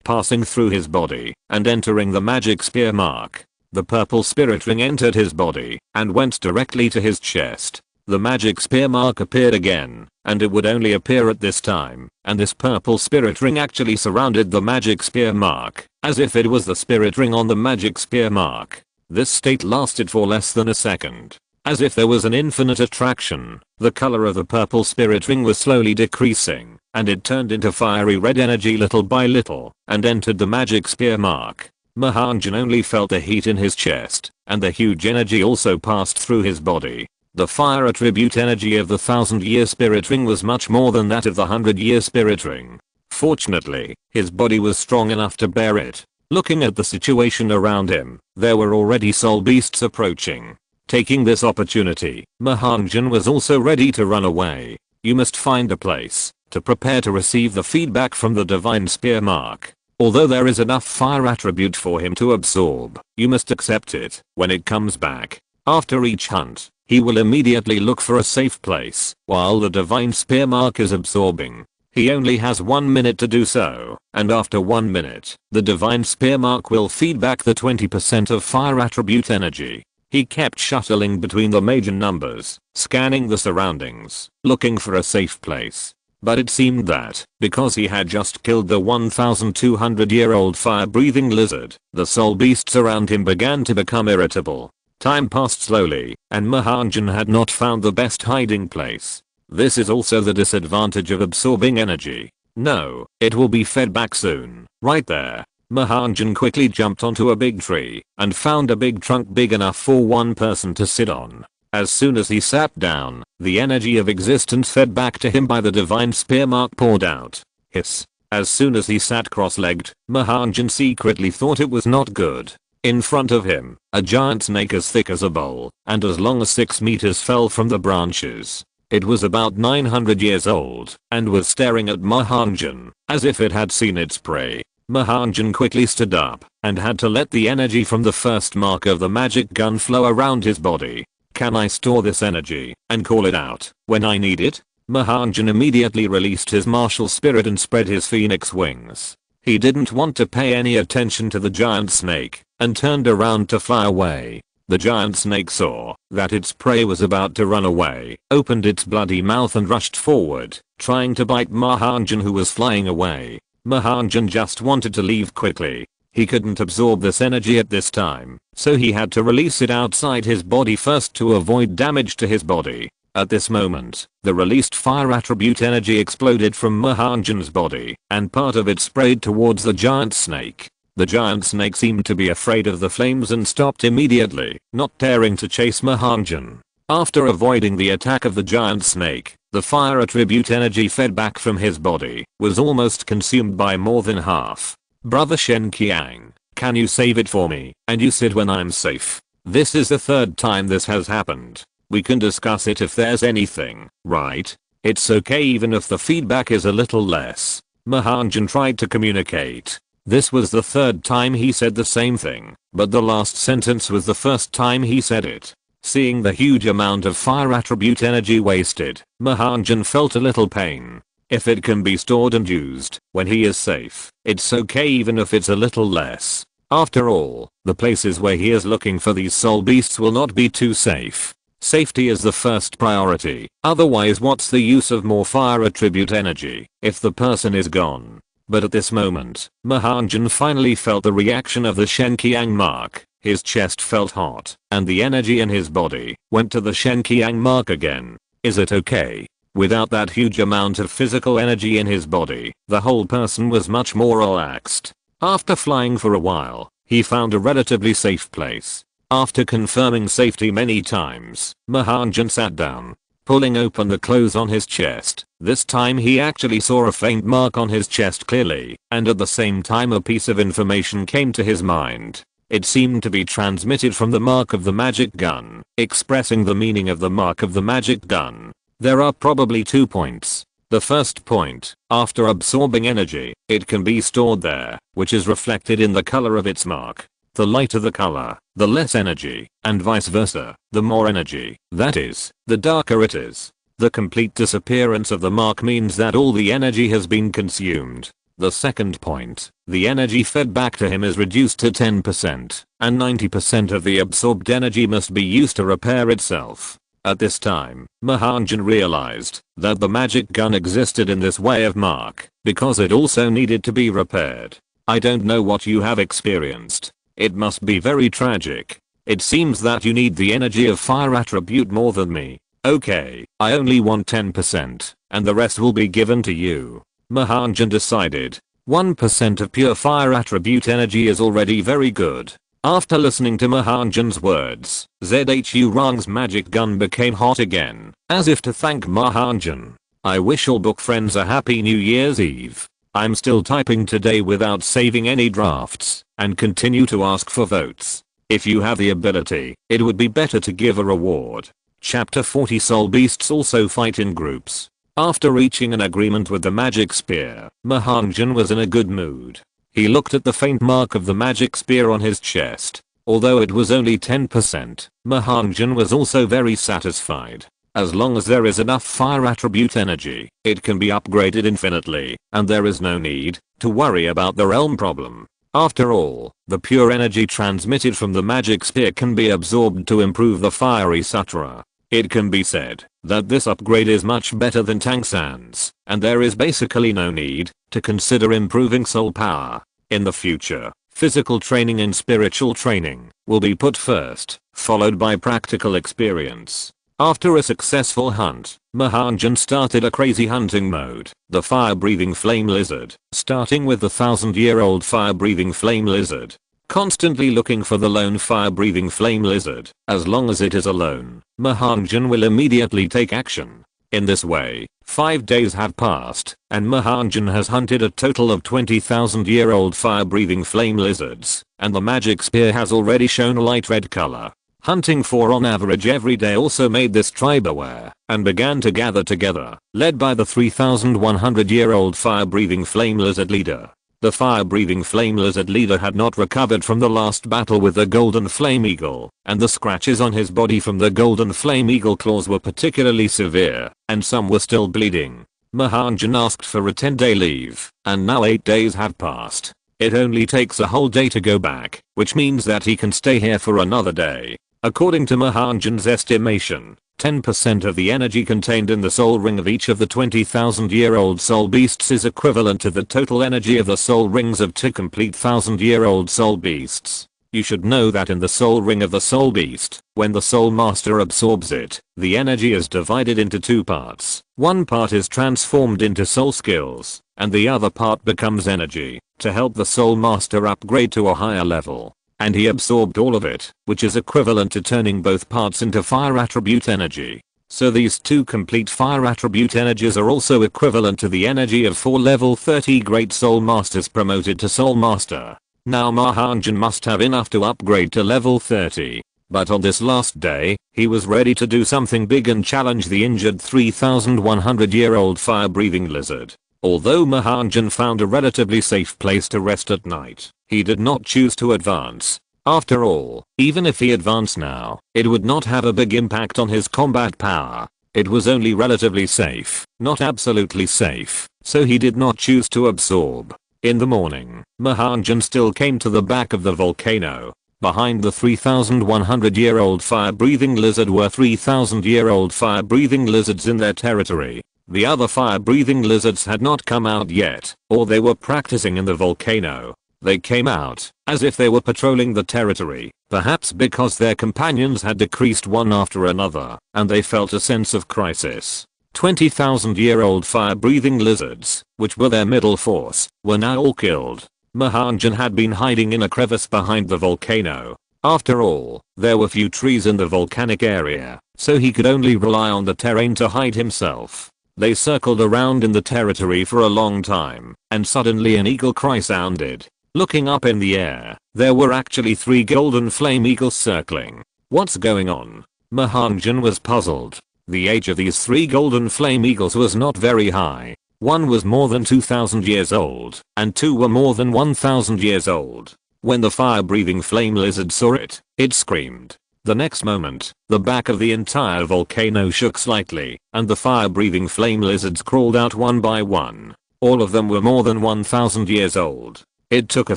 passing through his body, and entering the magic spear mark. The purple spirit ring entered his body, and went directly to his chest. The magic spear mark appeared again, and it would only appear at this time, and this purple spirit ring actually surrounded the magic spear mark, as if it was the spirit ring on the magic spear mark. This state lasted for less than a second. As if there was an infinite attraction, the color of the purple spirit ring was slowly decreasing, and it turned into fiery red energy little by little, and entered the magic spear mark. Ma Hongjun only felt the heat in his chest, and the huge energy also passed through his body. The fire attribute energy of the 1000-year spirit ring was much more than that of the 100-year spirit ring. Fortunately, his body was strong enough to bear it. Looking at the situation around him, there were already soul beasts approaching. Taking this opportunity, Ma Hongjun was also ready to run away. You must find a place to prepare to receive the feedback from the divine spear mark. Although there is enough fire attribute for him to absorb, you must accept it when it comes back. After each hunt, he will immediately look for a safe place while the divine spear mark is absorbing. He only has 1 minute to do so, and after 1 minute, the divine spear mark will feed back the 20% of fire attribute energy. He kept shuttling between the major numbers, scanning the surroundings, looking for a safe place. But it seemed that, because he had just killed the 1,200-year-old fire-breathing lizard, the soul beasts around him began to become irritable. Time passed slowly, and Ma Hongjun had not found the best hiding place. This is also the disadvantage of absorbing energy. No, it will be fed back soon, right there. Ma Hongjun quickly jumped onto a big tree, and found a big trunk big enough for one person to sit on. As soon as he sat down, the energy of existence fed back to him by the divine spear mark poured out. Hiss. As soon as he sat cross-legged, Ma Hongjun secretly thought it was not good. In front of him, a giant snake as thick as a bowl, and as long as 6 meters fell from the branches. It was about 900 years old, and was staring at Ma Hongjun, as if it had seen its prey. Ma Hongjun quickly stood up, and had to let the energy from the first mark of the magic gun flow around his body. Can I store this energy, and call it out, when I need it? Ma Hongjun immediately released his martial spirit and spread his phoenix wings. He didn't want to pay any attention to the giant snake, and turned around to fly away. The giant snake saw that its prey was about to run away, opened its bloody mouth and rushed forward, trying to bite Ma Hongjun who was flying away. Ma Hongjun just wanted to leave quickly. He couldn't absorb this energy at this time, so he had to release it outside his body first to avoid damage to his body. At this moment, the released fire attribute energy exploded from Ma Hongjun's body, and part of it sprayed towards the giant snake. The giant snake seemed to be afraid of the flames and stopped immediately, not daring to chase Ma Hongjun. After avoiding the attack of the giant snake, the fire attribute energy fed back from his body was almost consumed by more than half. Brother Shen Qiang, can you save it for me, and use it when I'm safe? This is the third time this has happened. We can discuss it if there's anything, right? It's okay even if the feedback is a little less. Ma Hongjun tried to communicate. This was the third time he said the same thing, but the last sentence was the first time he said it. Seeing the huge amount of fire attribute energy wasted, Ma Hongjun felt a little pain. If it can be stored and used when he is safe, it's okay even if it's a little less. After all, the places where he is looking for these soul beasts will not be too safe. Safety is the first priority, otherwise what's the use of more fire attribute energy if the person is gone? But at this moment, Ma Hongjun finally felt the reaction of the Shenqiang mark. His chest felt hot, and the energy in his body went to the Shenqiang mark again. Is it okay? Without that huge amount of physical energy in his body, the whole person was much more relaxed. After flying for a while, he found a relatively safe place. After confirming safety many times, Ma Hongjun sat down, pulling open the clothes on his chest. This time he actually saw a faint mark on his chest clearly, and at the same time a piece of information came to his mind. It seemed to be transmitted from the mark of the magic gun, expressing the meaning of the mark of the magic gun. There are probably 2 points. The first point, after absorbing energy, it can be stored there, which is reflected in the color of its mark. The lighter the color, the less energy, and vice versa. The more energy, that is, the darker it is. The complete disappearance of the mark means that all the energy has been consumed. The second point, the energy fed back to him is reduced to 10%, and 90% of the absorbed energy must be used to repair itself. At this time, Ma Hongjun realized that the magic gun existed in this way of mark, because it also needed to be repaired. I don't know what you have experienced. It must be very tragic. It seems that you need the energy of fire attribute more than me. Okay, I only want 10%, and the rest will be given to you. Ma Hongjun decided. 1% of pure fire attribute energy is already very good. After listening to Ma Hongjun's words, Zhu Rong's magic gun became hot again, as if to thank Ma Hongjun. I wish all book friends a happy New Year's Eve. I'm still typing today without saving any drafts, and continue to ask for votes. If you have the ability, it would be better to give a reward. Chapter 40 Soul Beasts also fight in groups. After reaching an agreement with the magic spear, Ma Hongjun was in a good mood. He looked at the faint mark of the magic spear on his chest. Although it was only 10%, Ma Hongjun was also very satisfied. As long as there is enough fire attribute energy, it can be upgraded infinitely, and there is no need to worry about the realm problem. After all, the pure energy transmitted from the magic spear can be absorbed to improve the fiery sutra. It can be said that this upgrade is much better than Tang San's, and there is basically no need to consider improving soul power. In the future, physical training and spiritual training will be put first, followed by practical experience. After a successful hunt, Ma Hongjun started a crazy hunting mode. The fire-breathing flame lizard, starting with the 1,000-year-old fire-breathing flame lizard. Constantly looking for the lone fire-breathing flame lizard. As long as it is alone, Ma Hongjun will immediately take action. In this way, 5 days have passed, and Ma Hongjun has hunted a total of 20,000-year-old fire-breathing flame lizards, and the magic spear has already shown a light red color. Hunting 4 on average every day also made this tribe aware, and began to gather together, led by the 3,100-year-old fire-breathing flame lizard leader. The fire-breathing flame lizard leader had not recovered from the last battle with the golden flame eagle, and the scratches on his body from the golden flame eagle claws were particularly severe, and some were still bleeding. Ma Hongjun asked for a 10-day leave, and now 8 days have passed. It only takes a whole day to go back, which means that he can stay here for another day. According to Ma Hongjun's estimation, 10% of the energy contained in the soul ring of each of the 20,000-year-old soul beasts is equivalent to the total energy of the soul rings of 2 complete 1,000-year-old soul beasts. You should know that in the soul ring of the soul beast, when the soul master absorbs it, the energy is divided into 2 parts. One part is transformed into soul skills, and the other part becomes energy to help the soul master upgrade to a higher level. And he absorbed all of it, which is equivalent to turning both parts into fire attribute energy. So these 2 complete fire attribute energies are also equivalent to the energy of 4 level 30 great soul masters promoted to soul master. Now Ma Hongjun must have enough to upgrade to level 30. But on this last day, he was ready to do something big and challenge the injured 3,100-year-old fire-breathing lizard. Although Ma Hongjun found a relatively safe place to rest at night, he did not choose to advance. After all, even if he advanced now, it would not have a big impact on his combat power. It was only relatively safe, not absolutely safe, so he did not choose to absorb. In the morning, Ma Hongjun still came to the back of the volcano. Behind the 3,100-year-old fire-breathing lizard were 3,000-year-old fire-breathing lizards in their territory. The other fire-breathing lizards had not come out yet, or they were practicing in the volcano. They came out, as if they were patrolling the territory, perhaps because their companions had decreased one after another, and they felt a sense of crisis. 20,000-year-old fire-breathing lizards, which were their middle force, were now all killed. Ma Hongjun had been hiding in a crevice behind the volcano. After all, there were few trees in the volcanic area, so he could only rely on the terrain to hide himself. They circled around in the territory for a long time, and suddenly an eagle cry sounded. Looking up in the air, there were actually 3 golden flame eagles circling. What's going on? Ma Hongjun was puzzled. The age of these 3 golden flame eagles was not very high. One was more than 2,000 years old, and 2 were more than 1,000 years old. When the fire-breathing flame lizard saw it, it screamed. The next moment, the back of the entire volcano shook slightly, and the fire-breathing flame lizards crawled out one by one. All of them were more than 1,000 years old. It took a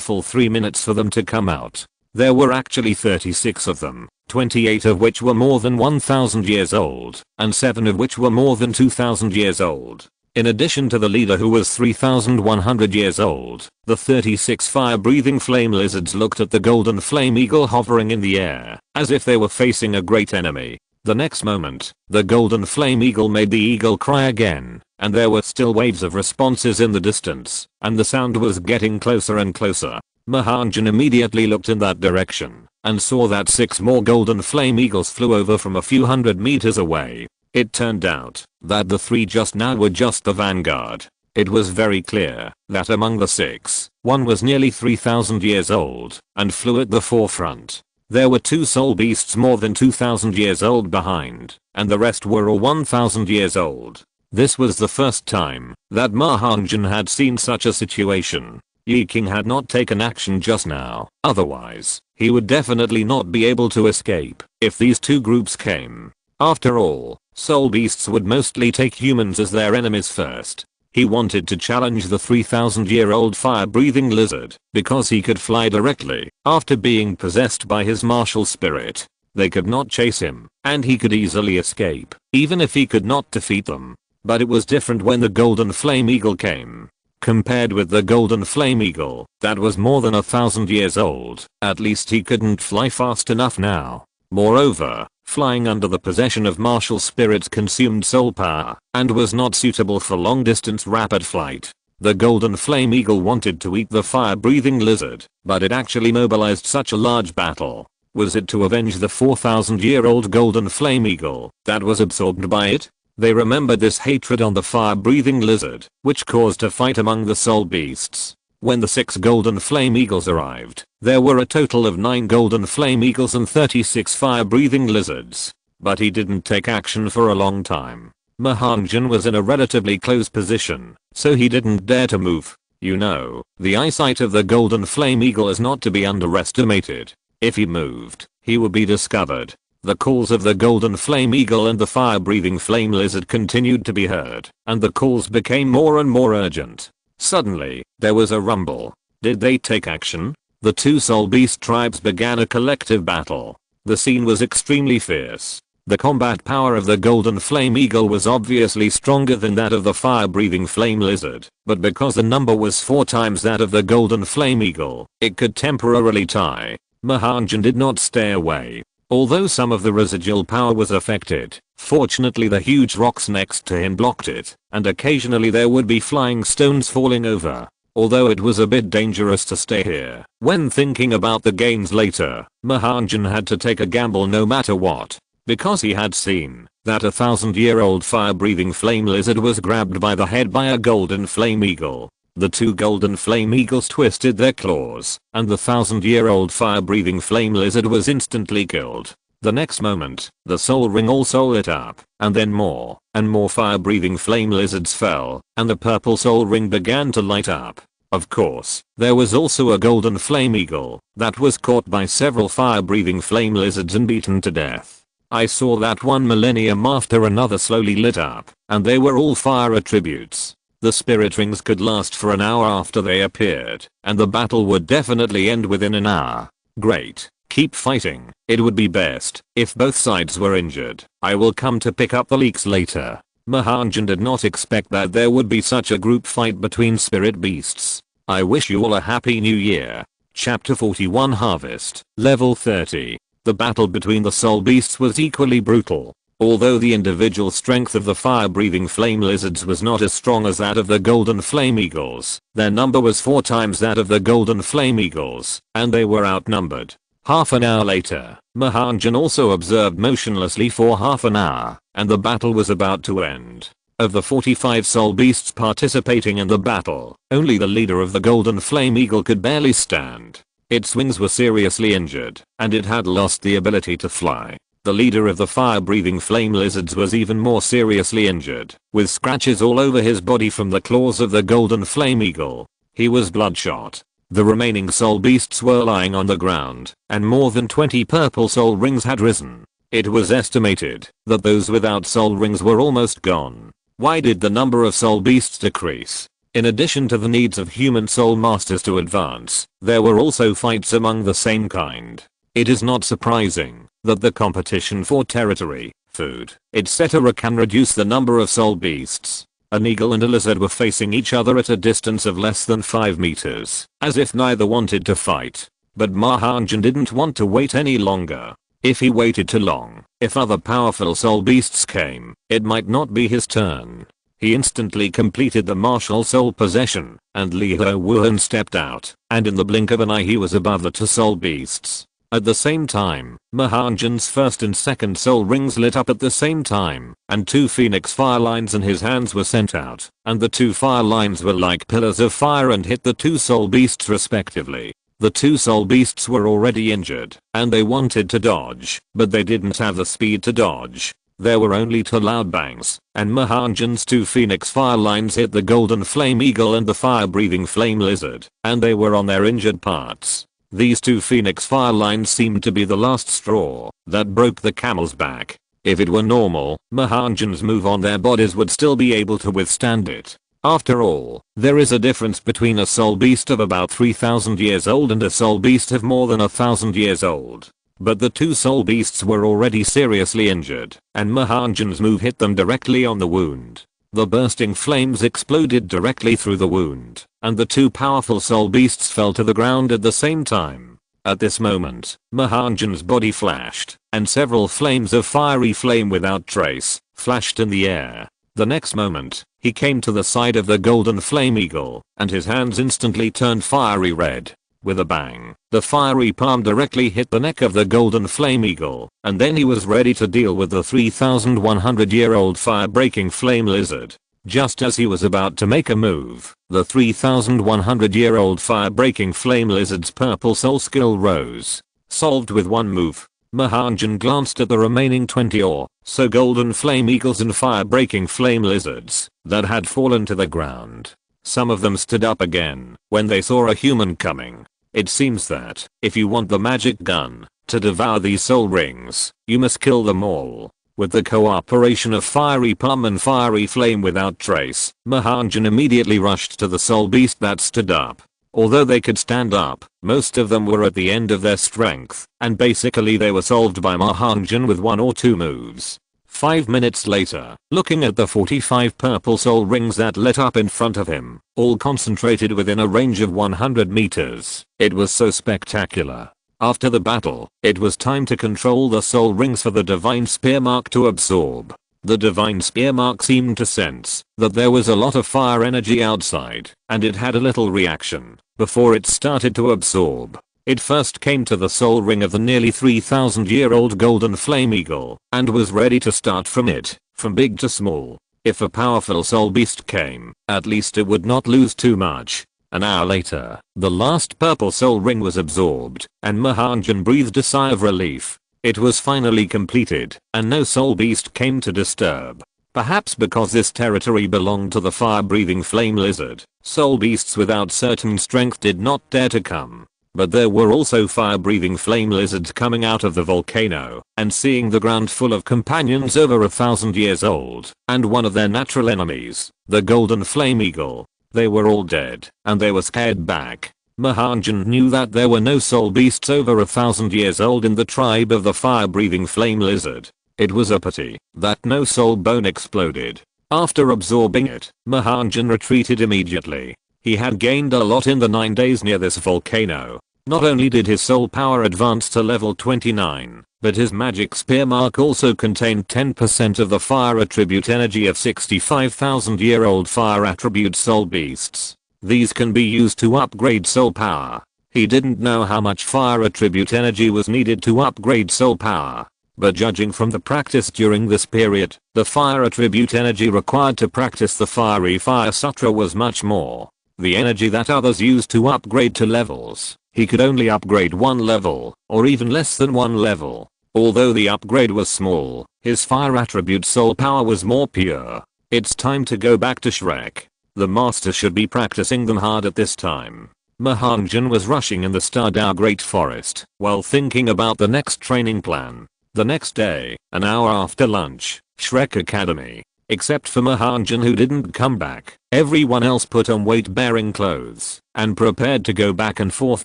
full 3 minutes for them to come out. There were actually 36 of them, 28 of which were more than 1,000 years old, and 7 of which were more than 2,000 years old. In addition to the leader who was 3,100 years old, the 36 fire-breathing flame lizards looked at the golden flame eagle hovering in the air, as if they were facing a great enemy. The next moment, the golden flame eagle made the eagle cry again, and there were still waves of responses in the distance, and the sound was getting closer and closer. Ma Hongjun immediately looked in that direction, and saw that 6 more golden flame eagles flew over from a few hundred meters away. It turned out that the 3 just now were just the vanguard. It was very clear that among the 6, one was nearly 3,000 years old and flew at the forefront. There were 2 soul beasts more than 2,000 years old behind, and the rest were all 1,000 years old. This was the first time that Ma Hongjun had seen such a situation. Yi King had not taken action just now, otherwise, he would definitely not be able to escape if these 2 groups came. After all, soul beasts would mostly take humans as their enemies first. He wanted to challenge the 3,000-year-old fire-breathing lizard because he could fly directly after being possessed by his martial spirit. They could not chase him, and he could easily escape, even if he could not defeat them. But it was different when the golden flame eagle came. Compared with the golden flame eagle, that was more than 1,000 years old, at least he couldn't fly fast enough now. Moreover, flying under the possession of martial spirits consumed soul power and was not suitable for long-distance rapid flight. The golden flame eagle wanted to eat the fire-breathing lizard, but it actually mobilized such a large battle. Was it to avenge the 4,000-year-old golden flame eagle that was absorbed by it? They remembered this hatred on the fire-breathing lizard, which caused a fight among the soul beasts. When the 6 golden flame eagles arrived, there were a total of 9 golden flame eagles and 36 fire-breathing lizards. But he didn't take action for a long time. Ma Hongjun was in a relatively close position, so he didn't dare to move. You know, the eyesight of the golden flame eagle is not to be underestimated. If he moved, he would be discovered. The calls of the golden flame eagle and the fire-breathing flame lizard continued to be heard, and the calls became more and more urgent. Suddenly, there was a rumble. Did they take action? The 2 soul beast tribes began a collective battle. The scene was extremely fierce. The combat power of the golden flame eagle was obviously stronger than that of the fire-breathing flame lizard, but because the number was 4 times that of the golden flame eagle, it could temporarily tie. Ma Hongjun did not stay away. Although some of the residual power was affected, fortunately the huge rocks next to him blocked it, and occasionally there would be flying stones falling over. Although it was a bit dangerous to stay here. When thinking about the gains later, Ma Hongjun had to take a gamble no matter what, because he had seen that 1,000-year-old fire-breathing flame lizard was grabbed by the head by a golden flame eagle. The 2 golden flame eagles twisted their claws, and the 1,000-year-old fire-breathing flame lizard was instantly killed. The next moment, the soul ring also lit up, and then more and more fire-breathing flame lizards fell, and the purple soul ring began to light up. Of course, there was also a golden flame eagle that was caught by several fire-breathing flame lizards and beaten to death. I saw that one millennium after another slowly lit up, and they were all fire attributes. The spirit rings could last for an hour after they appeared, and the battle would definitely end within an hour. Great. Keep fighting. It would be best if both sides were injured. I will come to pick up the leaks later. Ma Hongjun did not expect that there would be such a group fight between spirit beasts. I wish you all a happy new year. Chapter 41 Harvest. Level 30. The battle between the soul beasts was equally brutal. Although the individual strength of the fire-breathing flame lizards was not as strong as that of the golden flame eagles, their number was 4 times that of the golden flame eagles, and they were outnumbered. Half an hour later, Ma Hongjun also observed motionlessly for half an hour, and the battle was about to end. Of the 45 soul beasts participating in the battle, only the leader of the golden flame eagle could barely stand. Its wings were seriously injured, and it had lost the ability to fly. The leader of the fire-breathing flame lizards was even more seriously injured, with scratches all over his body from the claws of the golden flame eagle. He was bloodshot. The remaining soul beasts were lying on the ground, and more than 20 purple soul rings had risen. It was estimated that those without soul rings were almost gone. Why did the number of soul beasts decrease? In addition to the needs of human soul masters to advance, there were also fights among the same kind. It is not surprising that the competition for territory, food, etc. can reduce the number of soul beasts. An eagle and a lizard were facing each other at a distance of less than 5 meters, as if neither wanted to fight. But Ma Hongjun didn't want to wait any longer. If he waited too long, if other powerful soul beasts came, it might not be his turn. He instantly completed the martial soul possession, and Li Houwen stepped out, and in the blink of an eye he was above the 2 soul beasts. At the same time, Ma Hongjun's first and second soul rings lit up at the same time, and 2 phoenix fire lines in his hands were sent out, and the 2 fire lines were like pillars of fire and hit the 2 soul beasts respectively. The 2 soul beasts were already injured, and they wanted to dodge, but they didn't have the speed to dodge. There were only 2 loud bangs, and Ma Hongjun's 2 phoenix fire lines hit the golden flame eagle and the fire-breathing flame lizard, and they were on their injured parts. These 2 phoenix fire lines seemed to be the last straw that broke the camel's back. If it were normal, Ma Hongjun's move on their bodies would still be able to withstand it. After all, there is a difference between a soul beast of about 3,000 years old and a soul beast of more than 1,000 years old. But the 2 soul beasts were already seriously injured, and Ma Hongjun's move hit them directly on the wound. The bursting flames exploded directly through the wound, and the 2 powerful soul beasts fell to the ground at the same time. At this moment, Ma Hongjun's body flashed, and several flames of fiery flame without trace flashed in the air. The next moment, he came to the side of the golden flame eagle, and his hands instantly turned fiery red. With a bang, the fiery palm directly hit the neck of the golden flame eagle, and then he was ready to deal with the 3,100-year-old fire-breaking flame lizard. Just as he was about to make a move, the 3,100-year-old fire-breaking flame lizard's purple soul skill rose. Solved with one move. Ma Hongjun glanced at the remaining 20 or so golden flame eagles and fire-breaking flame lizards that had fallen to the ground. Some of them stood up again when they saw a human coming. It seems that if you want the magic gun to devour these soul rings, you must kill them all. With the cooperation of Fiery Palm and Fiery Flame without trace, Ma Hongjun immediately rushed to the soul beast that stood up. Although they could stand up, most of them were at the end of their strength, and basically they were solved by Ma Hongjun with 1 or 2 moves. 5 minutes later, looking at the 45 purple soul rings that lit up in front of him, all concentrated within a range of 100 meters, it was so spectacular. After the battle, it was time to control the soul rings for the divine spear mark to absorb. The divine spear mark seemed to sense that there was a lot of fire energy outside, and it had a little reaction before it started to absorb. It first came to the soul ring of the nearly 3,000-year-old golden flame eagle, and was ready to start from it, from big to small. If a powerful soul beast came, at least it would not lose too much. An hour later, the last purple soul ring was absorbed, and Ma Hongjun breathed a sigh of relief. It was finally completed, and no soul beast came to disturb. Perhaps because this territory belonged to the fire-breathing flame lizard, soul beasts without certain strength did not dare to come. But there were also fire-breathing flame lizards coming out of the volcano, and seeing the ground full of companions over 1,000 years old, and one of their natural enemies, the golden flame eagle. They were all dead, and they were scared back. Ma Hongjun knew that there were no soul beasts over 1,000 years old in the tribe of the fire-breathing flame lizard. It was a pity that no soul bone exploded. After absorbing it, Ma Hongjun retreated immediately. He had gained a lot in the 9 days near this volcano. Not only did his soul power advance to level 29, but his magic spear mark also contained 10% of the fire attribute energy of 65,000-year-old fire attribute soul beasts. These can be used to upgrade soul power. He didn't know how much fire attribute energy was needed to upgrade soul power. But judging from the practice during this period, the fire attribute energy required to practice the fiery fire sutra was much more. The energy that others used to upgrade to levels, he could only upgrade 1 level, or even less than 1 level. Although the upgrade was small, his fire attribute soul power was more pure. It's time to go back to Shrek. The master should be practicing them hard at this time. Ma Hongjun was rushing in the Stardao Great Forest, while thinking about the next training plan. The next day, an hour after lunch, Shrek Academy. Except for Ma Hongjun who didn't come back, everyone else put on weight-bearing clothes and prepared to go back and forth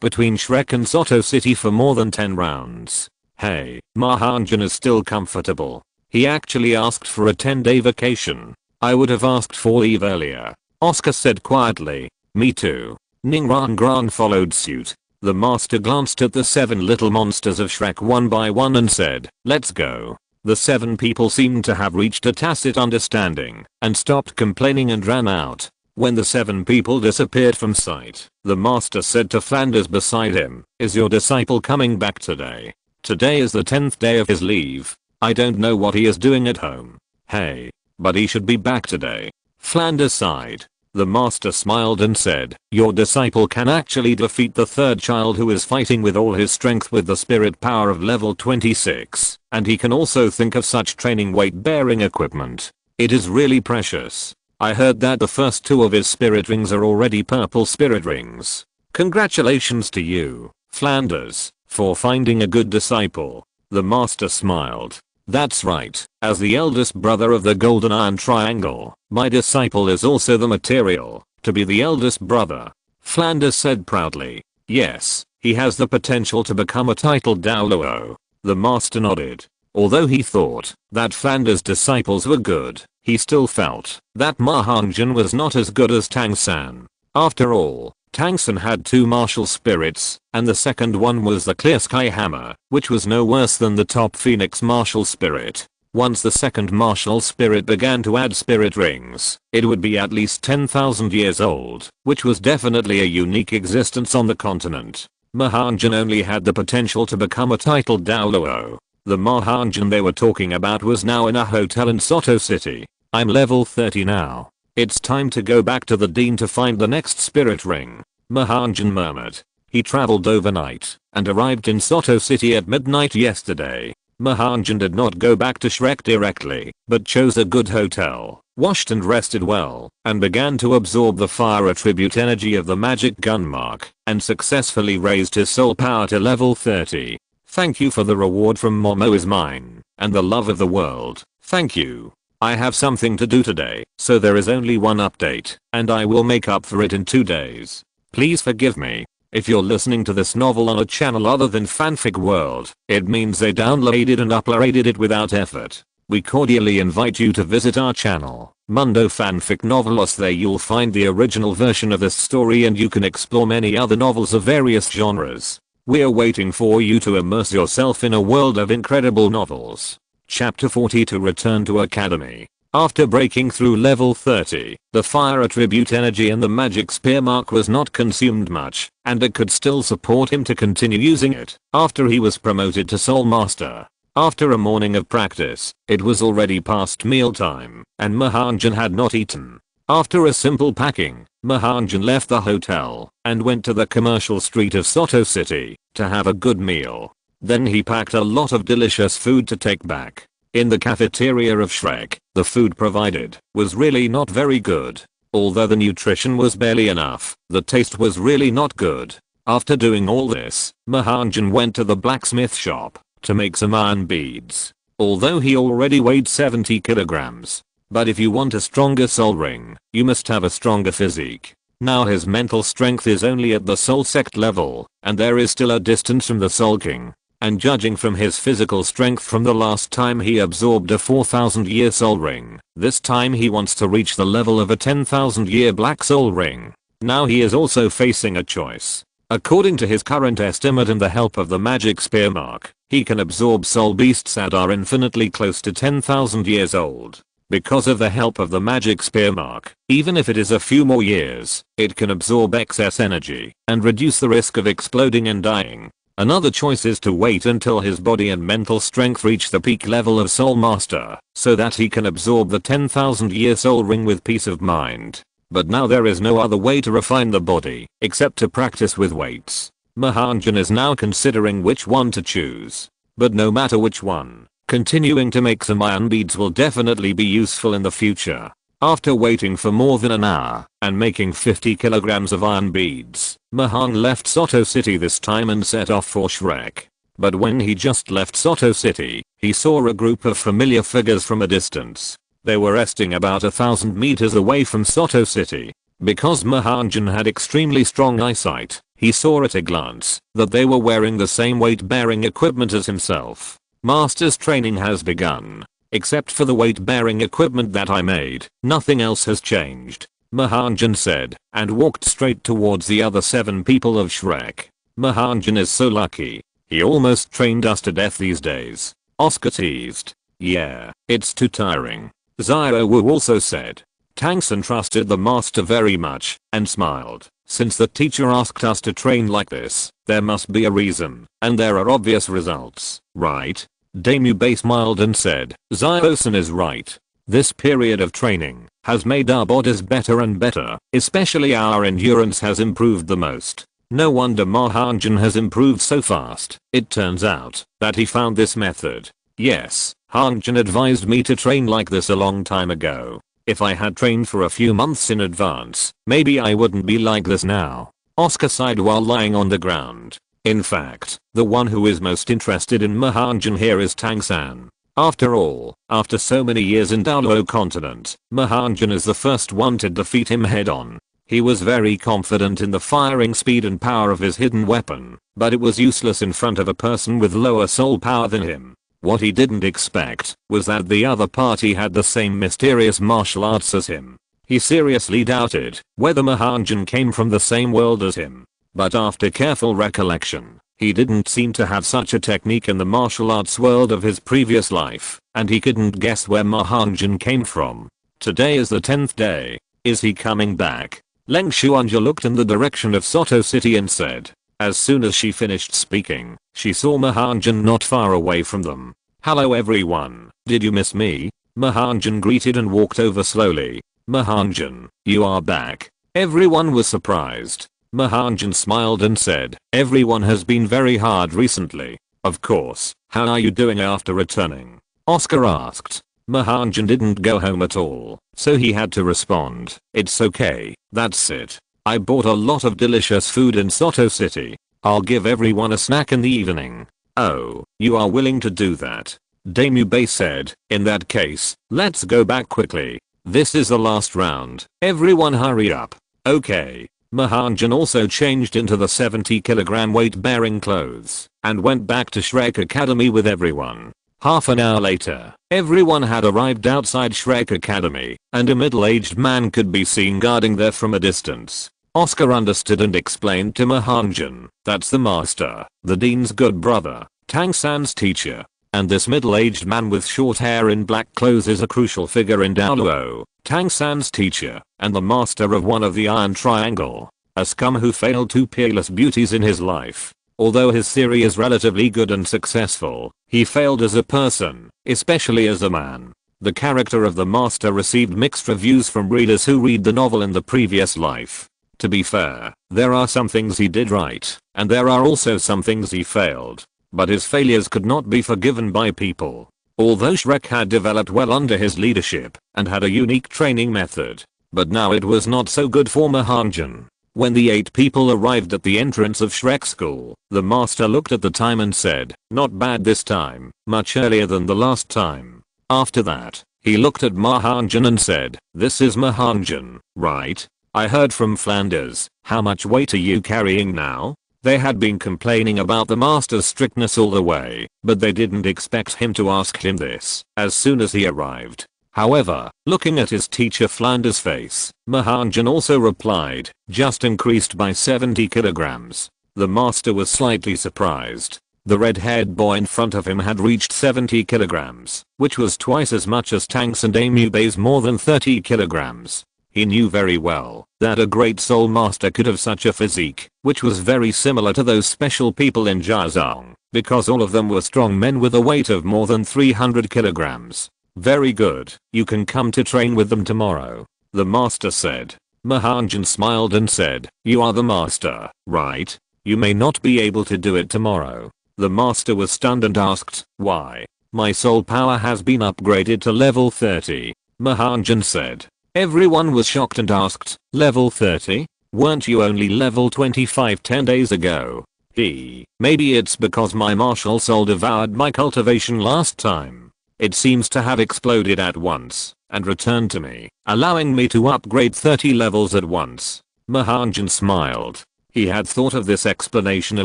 between Shrek and Soto City for more than 10 rounds. Hey, Ma Hongjun is still comfortable. He actually asked for a 10-day vacation. I would have asked for leave earlier. Oscar said quietly. Me too. Ning Rong followed suit. The master glanced at the 7 little monsters of Shrek one by one and said, let's go. The 7 people seemed to have reached a tacit understanding and stopped complaining and ran out. When the 7 people disappeared from sight, the master said to Flanders beside him, is your disciple coming back today? Today is the 10th day of his leave. I don't know what he is doing at home. Hey, but he should be back today. Flanders sighed. The master smiled and said, your disciple can actually defeat the 3rd child who is fighting with all his strength with the spirit power of level 26, and he can also think of such training weight-bearing equipment. It is really precious. I heard that the first 2 of his spirit rings are already purple spirit rings. Congratulations to you, Flanders, for finding a good disciple. The master smiled. That's right, as the eldest brother of the Golden Iron Triangle, my disciple is also the material to be the eldest brother. Flanders said proudly. Yes, he has the potential to become a titled Douluo. The master nodded. Although he thought that Flanders' disciples were good, he still felt that Ma Hongjun was not as good as Tang San. After all, Tang San had 2 martial spirits, and the second one was the Clear Sky Hammer, which was no worse than the top Phoenix martial spirit. Once the second martial spirit began to add spirit rings, it would be at least 10,000 years old, which was definitely a unique existence on the continent. Ma Hongjun only had the potential to become a titled Douluo. The Ma Hongjun they were talking about was now in a hotel in Soto City. I'm level 30 now. It's time to go back to the Dean to find the next spirit ring. Ma Hongjun murmured. He traveled overnight and arrived in Soto City at midnight yesterday. Ma Hongjun did not go back to Shrek directly, but chose a good hotel, washed and rested well, and began to absorb the fire attribute energy of the magic gun mark, and successfully raised his soul power to level 30. Thank you for the reward from Momo is mine, and the love of the world. Thank you. I have something to do today, so there is only one update, and I will make up for it in 2 days. Please forgive me. If you're listening to this novel on a channel other than Fanfic World, it means they downloaded and uploaded it without effort. We cordially invite you to visit our channel, Mundo Fanfic Novelos. There you'll find the original version of this story and you can explore many other novels of various genres. We're waiting for you to immerse yourself in a world of incredible novels. Chapter 40 To Return to Academy. After breaking through level 30, the fire attribute energy in the magic spear mark was not consumed much, and it could still support him to continue using it after he was promoted to Soul Master. After a morning of practice, it was already past mealtime, and Ma Hongjun had not eaten. After a simple packing, Ma Hongjun left the hotel and went to the commercial street of Soto City to have a good meal. Then he packed a lot of delicious food to take back. In the cafeteria of Shrek, the food provided was really not very good. Although the nutrition was barely enough, the taste was really not good. After doing all this, Ma Hongjun went to the blacksmith shop to make some iron beads. Although he already weighed 70 kilograms. But if you want a stronger soul ring, you must have a stronger physique. Now his mental strength is only at the soul sect level, and there is still a distance from the soul king. And judging from his physical strength from the last time he absorbed a 4,000 year soul ring, this time he wants to reach the level of a 10,000 year black soul ring. Now he is also facing a choice. According to his current estimate and the help of the magic spear mark, he can absorb soul beasts that are infinitely close to 10,000 years old. Because of the help of the magic spear mark, even if it is a few more years, it can absorb excess energy and reduce the risk of exploding and dying. Another choice is to wait until his body and mental strength reach the peak level of Soul Master, so that he can absorb the 10,000 year soul ring with peace of mind. But now there is no other way to refine the body, except to practice with weights. Ma Hongjun is now considering which one to choose. But no matter which one, continuing to make some iron beads will definitely be useful in the future. After waiting for more than an hour and making 50 kilograms of iron beads, Ma Hong left Soto City this time and set off for Shrek. But when he just left Soto City, he saw a group of familiar figures from a distance. They were resting about 1,000 meters away from Soto City. Because Ma Hongjun had extremely strong eyesight, he saw at a glance that they were wearing the same weight-bearing equipment as himself. Master's training has begun. Except for the weight-bearing equipment that I made, nothing else has changed, Ma Hongjun said, and walked straight towards the other 7 people of Shrek. Ma Hongjun is so lucky. He almost trained us to death these days. Oscar teased. Yeah, it's too tiring. Xiao Wu also said. Tang San trusted the master very much, and smiled. Since the teacher asked us to train like this, there must be a reason, and there are obvious results, right? Damu Bei smiled and said, Xiao-san is right. This period of training has made our bodies better and better, especially our endurance has improved the most. No wonder Ma Hongjun has improved so fast. It turns out that he found this method. Yes, Hongjun advised me to train like this a long time ago. If I had trained for a few months in advance, maybe I wouldn't be like this now. Oscar sighed while lying on the ground. In fact, the one who is most interested in Ma Hongjun here is Tang San. After all, after so many years in Douluo continent, Ma Hongjun is the first one to defeat him head on. He was very confident in the firing speed and power of his hidden weapon, but it was useless in front of a person with lower soul power than him. What he didn't expect was that the other party had the same mysterious martial arts as him. He seriously doubted whether Ma Hongjun came from the same world as him. But after careful recollection, he didn't seem to have such a technique in the martial arts world of his previous life, and he couldn't guess where Ma Hongjun came from. Today is the 10th day. Is he coming back? Leng Xuanja looked in the direction of Soto City and said. As soon as she finished speaking, she saw Ma Hongjun not far away from them. Hello everyone, did you miss me? Ma Hongjun greeted and walked over slowly. Ma Hongjun, you are back. Everyone was surprised. Ma Hongjun smiled and said, everyone has been very hard recently. Of course, how are you doing after returning? Oscar asked. Ma Hongjun didn't go home at all, so he had to respond, it's okay, that's it. I bought a lot of delicious food in Soto City. I'll give everyone a snack in the evening. Oh, you are willing to do that? Damu Bei said, in that case, let's go back quickly. This is the last round, everyone hurry up. Okay. Ma Hongjun also changed into the 70 kilogram weight bearing clothes and went back to Shrek Academy with everyone. Half an hour later, everyone had arrived outside Shrek Academy and a middle-aged man could be seen guarding there from a distance. Oscar understood and explained to Ma Hongjun, that's the master, the dean's good brother, Tang San's teacher. And this middle-aged man with short hair in black clothes is a crucial figure in Douluo, Tang San's teacher, and the master of one of the Iron Triangle. A scum who failed 2 peerless beauties in his life. Although his theory is relatively good and successful, he failed as a person, especially as a man. The character of the master received mixed reviews from readers who read the novel in the previous life. To be fair, there are some things he did right, and there are also some things he failed. but his failures could not be forgiven by people. Although Shrek had developed well under his leadership and had a unique training method, but now it was not so good for Ma Hongjun. When the 8 people arrived at the entrance of Shrek's school, the master looked at the time and said, "Not bad this time, much earlier than the last time." After that, he looked at Ma Hongjun and said, "This is Ma Hongjun, right? I heard from Flanders, how much weight are you carrying now?" They had been complaining about the master's strictness all the way, but they didn't expect him to ask him this as soon as he arrived. However, looking at his teacher Flanders' face, Ma Hongjun also replied, "Just increased by 70 kilograms. The master was slightly surprised. The red-haired boy in front of him had reached 70 kilograms, which was twice as much as Tanks and Amubei's more than 30 kilograms. He knew very well that a great soul master could have such a physique, which was very similar to those special people in Jiazhong, because all of them were strong men with a weight of more than 300 kilograms. Very good, you can come to train with them tomorrow," the master said. Ma Hongjun smiled and said, "You are the master, right? You may not be able to do it tomorrow." The master was stunned and asked, "Why?" "My soul power has been upgraded to level 30, Ma Hongjun said. Everyone was shocked and asked, "Level 30? Weren't you only level 25 10 days ago?" Maybe it's because my martial soul devoured my cultivation last time. It seems to have exploded at once and returned to me, allowing me to upgrade 30 levels at once." Ma Hongjun smiled. He had thought of this explanation a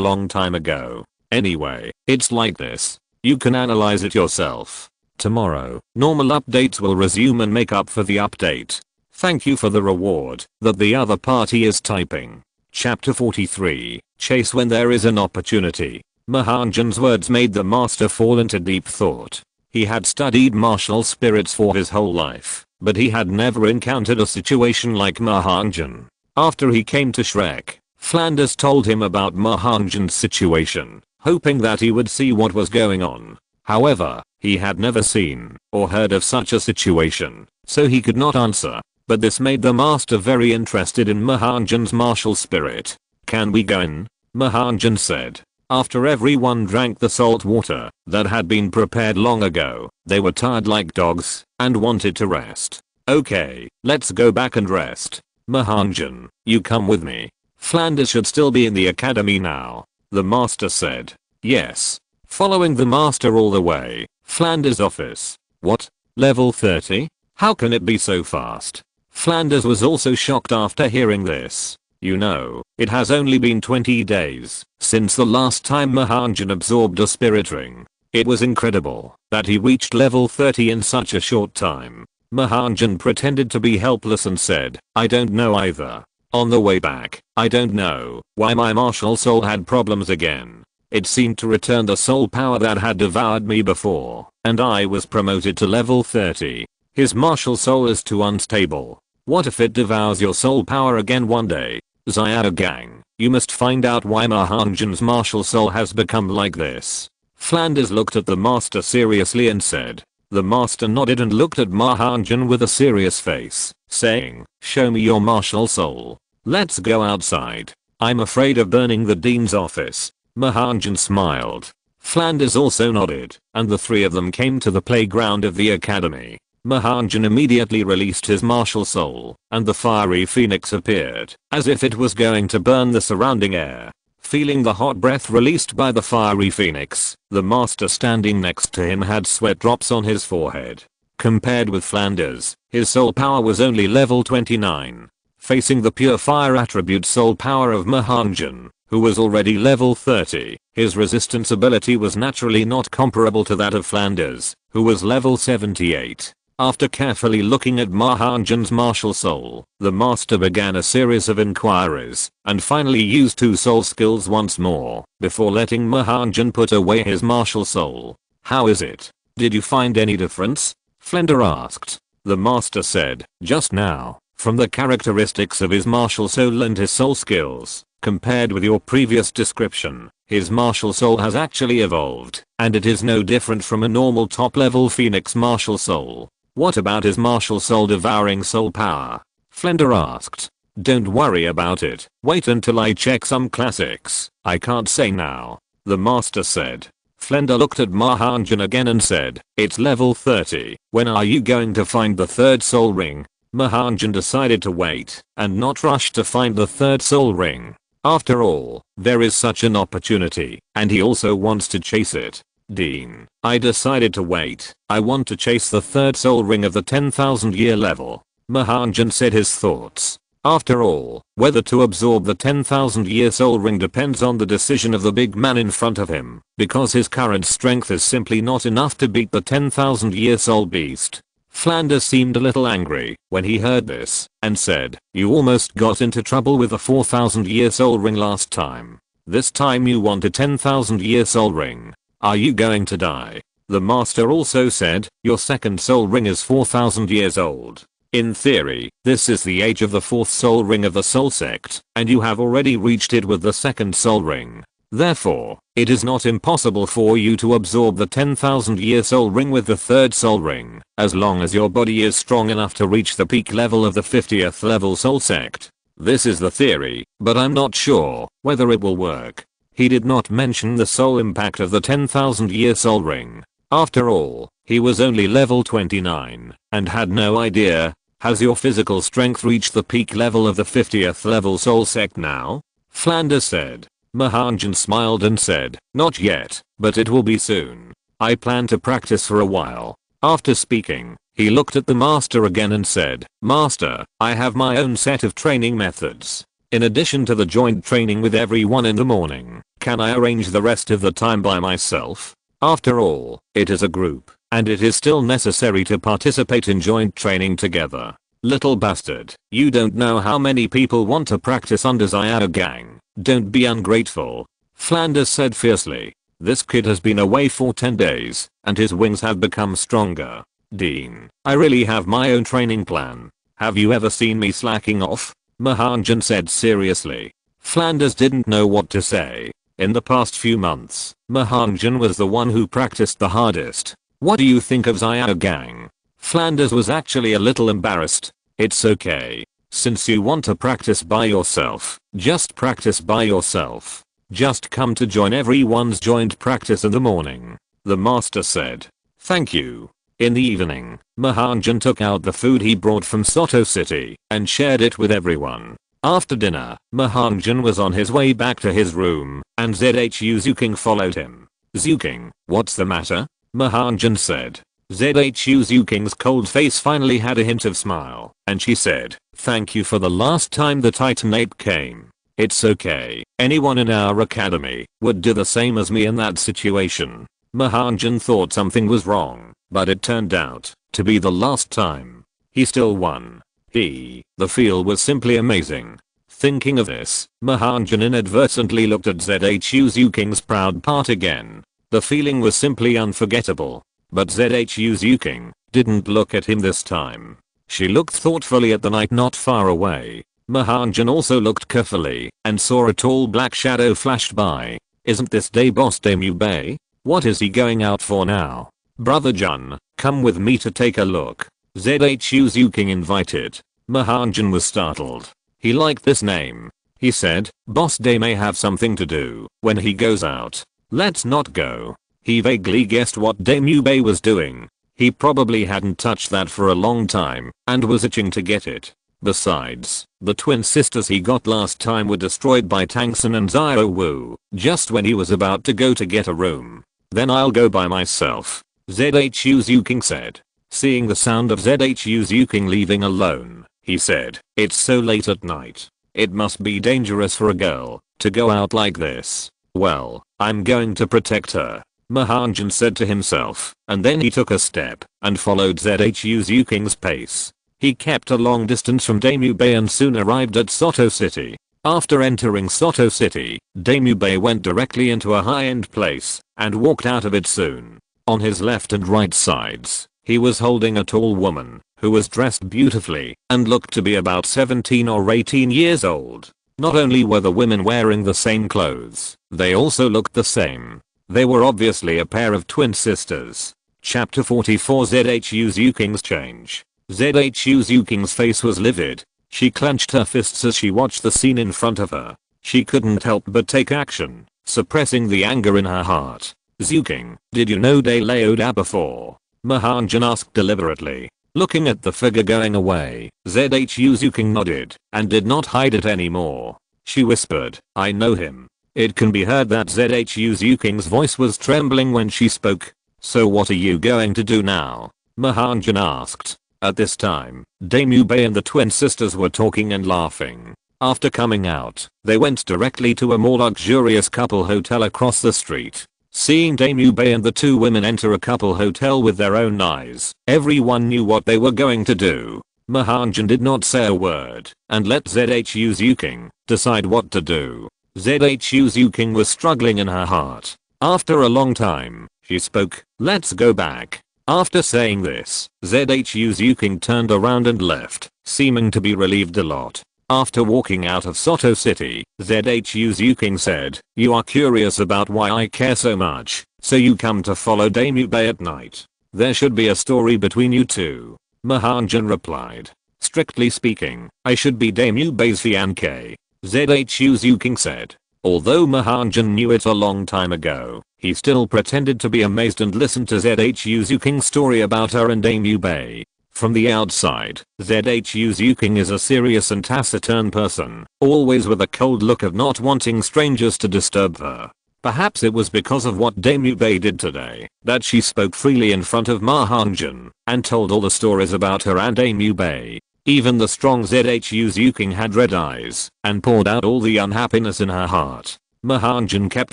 long time ago. Anyway, it's like this. You can analyze it yourself. Tomorrow, normal updates will resume and make up for the update. Thank you for the reward that the other party is typing. Chapter 43, Chase when there is an opportunity. Ma Hongjun's words made the master fall into deep thought. He had studied martial spirits for his whole life, but he had never encountered a situation like Ma Hongjun. After he came to Shrek, Flanders told him about Ma Hongjun's situation, hoping that he would see what was going on. However, he had never seen or heard of such a situation, so he could not answer. But this made the master very interested in Ma Hongjun's martial spirit. "Can we go in?" Ma Hongjun said. After everyone drank the salt water that had been prepared long ago, they were tired like dogs and wanted to rest. "Okay, let's go back and rest. Ma Hongjun, you come with me. Flanders should still be in the academy now," the master said. "Yes." Following the master all the way, Flanders' office. "What? Level 30? How can it be so fast?" Flanders was also shocked after hearing this. "You know, it has only been 20 days since the last time Ma Hongjun absorbed a spirit ring. It was incredible that he reached level 30 in such a short time." Ma Hongjun pretended to be helpless and said, "I don't know either. On the way back, I don't know why my martial soul had problems again. It seemed to return the soul power that had devoured me before, and I was promoted to level 30. His martial soul is too unstable. What if it devours your soul power again one day? Xiao gang, you must find out why Ma Hongjun's martial soul has become like this." Flanders looked at the master seriously and said. The master nodded and looked at Ma Hongjun with a serious face, saying, "Show me your martial soul. Let's go outside. I'm afraid of burning the dean's office." Ma Hongjun smiled. Flanders also nodded, and the three of them came to the playground of the academy. Ma Hongjun immediately released his martial soul, and the fiery phoenix appeared, as if it was going to burn the surrounding air. Feeling the hot breath released by the fiery phoenix, the master standing next to him had sweat drops on his forehead. Compared with Flanders, his soul power was only level 29. Facing the pure fire attribute soul power of Ma Hongjun, who was already level 30, his resistance ability was naturally not comparable to that of Flanders, who was level 78. After carefully looking at Ma Hongjun's martial soul, the master began a series of inquiries, and finally used two soul skills once more, before letting Ma Hongjun put away his martial soul. "How is it? Did you find any difference?" Flanders asked. The master said, "Just now, from the characteristics of his martial soul and his soul skills, compared with your previous description, his martial soul has actually evolved, and it is no different from a normal top-level Phoenix martial soul." "What about his martial soul devouring soul power?" Flanders asked. "Don't worry about it, wait until I check some classics, I can't say now," the master said. Flender looked at Ma Hongjun again and said, "It's level 30. When are you going to find the third soul ring?" Ma Hongjun decided to wait and not rush to find the third soul ring. After all, there is such an opportunity, and he also wants to chase it. Dean, I decided to wait. I want to chase the third soul ring of the 10,000 year level. Ma Hongjun said his thoughts. After all, whether to absorb the 10,000 year soul ring depends on the decision of the big man in front of him, because his current strength is simply not enough to beat the 10,000 year soul beast. Flanders seemed a little angry when he heard this and said, "You almost got into trouble with the 4,000 year soul ring last time. This time you want a 10,000 year soul ring. Are you going to die?" The master also said, "Your second soul ring is 4,000 years old. In theory, this is the age of the fourth soul ring of the soul sect, and you have already reached it with the second soul ring. Therefore, it is not impossible for you to absorb the 10,000 year soul ring with the third soul ring, as long as your body is strong enough to reach the peak level of the 50th level soul sect. This is the theory, but I'm not sure whether it will work." He did not mention the soul impact of the 10,000 year soul ring. After all, he was only level 29 and had no idea. Has your physical strength reached the peak level of the 50th level soul sect now? Flanders said. Ma Hongjun smiled and said, "Not yet, but it will be soon. I plan to practice for a while." After speaking, he looked at the master again and said, "Master, I have my own set of training methods. In addition to the joint training with everyone in the morning, can I arrange the rest of the time by myself? After all, it is a group, and it is still necessary to participate in joint training together. Little bastard, you don't know how many people want to practice under Xiao Gang. Don't be ungrateful." Flanders said fiercely. "This kid has been away for 10 days, and his wings have become stronger. Dean, I really have my own training plan. Have you ever seen me slacking off?" Ma Hongjun said seriously. Flanders didn't know what to say. In the past few months, Ma Hongjun was the one who practiced the hardest. "What do you think of Xiao Gang?" Flanders was actually a little embarrassed. "It's okay. Since you want to practice by yourself, just practice by yourself. Just come to join everyone's joint practice in the morning," the master said. "Thank you." In the evening, Ma Hongjun took out the food he brought from Soto City and shared it with everyone. After dinner, Ma Hongjun was on his way back to his room, and ZHU Zuking followed him. "Zuking, what's the matter?" Ma Hongjun said. ZHU Zuking's cold face finally had a hint of smile, and she said, "Thank you for the last time the Titan Ape came. It's okay, anyone in our academy would do the same as me in that situation." Ma Hongjun thought something was wrong, but it turned out to be the last time. He still won. The feel was simply amazing. Thinking of this, Ma Hongjun inadvertently looked at ZHU Zuking's proud part again. The feeling was simply unforgettable. But ZHU Zuking didn't look at him this time. She looked thoughtfully at the night not far away. Ma Hongjun also looked carefully and saw a tall black shadow flashed by. "Isn't this day Boss Demubei? What is he going out for now?" "Brother Jun, come with me to take a look," ZHU Zuking invited. Ma Hongjun was startled. He liked this name. He said, "Boss Day may have something to do when he goes out. Let's not go." He vaguely guessed what Demubei was doing. He probably hadn't touched that for a long time and was itching to get it. Besides, the twin sisters he got last time were destroyed by Tangsun and Xiao Wu just when he was about to go to get a room. "Then I'll go by myself," ZHU Zuking said. Seeing the sound of ZHU Zuking leaving alone, he said, "It's so late at night. It must be dangerous for a girl to go out like this. Well, I'm going to protect her," Ma Hongjun said to himself, and then he took a step and followed ZHU Zuking's pace. He kept a long distance from Demubei and soon arrived at Soto City. After entering Soto City, Demubei went directly into a high-end place and walked out of it soon. On his left and right sides, he was holding a tall woman who was dressed beautifully and looked to be about 17 or 18 years old. Not only were the women wearing the same clothes, they also looked the same. They were obviously a pair of twin sisters. Chapter 44 ZHU Zuking's change. ZHU Zuking's face was livid. She clenched her fists as she watched the scene in front of her. She couldn't help but take action, suppressing the anger in her heart. Zuking, did you know Douluo da before? Ma Hongjun asked deliberately. Looking at the figure going away, ZHU Zuking nodded and did not hide it anymore. She whispered, I know him. It can be heard that ZHU Zuking's voice was trembling when she spoke. So what are you going to do now? Ma Hongjun asked. At this time, Dame Yubei and the twin sisters were talking and laughing. After coming out, they went directly to a more luxurious couple hotel across the street. Seeing Dame Yubei and the two women enter a couple hotel with their own eyes, everyone knew what they were going to do. Ma Hongjun did not say a word and let ZHU Zuking decide what to do. ZHU Zuking was struggling in her heart. After a long time, she spoke, let's go back. After saying this, ZHU Zuking turned around and left, seeming to be relieved a lot. After walking out of Soto City, ZHU Zuking said, you are curious about why I care so much, so you come to follow Dame Yubei at night. There should be a story between you two. Ma Hongjun replied. Strictly speaking, I should be Dame Yubei's fiancé. ZHU Zuking said. Although Ma Hongjun knew it a long time ago, he still pretended to be amazed and listened to ZHU Zuking's story about her and Dame Yubei. From the outside, ZHU Zuking is a serious and taciturn person, always with a cold look of not wanting strangers to disturb her. Perhaps it was because of what Dame Yubei did today that she spoke freely in front of Ma Hongjun and told all the stories about her and Dame Yubei. Even the strong ZHU Zuking had red eyes and poured out all the unhappiness in her heart. Ma Hongjun kept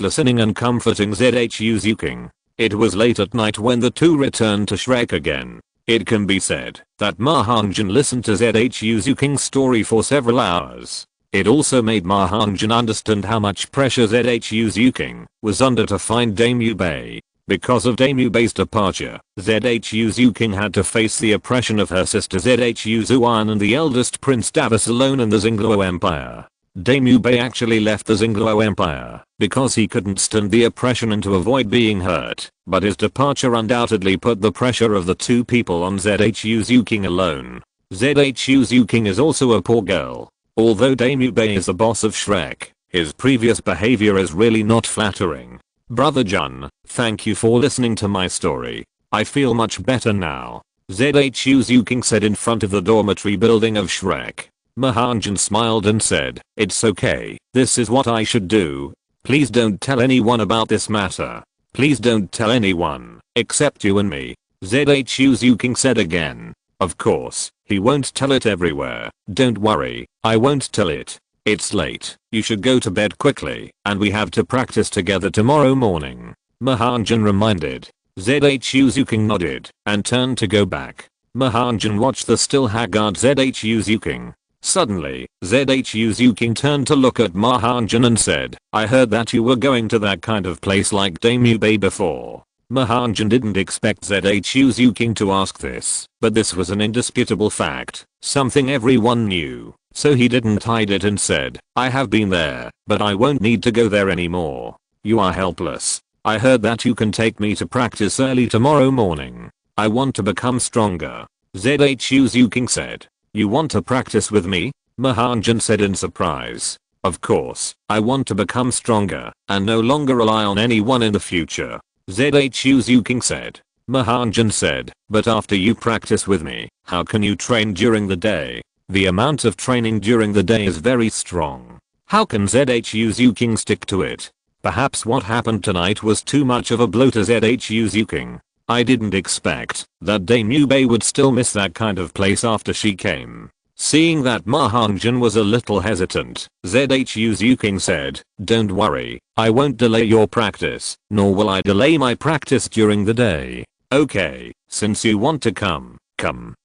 listening and comforting ZHU Zuking. It was late at night when the two returned to Shrek again. It can be said that Ma Hongjun listened to ZHU Zuking's story for several hours. It also made Ma Hongjun understand how much pressure ZHU Zuking was under to find Dame Yubei. Because of Dame Yubei's departure, ZHU Zuking had to face the oppression of her sister ZHU Zuan and the eldest Prince Davis alone in the Xingluo Empire. Dame Yubei actually left the Xingluo Empire because he couldn't stand the oppression and to avoid being hurt, but his departure undoubtedly put the pressure of the two people on ZHU Zuking alone. ZHU Zuking is also a poor girl. Although Dame Yubei is the boss of Shrek, his previous behavior is really not flattering. Brother Jun, thank you for listening to my story. I feel much better now. ZHU Zuking said in front of the dormitory building of Shrek. Ma Hongjun smiled and said, it's okay, this is what I should do. Please don't tell anyone about this matter. Please don't tell anyone, except you and me. ZHU Zuking said again. Of course, he won't tell it everywhere. Don't worry, I won't tell it. It's late, you should go to bed quickly, and we have to practice together tomorrow morning. Ma Hongjun reminded. ZHU Zuking nodded and turned to go back. Ma Hongjun watched the still haggard ZHU Zuking. Suddenly, ZHU Zuking turned to look at Ma Hongjun and said, I heard that you were going to that kind of place like Dame Yubei before. Ma Hongjun didn't expect ZHU Zuking to ask this, but this was an indisputable fact, something everyone knew. So he didn't hide it and said, I have been there, but I won't need to go there anymore. You are helpless. I heard that you can take me to practice early tomorrow morning. I want to become stronger. ZHU Zuking said. You want to practice with me? Ma Hongjun said in surprise. Of course, I want to become stronger and no longer rely on anyone in the future. ZHU Zuking said. Ma Hongjun said, but after you practice with me, how can you train during the day? The amount of training during the day is very strong. How can ZHU Zuking stick to it? Perhaps what happened tonight was too much of a blow to ZHU Zuking. I didn't expect that Dame Yubei would still miss that kind of place after she came. Seeing that Ma Hongjun was a little hesitant, ZHU Zuking said, don't worry, I won't delay your practice, nor will I delay my practice during the day. Okay, since you want to come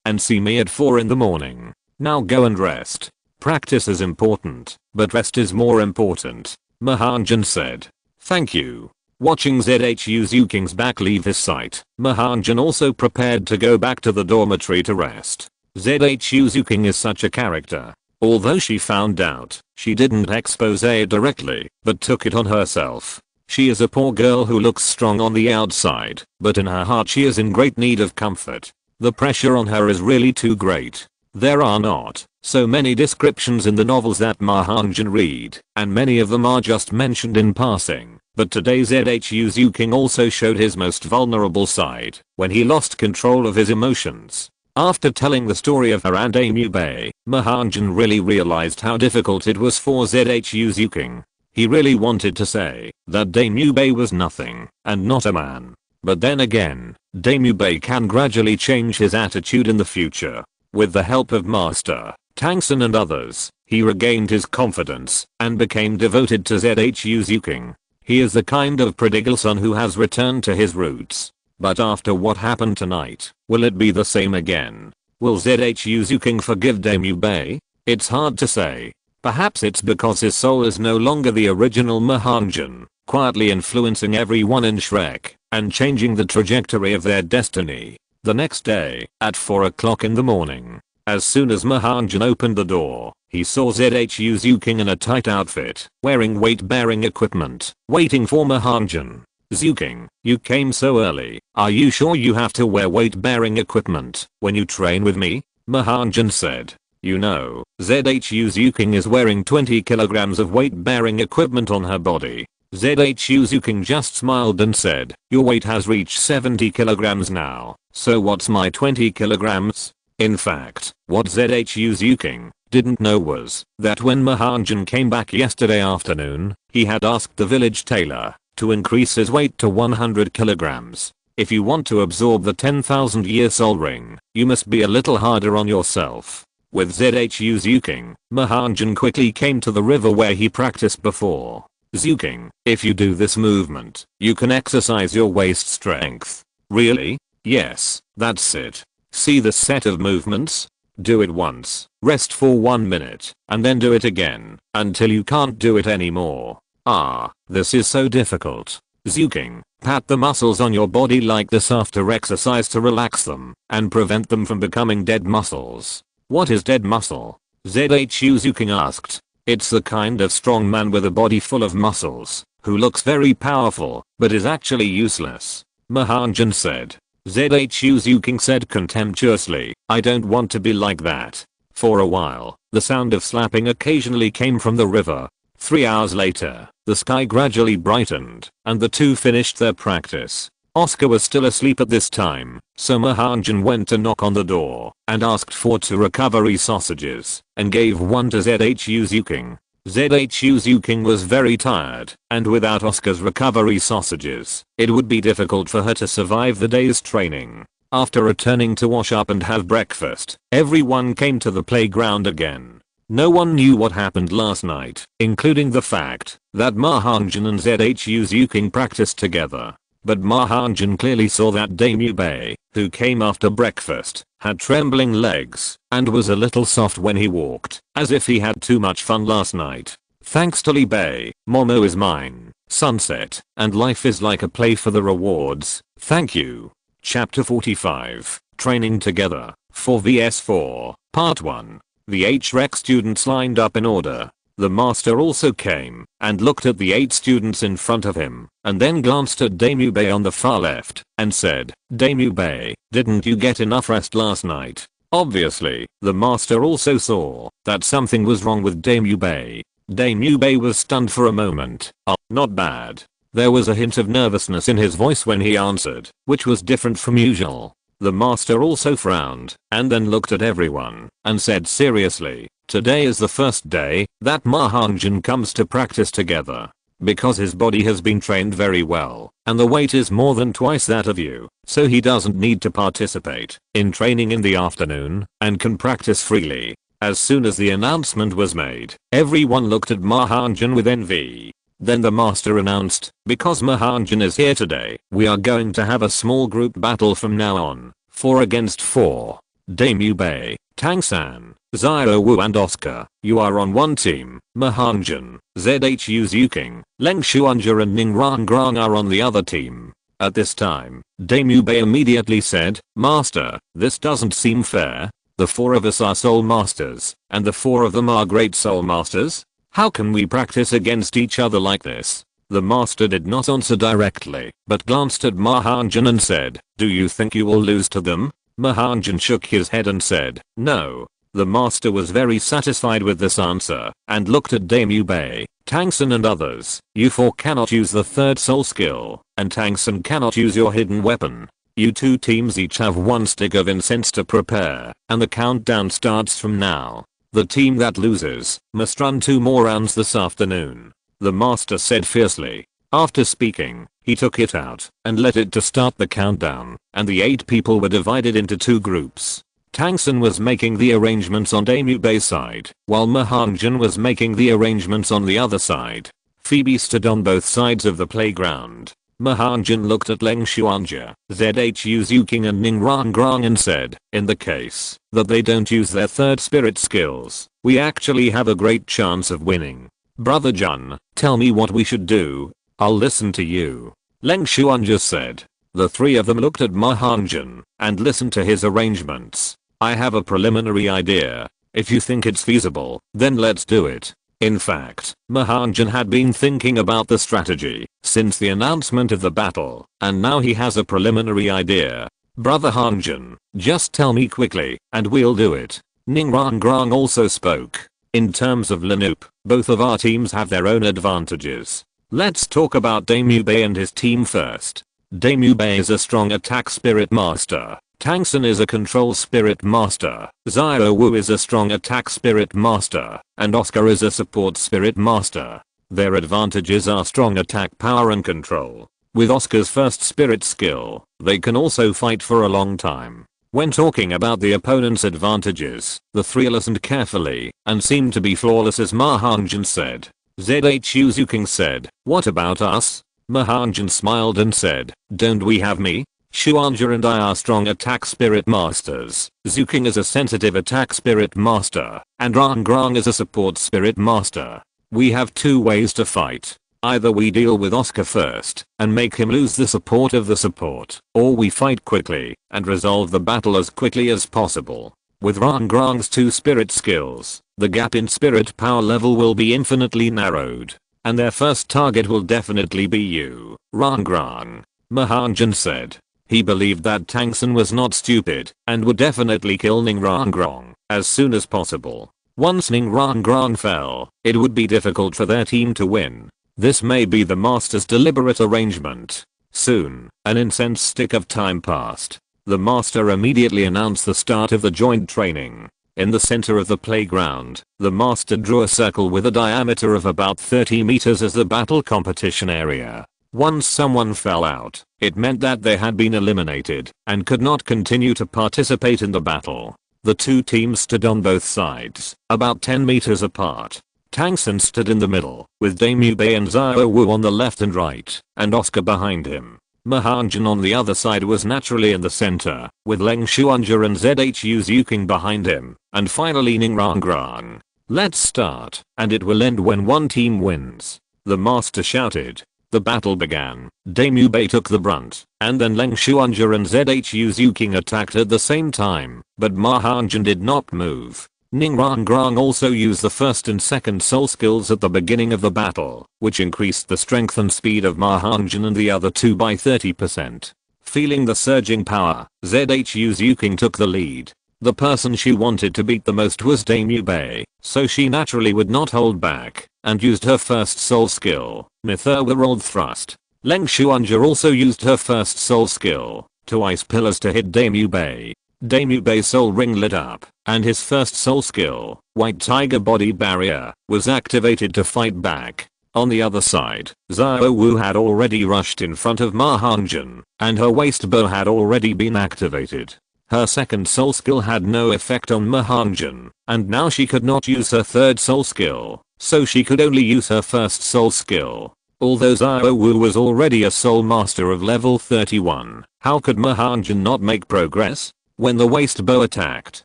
and see me at 4 in the morning. Now go and rest. Practice is important, but rest is more important. Ma Hongjun said. Thank you. Watching ZHU Zuking's back leave his sight, Ma Hongjun also prepared to go back to the dormitory to rest. ZHU Zuking is such a character. Although she found out, she didn't expose it directly, but took it on herself. She is a poor girl who looks strong on the outside, but in her heart she is in great need of comfort. The pressure on her is really too great. There are not so many descriptions in the novels that Ma Hongjun read, and many of them are just mentioned in passing. But today ZHU King also showed his most vulnerable side when he lost control of his emotions. After telling the story of her and Amidst, Ma Hongjun really realized how difficult it was for ZHU King. He really wanted to say that Amidst was nothing and not a man. But then again, Amidst can gradually change his attitude in the future. With the help of Master Tangsun and others, he regained his confidence and became devoted to ZHU King. He is the kind of prodigal son who has returned to his roots. But after what happened tonight, will it be the same again? Will ZHU King forgive Amidst? It's hard to say. Perhaps it's because his soul is no longer the original Ma Hongjun, quietly influencing everyone in Shrek and changing the trajectory of their destiny. The next day, at 4 o'clock in the morning, as soon as Ma Hongjun opened the door, he saw ZHU King in a tight outfit, wearing weight-bearing equipment, waiting for Ma Hongjun. Zuking, you came so early. Are you sure you have to wear weight-bearing equipment when you train with me? Ma Hongjun said. You know, ZHU King is wearing 20 kilograms of weight-bearing equipment on her body. ZHU King just smiled and said, your weight has reached 70 kilograms now, so what's my 20 kilograms? In fact, what ZHU King didn't know was that when Ma Hongjun came back yesterday afternoon, he had asked the village tailor to increase his weight to 100 kilograms. If you want to absorb the 10,000-year soul ring, you must be a little harder on yourself. With ZHU King, Ma Hongjun quickly came to the river where he practiced before. Zuking, if you do this movement, you can exercise your waist strength. Really? Yes, that's it. See this set of movements? Do it once, rest for 1 minute, and then do it again, until you can't do it anymore. Ah, this is so difficult. Zuking, pat the muscles on your body like this after exercise to relax them and prevent them from becoming dead muscles. What is dead muscle? ZHU King asked. It's the kind of strong man with a body full of muscles, who looks very powerful, but is actually useless. Ma Hongjun said. ZHU King said contemptuously, I don't want to be like that. For a while, the sound of slapping occasionally came from the river. 3 hours later, the sky gradually brightened, and the two finished their practice. Oscar was still asleep at this time, so Ma Hongjun went to knock on the door and asked for 2 recovery sausages and gave one to ZHU King. ZHU King was very tired, and without Oscar's recovery sausages, it would be difficult for her to survive the day's training. After returning to wash up and have breakfast, everyone came to the playground again. No one knew what happened last night, including the fact that Ma Hongjun and ZHU King practiced together. But Ma Hongjun clearly saw that Amidst, who came after breakfast, had trembling legs and was a little soft when he walked, as if he had too much fun last night. Thanks to Li Bei, Momo is mine, sunset, and life is like a play for the rewards. Thank you. Chapter 45, Training Together, 4 vs 4, Part 1. The 8 Shrek students lined up in order. The master also came and looked at the 8 students in front of him and then glanced at Amidst on the far left and said, Amidst, didn't you get enough rest last night? Obviously, the master also saw that something was wrong with Amidst. Amidst was stunned for a moment. Oh, not bad. There was a hint of nervousness in his voice when he answered, which was different from usual. The master also frowned and then looked at everyone and said seriously, today is the first day that Ma Hongjun comes to practice together. Because his body has been trained very well and the weight is more than twice that of you, so he doesn't need to participate in training in the afternoon and can practice freely. As soon as the announcement was made, everyone looked at Ma Hongjun with envy. Then the master announced, because Ma Hongjun is here today, we are going to have a small group battle from now on, 4 against 4. Amidst, Tangsan, Xiaowu and Oscar, you are on one team. Ma Hongjun, ZHU King, Leng Xuanja and Ning Rong are on the other team. At this time, Amidst immediately said, Master, this doesn't seem fair. The 4 of us are soul masters, and the 4 of them are great soul masters. How can we practice against each other like this? The master did not answer directly, but glanced at Ma Hongjun and said, do you think you will lose to them? Ma Hongjun shook his head and said, no. The master was very satisfied with this answer and looked at Amidst. Tang San and others, you four cannot use the third soul skill, and Tang San cannot use your hidden weapon. You two teams each have one stick of incense to prepare, and the countdown starts from now. The team that loses must run 2 more rounds this afternoon, the master said fiercely. After speaking, he took it out and let it to start the countdown, and the 8 people were divided into 2 groups. Tang San was making the arrangements on Damu Bay's side, while Ma Hongjun was making the arrangements on the other side. Phoebe stood on both sides of the playground. Ma Hongjun looked at Leng Xuanja, Zhu Zuking and Ning Rongrong and said, in the case that they don't use their third spirit skills, we actually have a great chance of winning. Brother Jun, tell me what we should do. I'll listen to you. Leng Xuanja said. The 3 of them looked at Ma Hongjun and listened to his arrangements. I have a preliminary idea. If you think it's feasible, then let's do it. In fact, Ma Hongjun had been thinking about the strategy since the announcement of the battle, and now he has a preliminary idea. Brother Hongjun, just tell me quickly, and we'll do it. Ning Rongrong also spoke. In terms of Lanoop, both of our teams have their own advantages. Let's talk about Damu Bay and his team first. Damu Bay is a strong attack spirit master. Tang San is a control spirit master. Xiao Wu is a strong attack spirit master. And Oscar is a support spirit master. Their advantages are strong attack power and control. With Oscar's first spirit skill, they can also fight for a long time. When talking about the opponent's advantages, the 3 listened carefully and seemed to be flawless as Ma Hongjun said. Zhu Zuking said, what about us? Ma Hongjun smiled and said, don't we have me? Xuanja and I are strong attack spirit masters. Zuking is a sensitive attack spirit master, and Rongrong is a support spirit master. We have 2 ways to fight. Either we deal with Oscar first and make him lose the support of the support, or we fight quickly and resolve the battle as quickly as possible. With Rongrong's 2 spirit skills, the gap in spirit power level will be infinitely narrowed, and their first target will definitely be you, Rongrong. Ma Hongjun said. He believed that Tang San was not stupid and would definitely kill Ning Rongrong as soon as possible. Once Ning Rongrong fell, it would be difficult for their team to win. This may be the master's deliberate arrangement. Soon, an intense stick of time passed. The master immediately announced the start of the joint training. In the center of the playground, the master drew a circle with a diameter of about 30 meters as the battle competition area. Once someone fell out, it meant that they had been eliminated and could not continue to participate in the battle. The 2 teams stood on both sides, about 10 meters apart. Tang San stood in the middle, with Damu Bay and Xiao Wu on the left and right, and Oscar behind him. Ma Hongjun on the other side was naturally in the center, with Leng Xuanja and Zhu Zuking behind him, and finally Ning Rongrong. Let's start, and it will end when one team wins. The master shouted. The battle began. Damu Bay took the brunt, and then Leng Xuanja and Zhu Zuking attacked at the same time, but Ma Hongjun did not move. Ning Rongrong also used the first and second soul skills at the beginning of the battle, which increased the strength and speed of Ma Hongjun and the other 2 by 30%. Feeling the surging power, Zhu Zuking took the lead. The person she wanted to beat the most was Damu Bay, so she naturally would not hold back, and used her first soul skill, Mytherworld Thrust. Leng Xuanja also used her first soul skill, to ice pillars to hit Damu Bay. Damu Bay's soul ring lit up, and his first soul skill, White Tiger Body Barrier, was activated to fight back. On the other side, Xiao Wu had already rushed in front of Ma Hongjun, and her waist bow had already been activated. Her second soul skill had no effect on Ma Hongjun, and now she could not use her third soul skill, so she could only use her first soul skill. Although Xiao Wu was already a soul master of level 31, how could Ma Hongjun not make progress? When the waist bow attacked,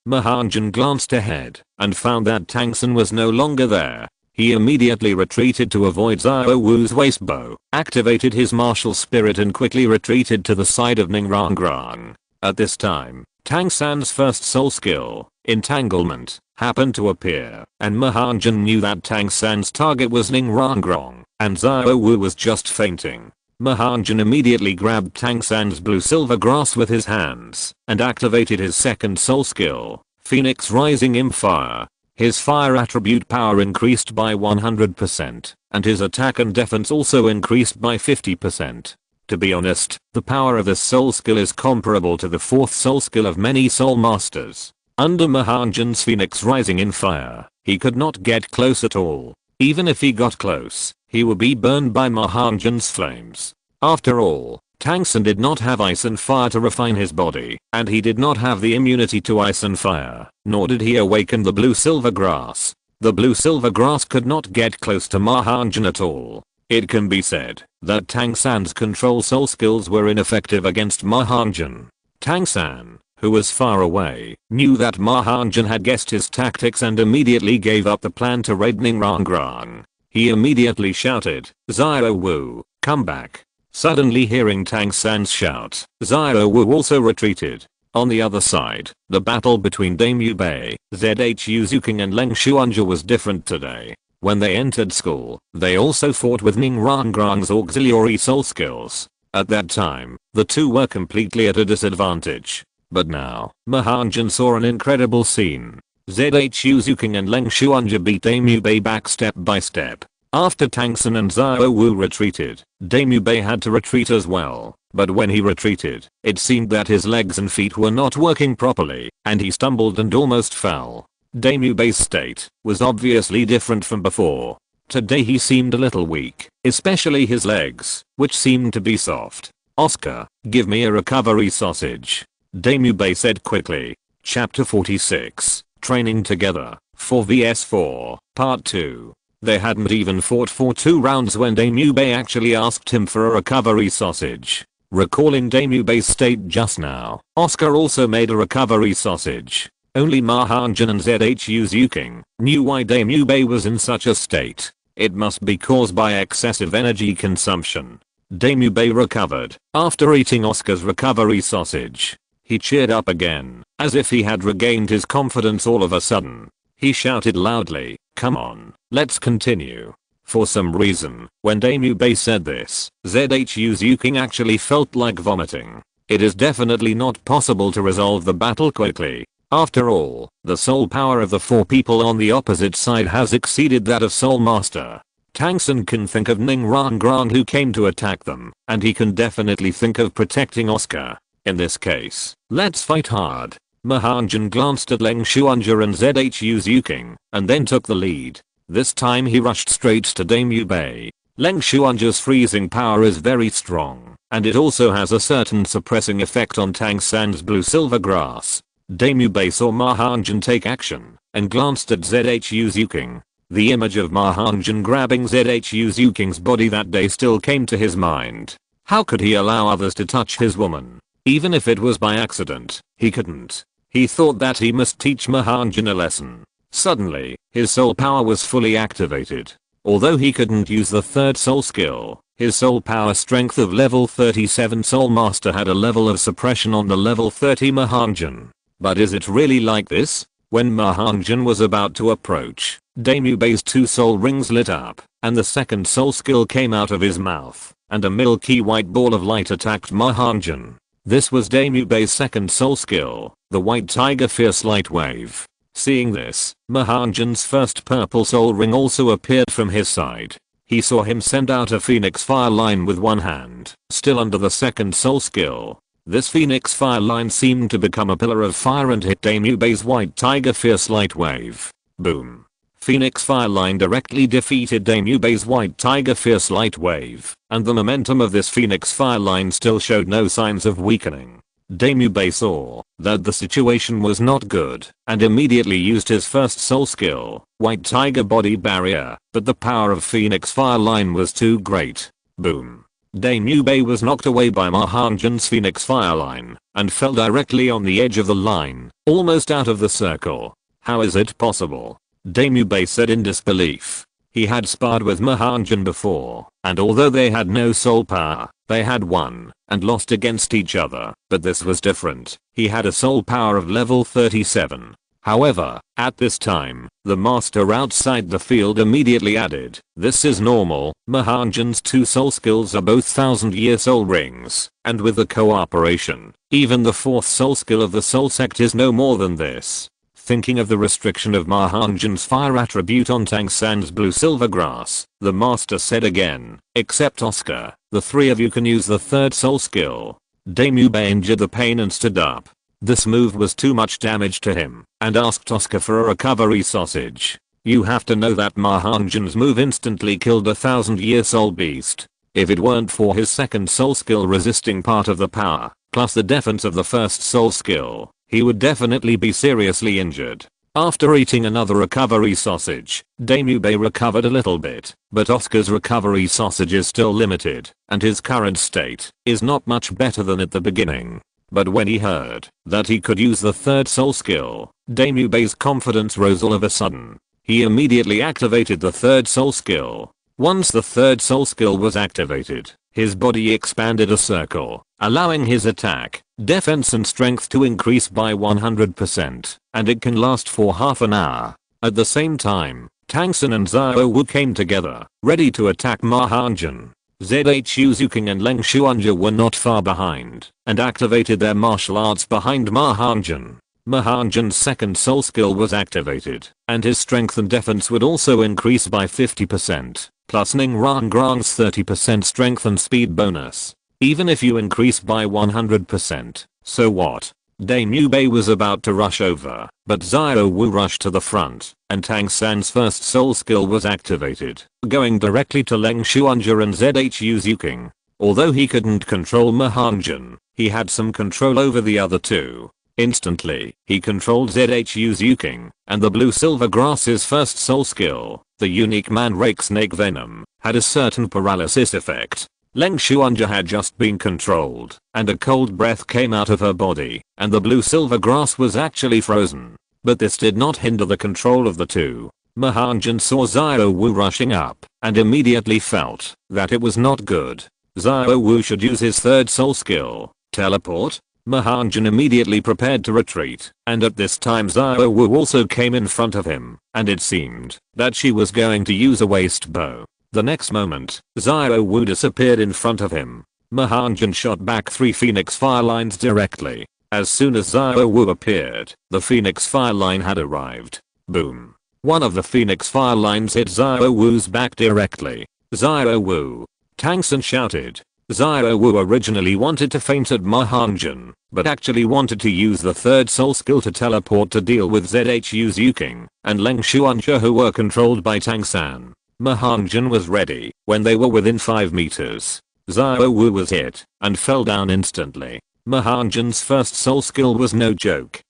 Ma Hongjun glanced ahead and found that Tang San was no longer there. He immediately retreated to avoid Xiao Wu's waist bow, activated his martial spirit and quickly retreated to the side of Ning Rongrong. At this time, Tang San's first soul skill, Entanglement, happened to appear, and Ma Hongjun knew that Tang San's target was Ning Rongrong, and Xiao Wu was just fainting. Ma Hongjun immediately grabbed Tang San's blue-silver grass with his hands and activated his second soul skill, Phoenix Rising Imp Fire. His fire attribute power increased by 100%. and his attack and defense also increased by 50%. To be honest, the power of this soul skill is comparable to the fourth soul skill of many soul masters. Under Ma Hongjun's phoenix rising in fire, he could not get close at all. Even if he got close, he would be burned by Ma Hongjun's flames. After all, Tang San did not have ice and fire to refine his body, and he did not have the immunity to ice and fire, nor did he awaken the blue silver grass. The blue silver grass could not get close to Ma Hongjun at all. It can be said that Tang San's control soul skills were ineffective against Ma Hongjun. Tang San, who was far away, knew that Ma Hongjun had guessed his tactics and immediately gave up the plan to raid Ning Rong. He immediately shouted, "Xiao Wu, come back." Suddenly hearing Tang San's shout, Xiao Wu also retreated. On the other side, the battle between Dame Yu Bei, Zhu Zuking and Leng Xuanzhi was different today. When they entered school, they also fought with Ning Rong's auxiliary soul skills. At that time, the two were completely at a disadvantage. But now, Ma Hongjun saw an incredible scene. Zhu Zuking and Leng Xuanzhi beat Dame Yu Bei back step by step. After Tang San and Xiao Wu retreated, Dame Yu Bei had to retreat as well. But when he retreated, it seemed that his legs and feet were not working properly, and he stumbled and almost fell. Dame Yu Bei's state was obviously different from before. Today he seemed a little weak, especially his legs, which seemed to be soft. "Oscar, give me a recovery sausage," Dame Yu Bei said quickly. Chapter 46, Training Together, 4 vs 4, Part 2. They hadn't even fought for 2 rounds when Dame Yu Bei actually asked him for a recovery sausage. Recalling Dame Yu Bei's state just now, Oscar also made a recovery sausage. Only Ma Hongjun and Zhu Zuking knew why Dame Yu Bei was in such a state. It must be caused by excessive energy consumption. Dame Yu Bei recovered after eating Oscar's recovery sausage. He cheered up again, as if he had regained his confidence all of a sudden. He shouted loudly, "Come on, let's continue." For some reason, when Dame Yu Bei said this, Zhu Zuking actually felt like vomiting. It is definitely not possible to resolve the battle quickly. After all, the soul power of the 4 people on the opposite side has exceeded that of Soul Master. Tang San can think of Ning Rong who came to attack them, and he can definitely think of protecting Oscar. In this case, let's fight hard. Ma Hongjun glanced at Leng Xuanzhi and Zhu Zuking, and then took the lead. This time he rushed straight to Dame Yu Bei. Leng Xuanzhi's freezing power is very strong, and it also has a certain suppressing effect on Tang San's blue silver grass. Dame Yu Bei saw Ma Hongjun take action, and glanced at Zhu Zuking. The image of Ma Hongjun grabbing Zhu Zuking's body that day still came to his mind. How could he allow others to touch his woman? Even if it was by accident, he couldn't. He thought that he must teach Ma Hongjun a lesson. Suddenly, his soul power was fully activated. Although he couldn't use the 3rd soul skill, his soul power strength of level 37 Soul Master had a level of suppression on the level 30 Ma Hongjun. But is it really like this? When Ma Hongjun was about to approach, Dame Yu Bei's 2 soul rings lit up, and the 2nd soul skill came out of his mouth, and a milky white ball of light attacked Ma Hongjun. This was Dame Yu Bei's 2nd soul skill, the White Tiger Fierce Light Wave. Seeing this, Ma Hongjun's 1st purple soul ring also appeared from his side. He saw him send out a phoenix fire line with one hand, still under the 2nd soul skill. This phoenix fire line seemed to become a pillar of fire and hit Dame Yu Bei's White Tiger Fierce Light Wave. Boom. Phoenix fire line directly defeated Dame Yu Bei's White Tiger Fierce Light Wave, and the momentum of this phoenix fire line still showed no signs of weakening. Dame Yu Bei saw that the situation was not good, and immediately used his 1st soul skill, White Tiger Body Barrier, but the power of Phoenix Fire Line was too great. Boom. Dame Yu Bei was knocked away by Ma Hongjun's Phoenix Fire Line, and fell directly on the edge of the line, almost out of the circle. How is it possible? Dame Yu Bei said in disbelief. He had sparred with Ma Hongjun before, and although they had no soul power, they had won and lost against each other, but this was different. He had a soul power of level 37. However, at this time, the master outside the field immediately added, "This is normal. Ma Hongjun's 2 soul skills are both 1000-year soul rings, and with the cooperation, even the 4th soul skill of the soul sect is no more than this." Thinking of the restriction of Ma Hongjun's fire attribute on Tang San's blue silver grass, the master said again, except Oscar, the three of you can use the third soul skill. Daemube injured the pain and stood up. This move was too much damage to him, and asked Oscar for a recovery sausage. You have to know that Ma Hongjun's move instantly killed a 1,000-year soul beast. If it weren't for his second soul skill resisting part of the power, plus the defense of the first soul skill, he would definitely be seriously injured. After eating another recovery sausage, Daemube recovered a little bit, but Oscar's recovery sausage is still limited, and his current state is not much better than at the beginning. But when he heard that he could use the third soul skill, Daemube's confidence rose all of a sudden. He immediately activated the third soul skill. Once the third soul skill was activated, his body expanded a circle, allowing his attack, defense and strength to increase by 100%, and it can last for half an hour. At the same time, Tang San and Xiao Wu came together, ready to attack Ma Hongjun. ZHU Zuking and Leng Shuanja were not far behind, and activated their martial arts behind Ma Hongjun. Ma Hongjun's second soul skill was activated, and his strength and defense would also increase by 50%, plus Ning Rangrang's 30% strength and speed bonus. Even if you increase by 100%, so what? Daemube was about to rush over, but Xiao Wu rushed to the front, and Tang San's first soul skill was activated, going directly to Leng Shuanja and ZHU Zuking. Although he couldn't control Ma Hongjun, he had some control over the other two. Instantly, he controlled ZHU Zuking, and the blue silver grass's first soul skill, the unique Mandrake Snake Venom, had a certain paralysis effect. Leng Shuanja had just been controlled, and a cold breath came out of her body, and the blue silver grass was actually frozen. But this did not hinder the control of the two. Ma Hongjun saw Xiao Wu rushing up, and immediately felt that it was not good. Xiao Wu should use his third soul skill, teleport. Ma Hongjun immediately prepared to retreat, and at this time Xiao Wu also came in front of him, and it seemed that she was going to use a waist bow. The next moment, Xiao Wu disappeared in front of him. Ma Hongjun shot back 3 Phoenix Fire Lines directly. As soon as Xiao Wu appeared, the Phoenix Fire Line had arrived. Boom. One of the Phoenix Fire Lines hit Xiao Wu's back directly. Xiao Wu. Tang San shouted. Xiao Wu originally wanted to feint at Ma Hongjun, but actually wanted to use the third soul skill to teleport to deal with ZHU Zuking and Leng Shuanja, who were controlled by Tang San. Ma Hongjun was ready when they were within 5 meters. Xiao Wu was hit and fell down instantly. Ma Hongjun's first soul skill was no joke.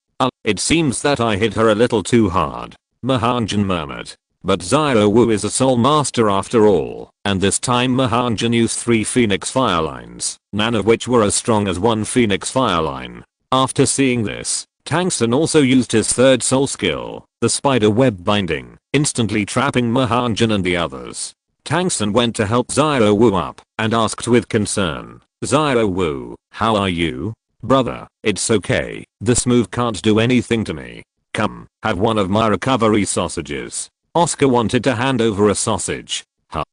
It seems that I hit her a little too hard, Ma Hongjun murmured. But Xiao Wu is a soul master after all, and this time Ma Hongjun used 3 Phoenix Fire Lines, none of which were as strong as 1 Phoenix Fire Line. After seeing this, Tang San also used his third soul skill, the spider web binding, instantly trapping Ma Hongjun and the others. Tang San went to help Xiao Wu up and asked with concern, Xiao Wu, how are you? Brother, it's okay, this move can't do anything to me. Come, have one of my recovery sausages. Oscar wanted to hand over a sausage.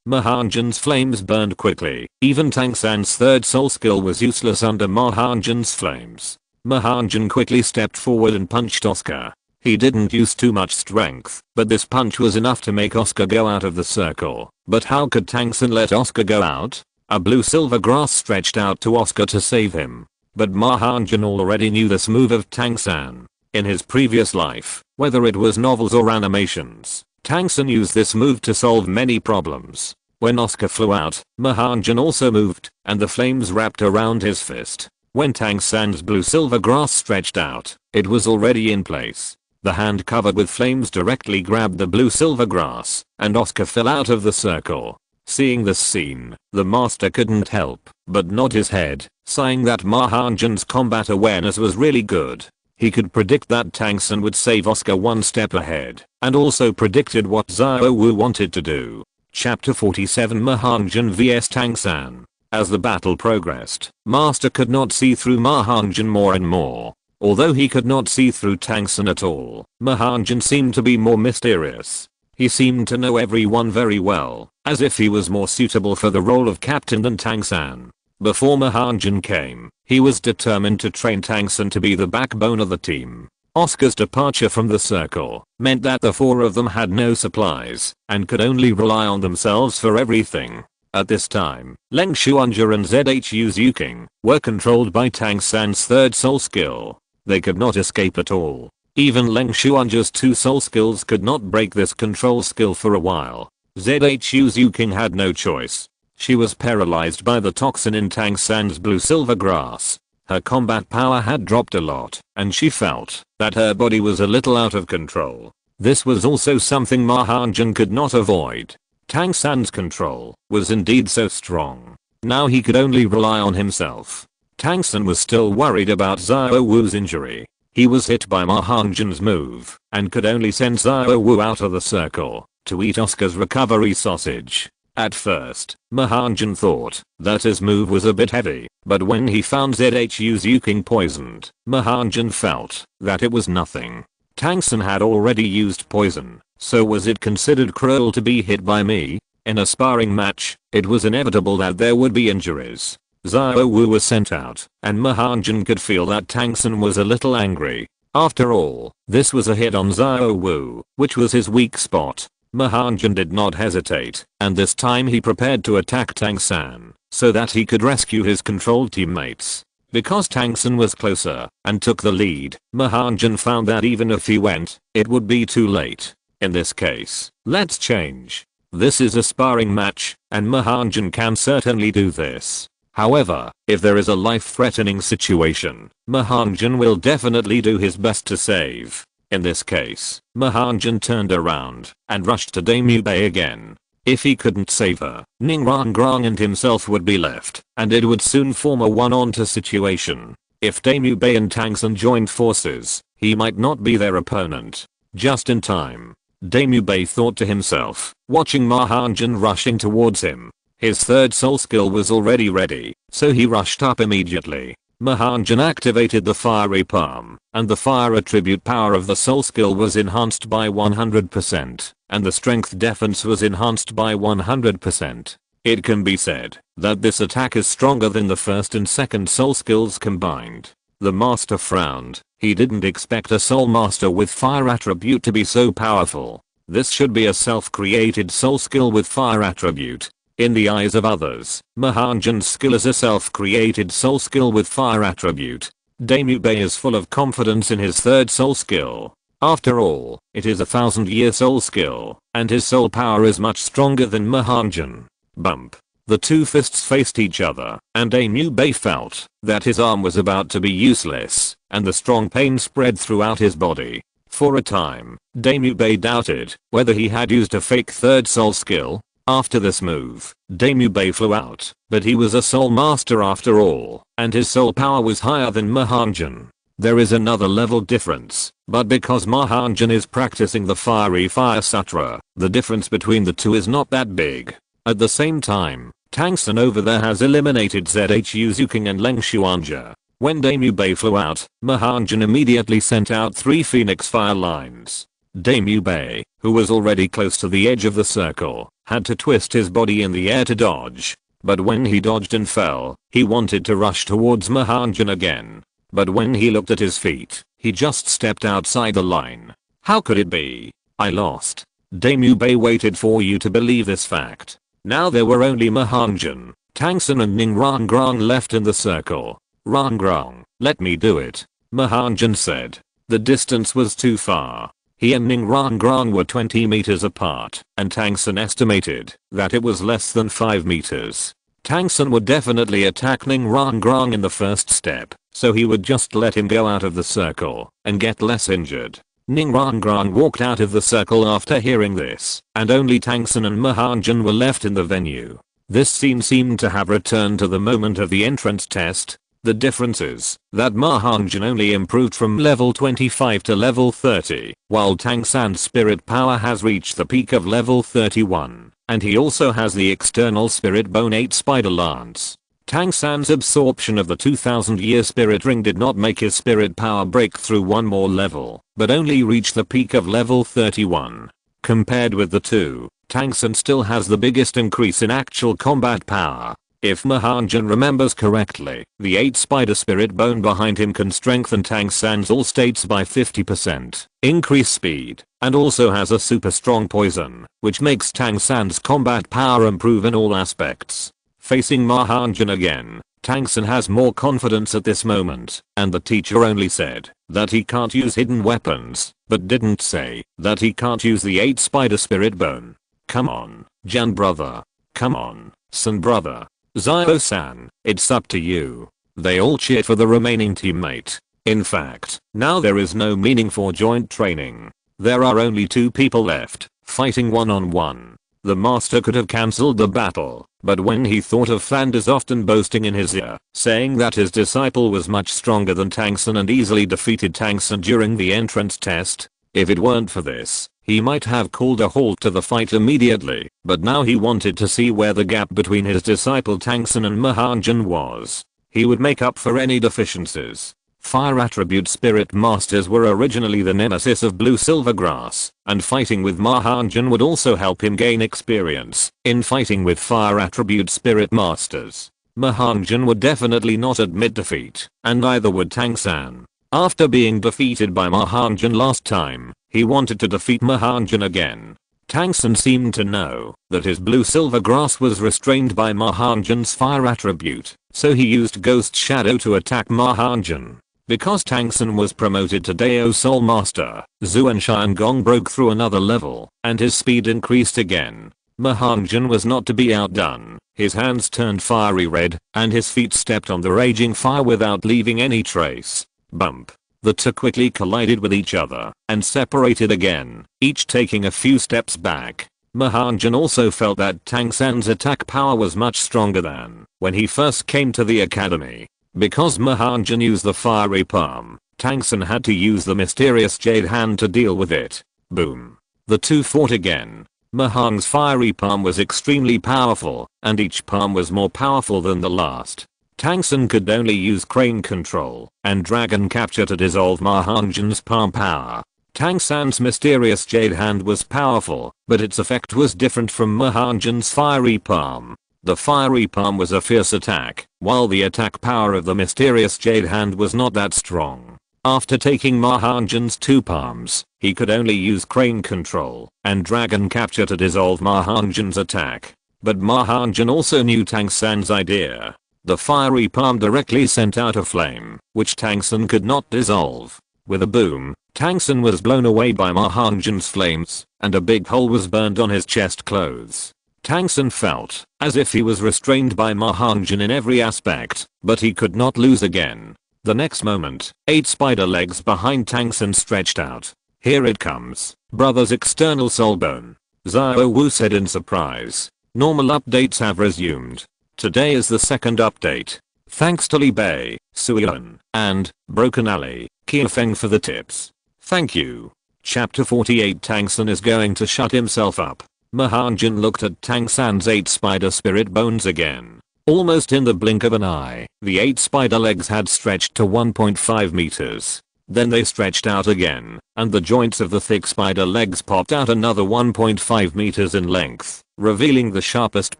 Ma Hongjun's flames burned quickly. Even Tang San's third soul skill was useless under Ma Hongjun's flames. Ma Hongjun quickly stepped forward and punched Oscar. He didn't use too much strength, but this punch was enough to make Oscar go out of the circle. But how could Tang San let Oscar go out? A blue silver grass stretched out to Oscar to save him. But Ma Hongjun already knew this move of Tang San. In his previous life, whether it was novels or animations, Tang San used this move to solve many problems. When Oscar flew out, Ma Hongjun also moved, and the flames wrapped around his fist. When Tang San's blue silver grass stretched out, it was already in place. The hand covered with flames directly grabbed the blue silver grass, and Oscar fell out of the circle. Seeing this scene, the master couldn't help but nod his head, saying that Ma Hongjun's combat awareness was really good. He could predict that Tang San would save Oscar one step ahead, and also predicted what Xiao Wu wanted to do. Chapter 47 Ma Hongjun vs Tang San. As the battle progressed, Master could not see through Ma Hongjun more and more. Although he could not see through Tang San at all, Ma Hongjun seemed to be more mysterious. He seemed to know everyone very well, as if he was more suitable for the role of captain than Tang San. Before Ma Hongjun came, he was determined to train Tang San to be the backbone of the team. Oscar's departure from the circle meant that the four of them had no supplies and could only rely on themselves for everything. At this time, Leng Xuanja and Zhu Yuking were controlled by Tang San's third soul skill. They could not escape at all. Even Leng Xuanja's two soul skills could not break this control skill for a while. Zhu Yuking had no choice. She was paralyzed by the toxin in Tang San's blue-silver grass. Her combat power had dropped a lot, and she felt that her body was a little out of control. This was also something Ma Hongjun could not avoid. Tang San's control was indeed so strong. Now he could only rely on himself. Tang San was still worried about Xiao Wu's injury. He was hit by Ma Hongjun's move, and could only send Xiao Wu out of the circle to eat Oscar's recovery sausage. At first, Ma Hongjun thought that his move was a bit heavy, but when he found Zhu Yuking poisoned, Ma Hongjun felt that it was nothing. Tang San had already used poison, so was it considered cruel to be hit by me? In a sparring match, it was inevitable that there would be injuries. Xiao Wu was sent out, and Ma Hongjun could feel that Tang San was a little angry. After all, this was a hit on Xiao Wu, which was his weak spot. Ma Hongjun did not hesitate, and this time he prepared to attack Tang San, so that he could rescue his controlled teammates. Because Tang San was closer and took the lead, Ma Hongjun found that even if he went, it would be too late. In this case, let's change. This is a sparring match, and Ma Hongjun can certainly do this. However, if there is a life-threatening situation, Ma Hongjun will definitely do his best to save. In this case, Ma Hongjun turned around and rushed to Damu Bei again. If he couldn't save her, Ning Rong and himself would be left, and it would soon form a 1-on-2 situation. If Damu Bei and Tang San joined forces, he might not be their opponent. Just in time, Damu Bei thought to himself, watching Ma Hongjun rushing towards him. His third soul skill was already ready, so he rushed up immediately. Ma Hongjun activated the fiery palm, and the fire attribute power of the soul skill was enhanced by 100%, and the strength defense was enhanced by 100%. It can be said that this attack is stronger than the first and second soul skills combined. The master frowned. He didn't expect a soul master with fire attribute to be so powerful. This should be a self-created soul skill with fire attribute. In the eyes of others, Ma Hongjun's skill is a self-created soul skill with fire attribute. Damu Bei is full of confidence in his third soul skill. After all, it is a 1000-year soul skill, and his soul power is much stronger than Ma Hongjun. Bump. The two fists faced each other, and Damu Bei felt that his arm was about to be useless, and the strong pain spread throughout his body. For a time, Damu Bei doubted whether he had used a fake third soul skill. After this move, Damu Bei flew out, but he was a soul master after all, and his soul power was higher than Ma Hongjun. There is another level difference, but because Ma Hongjun is practicing the fiery fire sutra, the difference between the two is not that big. At the same time, Tang San over there has eliminated Zhu Yuking and Leng Xuanja. When Damu Bei flew out, Ma Hongjun immediately sent out 3 phoenix fire lines. Damu Bei, who was already close to the edge of the circle, had to twist his body in the air to dodge. But when he dodged and fell, he wanted to rush towards Ma Hongjun again. But when he looked at his feet, he just stepped outside the line. How could it be? I lost. Damu Bei waited for you to believe this fact. Now there were only Ma Hongjun, Tang San and Ning Rong left in the circle. Rong, let me do it, Ma Hongjun said. The distance was too far. He and Ning Rong were 20 meters apart, and Tang San estimated that it was less than 5 meters. Tang San would definitely attack Ning Rong in the first step, so he would just let him go out of the circle and get less injured. Ning Rong walked out of the circle after hearing this, and only Tang San and Ma Hongjun were left in the venue. This scene seemed to have returned to the moment of the entrance test. The difference is that Ma Hongjun only improved from level 25 to level 30, while Tang San's spirit power has reached the peak of level 31, and he also has the external spirit bone 8 spider lance. Tang San's absorption of the 2000-year spirit ring did not make his spirit power break through one more level, but only reach the peak of level 31. Compared with the two, Tang San still has the biggest increase in actual combat power. If Ma Hongjun remembers correctly, the 8 spider spirit bone behind him can strengthen Tang San's all states by 50%, increase speed, and also has a super strong poison, which makes Tang San's combat power improve in all aspects. Facing Ma Hongjun again, Tang San has more confidence at this moment, and the teacher only said that he can't use hidden weapons, but didn't say that he can't use the 8 spider spirit bone. Come on, Jan brother. Come on, San brother. Zio-san, it's up to you. They all cheered for the remaining teammate. In fact, now there is no meaning for joint training. There are only 2 people left, fighting one-on-one. The master could have cancelled the battle, but when he thought of Flanders often boasting in his ear, saying that his disciple was much stronger than Tang San and easily defeated Tang San during the entrance test, if it weren't for this, he might have called a halt to the fight immediately, but now he wanted to see where the gap between his disciple Tang San and Ma Hongjun was. He would make up for any deficiencies. Fire attribute spirit masters were originally the nemesis of Blue Silvergrass, and fighting with Ma Hongjun would also help him gain experience in fighting with fire attribute spirit masters. Ma Hongjun would definitely not admit defeat, and neither would Tang San. After being defeated by Ma Hongjun last time, he wanted to defeat Ma Hongjun again. Tang San seemed to know that his Blue Silvergrass was restrained by Ma Hongjun's fire attribute, so he used Ghost Shadow to attack Ma Hongjun. Because Tang San was promoted to Dao Soul Master, Zuan Gong broke through another level, and his speed increased again. Ma Hongjun was not to be outdone. His hands turned fiery red, and his feet stepped on the raging fire without leaving any trace. Bump. The 2 quickly collided with each other, and separated again, each taking a few steps back. Ma Hongjun also felt that Tang San's attack power was much stronger than when he first came to the academy. Because Ma Hongjun used the fiery palm, Tang San had to use the mysterious jade hand to deal with it. Boom. The 2 fought again. Ma Hong's fiery palm was extremely powerful, and each palm was more powerful than the last. Tang San could only use crane control and dragon capture to dissolve Ma Hongjun's palm power. Tang San's mysterious jade hand was powerful, but its effect was different from Ma Hongjun's fiery palm. The fiery palm was a fierce attack, while the attack power of the mysterious jade hand was not that strong. After taking Ma Hongjun's 2 palms, he could only use crane control and dragon capture to dissolve Ma Hongjun's attack. But Ma Hongjun also knew Tang San's idea. The fiery palm directly sent out a flame, which Tang San could not dissolve. With a boom, Tang San was blown away by Ma Hongjun's flames, and a big hole was burned on his chest clothes. Tang San felt as if he was restrained by Ma Hongjun in every aspect, but he could not lose again. The next moment, 8 spider legs behind Tang San stretched out. Here it comes, brother's external soul bone. Xiao Wu said in surprise. Normal updates have resumed. Today is the 2nd update. Thanks to Li Bei, Suiyun, and Broken Alley, Kiafeng for the tips. Thank you. Chapter 48. Tang San is going to shut himself up. Ma Hongjun looked at Tang San's 8 spider spirit bones again. Almost in the blink of an eye, the 8 spider legs had stretched to 1.5 meters. Then they stretched out again, and the joints of the thick spider legs popped out another 1.5 meters in length, revealing the sharpest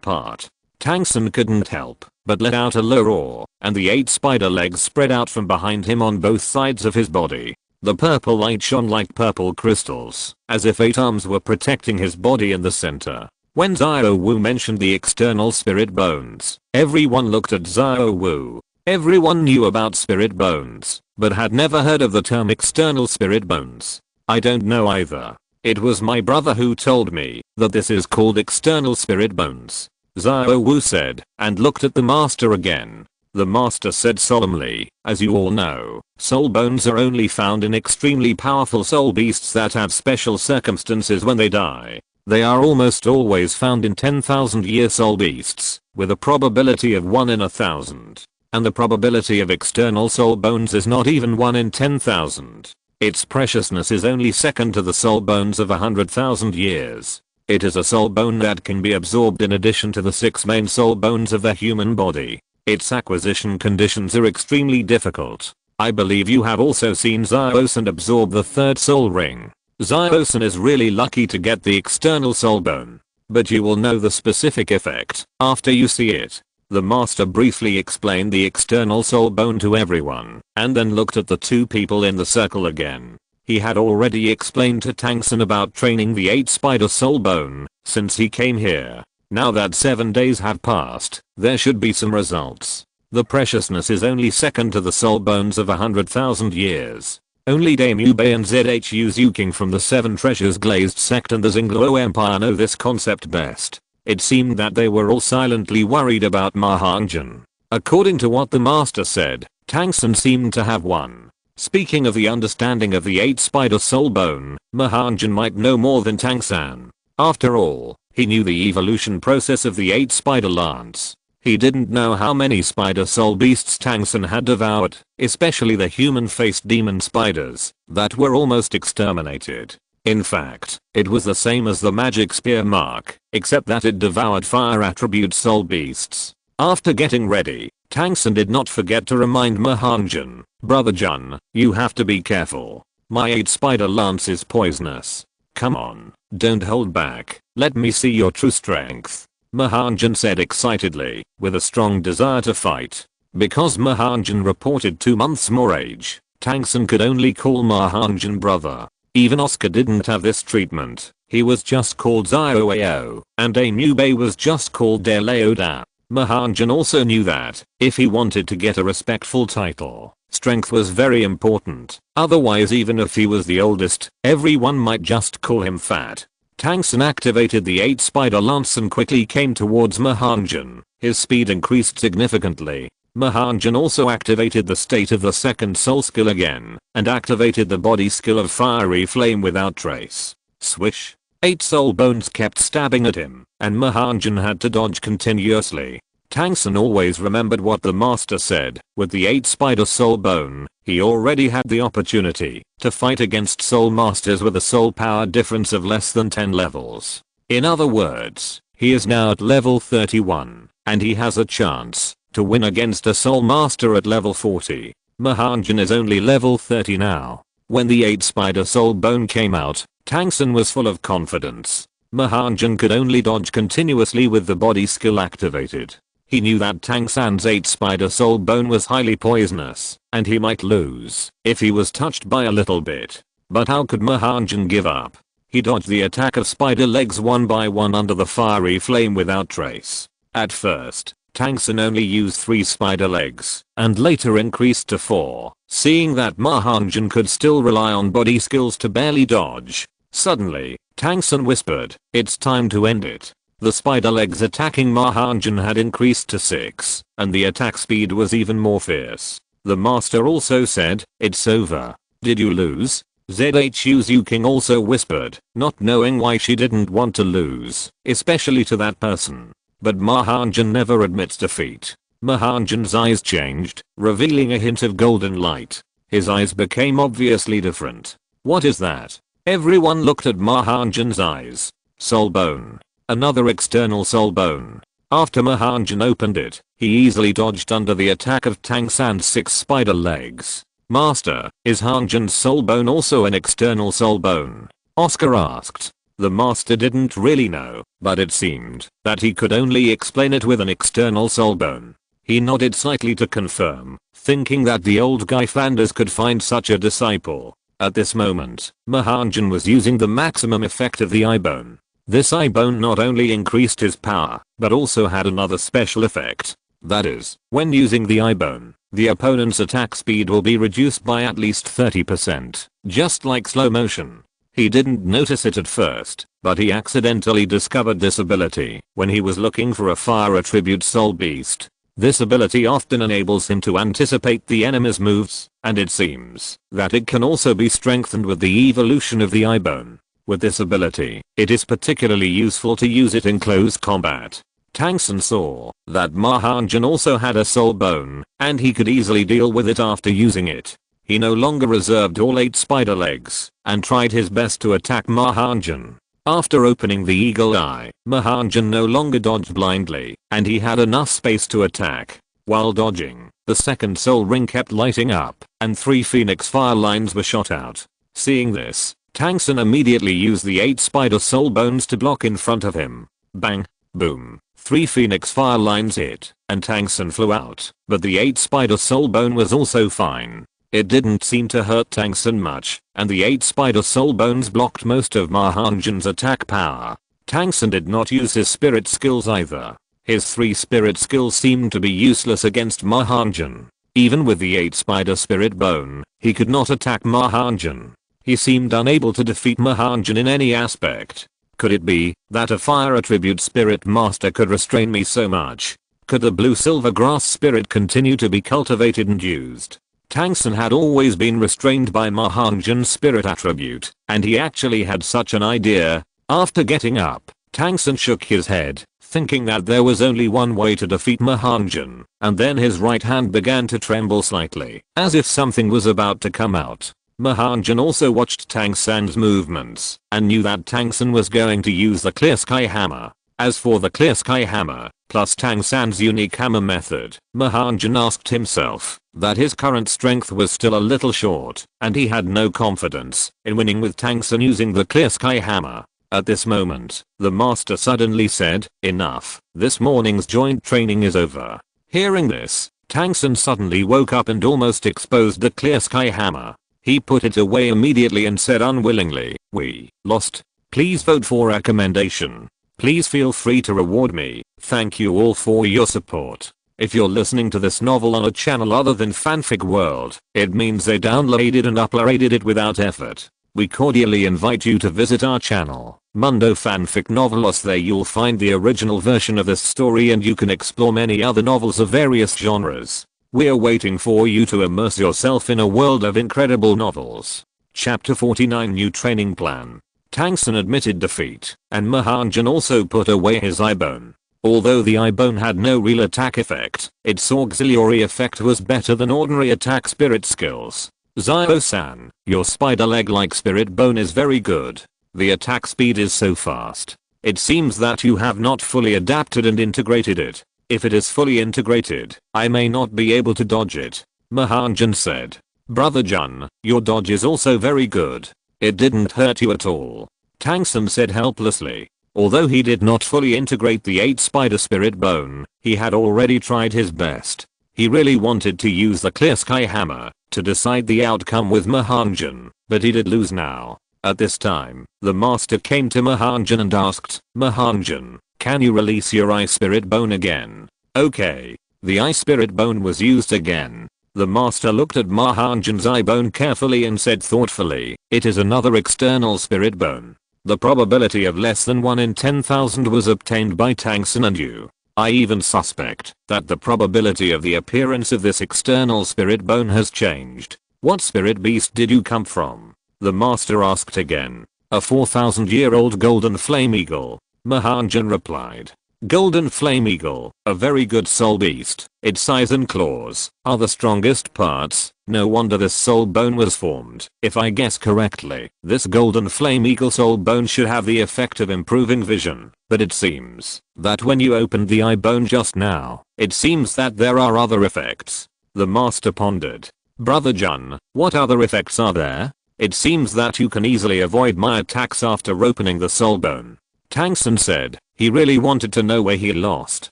part. Tang San couldn't help but let out a low roar, and the 8 spider legs spread out from behind him on both sides of his body. The purple light shone like purple crystals, as if 8 arms were protecting his body in the center. When Xiao Wu mentioned the external spirit bones, everyone looked at Xiao Wu. Everyone knew about spirit bones, but had never heard of the term external spirit bones. I don't know either. It was my brother who told me that this is called external spirit bones. Xiao Wu said, and looked at the master again. The master said solemnly, as you all know, soul bones are only found in extremely powerful soul beasts that have special circumstances when they die. They are almost always found in 10,000-year soul beasts, with a probability of 1 in 1,000. And the probability of external soul bones is not even 1 in 10,000. Its preciousness is only second to the soul bones of 100,000 years. It is a soul bone that can be absorbed in addition to the 6 main soul bones of the human body. Its acquisition conditions are extremely difficult. I believe you have also seen Xiao-san absorb the 3rd soul ring. Xiao-san is really lucky to get the external soul bone. But you will know the specific effect after you see it. The master briefly explained the external soul bone to everyone, and then looked at the two people in the circle again. He had already explained to Tangsun about training the 8 spider soul bone since he came here. Now that 7 days have passed, there should be some results. The preciousness is only second to the soul bones of 100,000 years. Only Dame Yubei and Zhu Zuking from the 7 Treasures Glazed Sect and the Xingluo Empire know this concept best. It seemed that they were all silently worried about Ma Hongjun. According to what the master said, Tangsun seemed to have won. Speaking of the understanding of the 8 spider soul bone, Ma Hongjun might know more than Tangsun. After all, he knew the evolution process of the 8 spider lance. He didn't know how many spider soul beasts Tangsun had devoured, especially the human-faced demon spiders that were almost exterminated. In fact, it was the same as the magic spear mark, except that it devoured fire attribute soul beasts. After getting ready, Tangsun did not forget to remind Ma Hongjun, "Brother Jun, you have to be careful. My 8 spider lance is poisonous. Come on, don't hold back, let me see your true strength." Ma Hongjun said excitedly, with a strong desire to fight. Because Ma Hongjun reported 2 months more age, Tangsun could only call Ma Hongjun brother. Even Oscar didn't have this treatment. He was just called Zioao, and Dame Yubei was just called De Leoda. Ma Hongjun also knew that, if he wanted to get a respectful title, strength was very important. Otherwise, even if he was the oldest, everyone might just call him fat. Tangsun activated the 8 spider lance and quickly came towards Ma Hongjun. His speed increased significantly. Ma Hongjun also activated the state of the second soul skill again, and activated the body skill of fiery flame without trace. Swish. 8 soul bones kept stabbing at him, and Ma Hongjun had to dodge continuously. Tangsun always remembered what the master said. With the 8 spider soul bone, he already had the opportunity to fight against soul masters with a soul power difference of less than 10 levels. In other words, he is now at level 31, and he has a chance to win against a soul master at level 40. Ma Hongjun is only level 30 now. When the 8 spider soul bone came out, Tangsun was full of confidence. Ma Hongjun could only dodge continuously with the body skill activated. He knew that Tangsun's 8 spider soul bone was highly poisonous, and he might lose if he was touched by a little bit. But how could Ma Hongjun give up? He dodged the attack of spider legs one by one under the fiery flame without trace. At first, Tangsun only used 3 spider legs, and later increased to 4. Seeing that Ma Hongjun could still rely on body skills to barely dodge, suddenly, Tangsun whispered, "It's time to end it." The spider legs attacking Ma Hongjun had increased to 6, and the attack speed was even more fierce. The master also said, "It's over. Did you lose?" Zhu Zuking also whispered, not knowing why she didn't want to lose, especially to that person. But Ma Hongjun never admits defeat. Ma Hongjun's eyes changed, revealing a hint of golden light. His eyes became obviously different. What is that? Everyone looked at Ma Hongjun's eyes. Soul bone. Another external soul bone. After Ma Hongjun opened it, he easily dodged under the attack of Tangsun's 6 spider legs. "Master, is Hongjun's soul bone also an external soul bone?" Oscar asked. The master didn't really know, but it seemed that he could only explain it with an external soul bone. He nodded slightly to confirm, thinking that the old Gyfanders could find such a disciple. At this moment, Ma Hongjun was using the maximum effect of the eye bone. This eye bone not only increased his power, but also had another special effect. That is, when using the eye bone, the opponent's attack speed will be reduced by at least 30%, just like slow motion. He didn't notice it at first, but he accidentally discovered this ability when he was looking for a fire attribute soul beast. This ability often enables him to anticipate the enemy's moves, and it seems that it can also be strengthened with the evolution of the eye bone. With this ability, it is particularly useful to use it in close combat. Tangsun saw that Ma Hongjun also had a soul bone, and he could easily deal with it after using it. He no longer reserved all 8 spider legs, and tried his best to attack Ma Hongjun. After opening the eagle eye, Ma Hongjun no longer dodged blindly, and he had enough space to attack. While dodging, the second soul ring kept lighting up, and 3 phoenix fire lines were shot out. Seeing this, Tangsun immediately used the 8 spider soul bones to block in front of him. Bang! Boom. 3 phoenix fire lines hit, and Tang San flew out, but the 8 spider soul bone was also fine. It didn't seem to hurt Tang San much, and the 8 spider soul bones blocked most of Ma Hongjun's attack power. Tang San did not use his spirit skills either. His 3 spirit skills seemed to be useless against Ma Hongjun. Even with the 8 spider spirit bone, he could not attack Ma Hongjun. He seemed unable to defeat Ma Hongjun in any aspect. Could it be that a fire attribute spirit master could restrain me so much? Could the blue silver grass spirit continue to be cultivated and used? Tang San had always been restrained by Ma Hongjun's spirit attribute, and he actually had such an idea. After getting up, Tang San shook his head, thinking that there was only one way to defeat Ma Hongjun, and then his right hand began to tremble slightly, as if something was about to come out. Ma Hongjun also watched Tang San's movements, and knew that Tang San was going to use the Clear Sky Hammer. As for the Clear Sky Hammer, plus Tang San's unique hammer method, Ma Hongjun asked himself that his current strength was still a little short, and he had no confidence in winning with Tang San using the Clear Sky Hammer. At this moment, the master suddenly said, "Enough, this morning's joint training is over." Hearing this, Tang San suddenly woke up and almost exposed the Clear Sky Hammer. He put it away immediately and said unwillingly, "We lost. Please vote for recommendation. Please feel free to reward me. Thank you all for your support." If you're listening to this novel on a channel other than Fanfic World, it means they downloaded and uploaded it without effort. We cordially invite you to visit our channel, Mundo Fanfic Novelos. There you'll find the original version of this story and you can explore many other novels of various genres. We're waiting for you to immerse yourself in a world of incredible novels. Chapter 49 New Training Plan. Tang San admitted defeat, and Ma Hongjun also put away his eye bone. Although the eye bone had no real attack effect, its auxiliary effect was better than ordinary attack spirit skills. "Zio-san, your spider leg-like spirit bone is very good. The attack speed is so fast. It seems that you have not fully adapted and integrated it. If it is fully integrated, I may not be able to dodge it," Ma Hongjun said. "Brother Jun, your dodge is also very good. It didn't hurt you at all," Tang San said helplessly. Although he did not fully integrate the 8 spider spirit bone, he had already tried his best. He really wanted to use the Clear Sky Hammer to decide the outcome with Ma Hongjun, but he did lose now. At this time, the master came to Ma Hongjun and asked, "Ma Hongjun, can you release your eye spirit bone again?" Okay. The eye spirit bone was used again. The master looked at Ma Hongjun's eye bone carefully and said thoughtfully, "It is another external spirit bone. The probability of less than 1 in 10,000 was obtained by Tang San and you. I even suspect that the probability of the appearance of this external spirit bone has changed. What spirit beast did you come from?" The master asked again. "A 4,000-year-old golden flame eagle," Ma Hongjun replied. "Golden flame eagle, a very good soul beast. Its size and claws are the strongest parts. No wonder this soul bone was formed. If I guess correctly, this golden flame eagle soul bone should have the effect of improving vision. But it seems that when you opened the eye bone just now, it seems that there are other effects." The master pondered. "Brother Jun, what other effects are there? It seems that you can easily avoid my attacks after opening the soul bone." Tang San said he really wanted to know where he lost.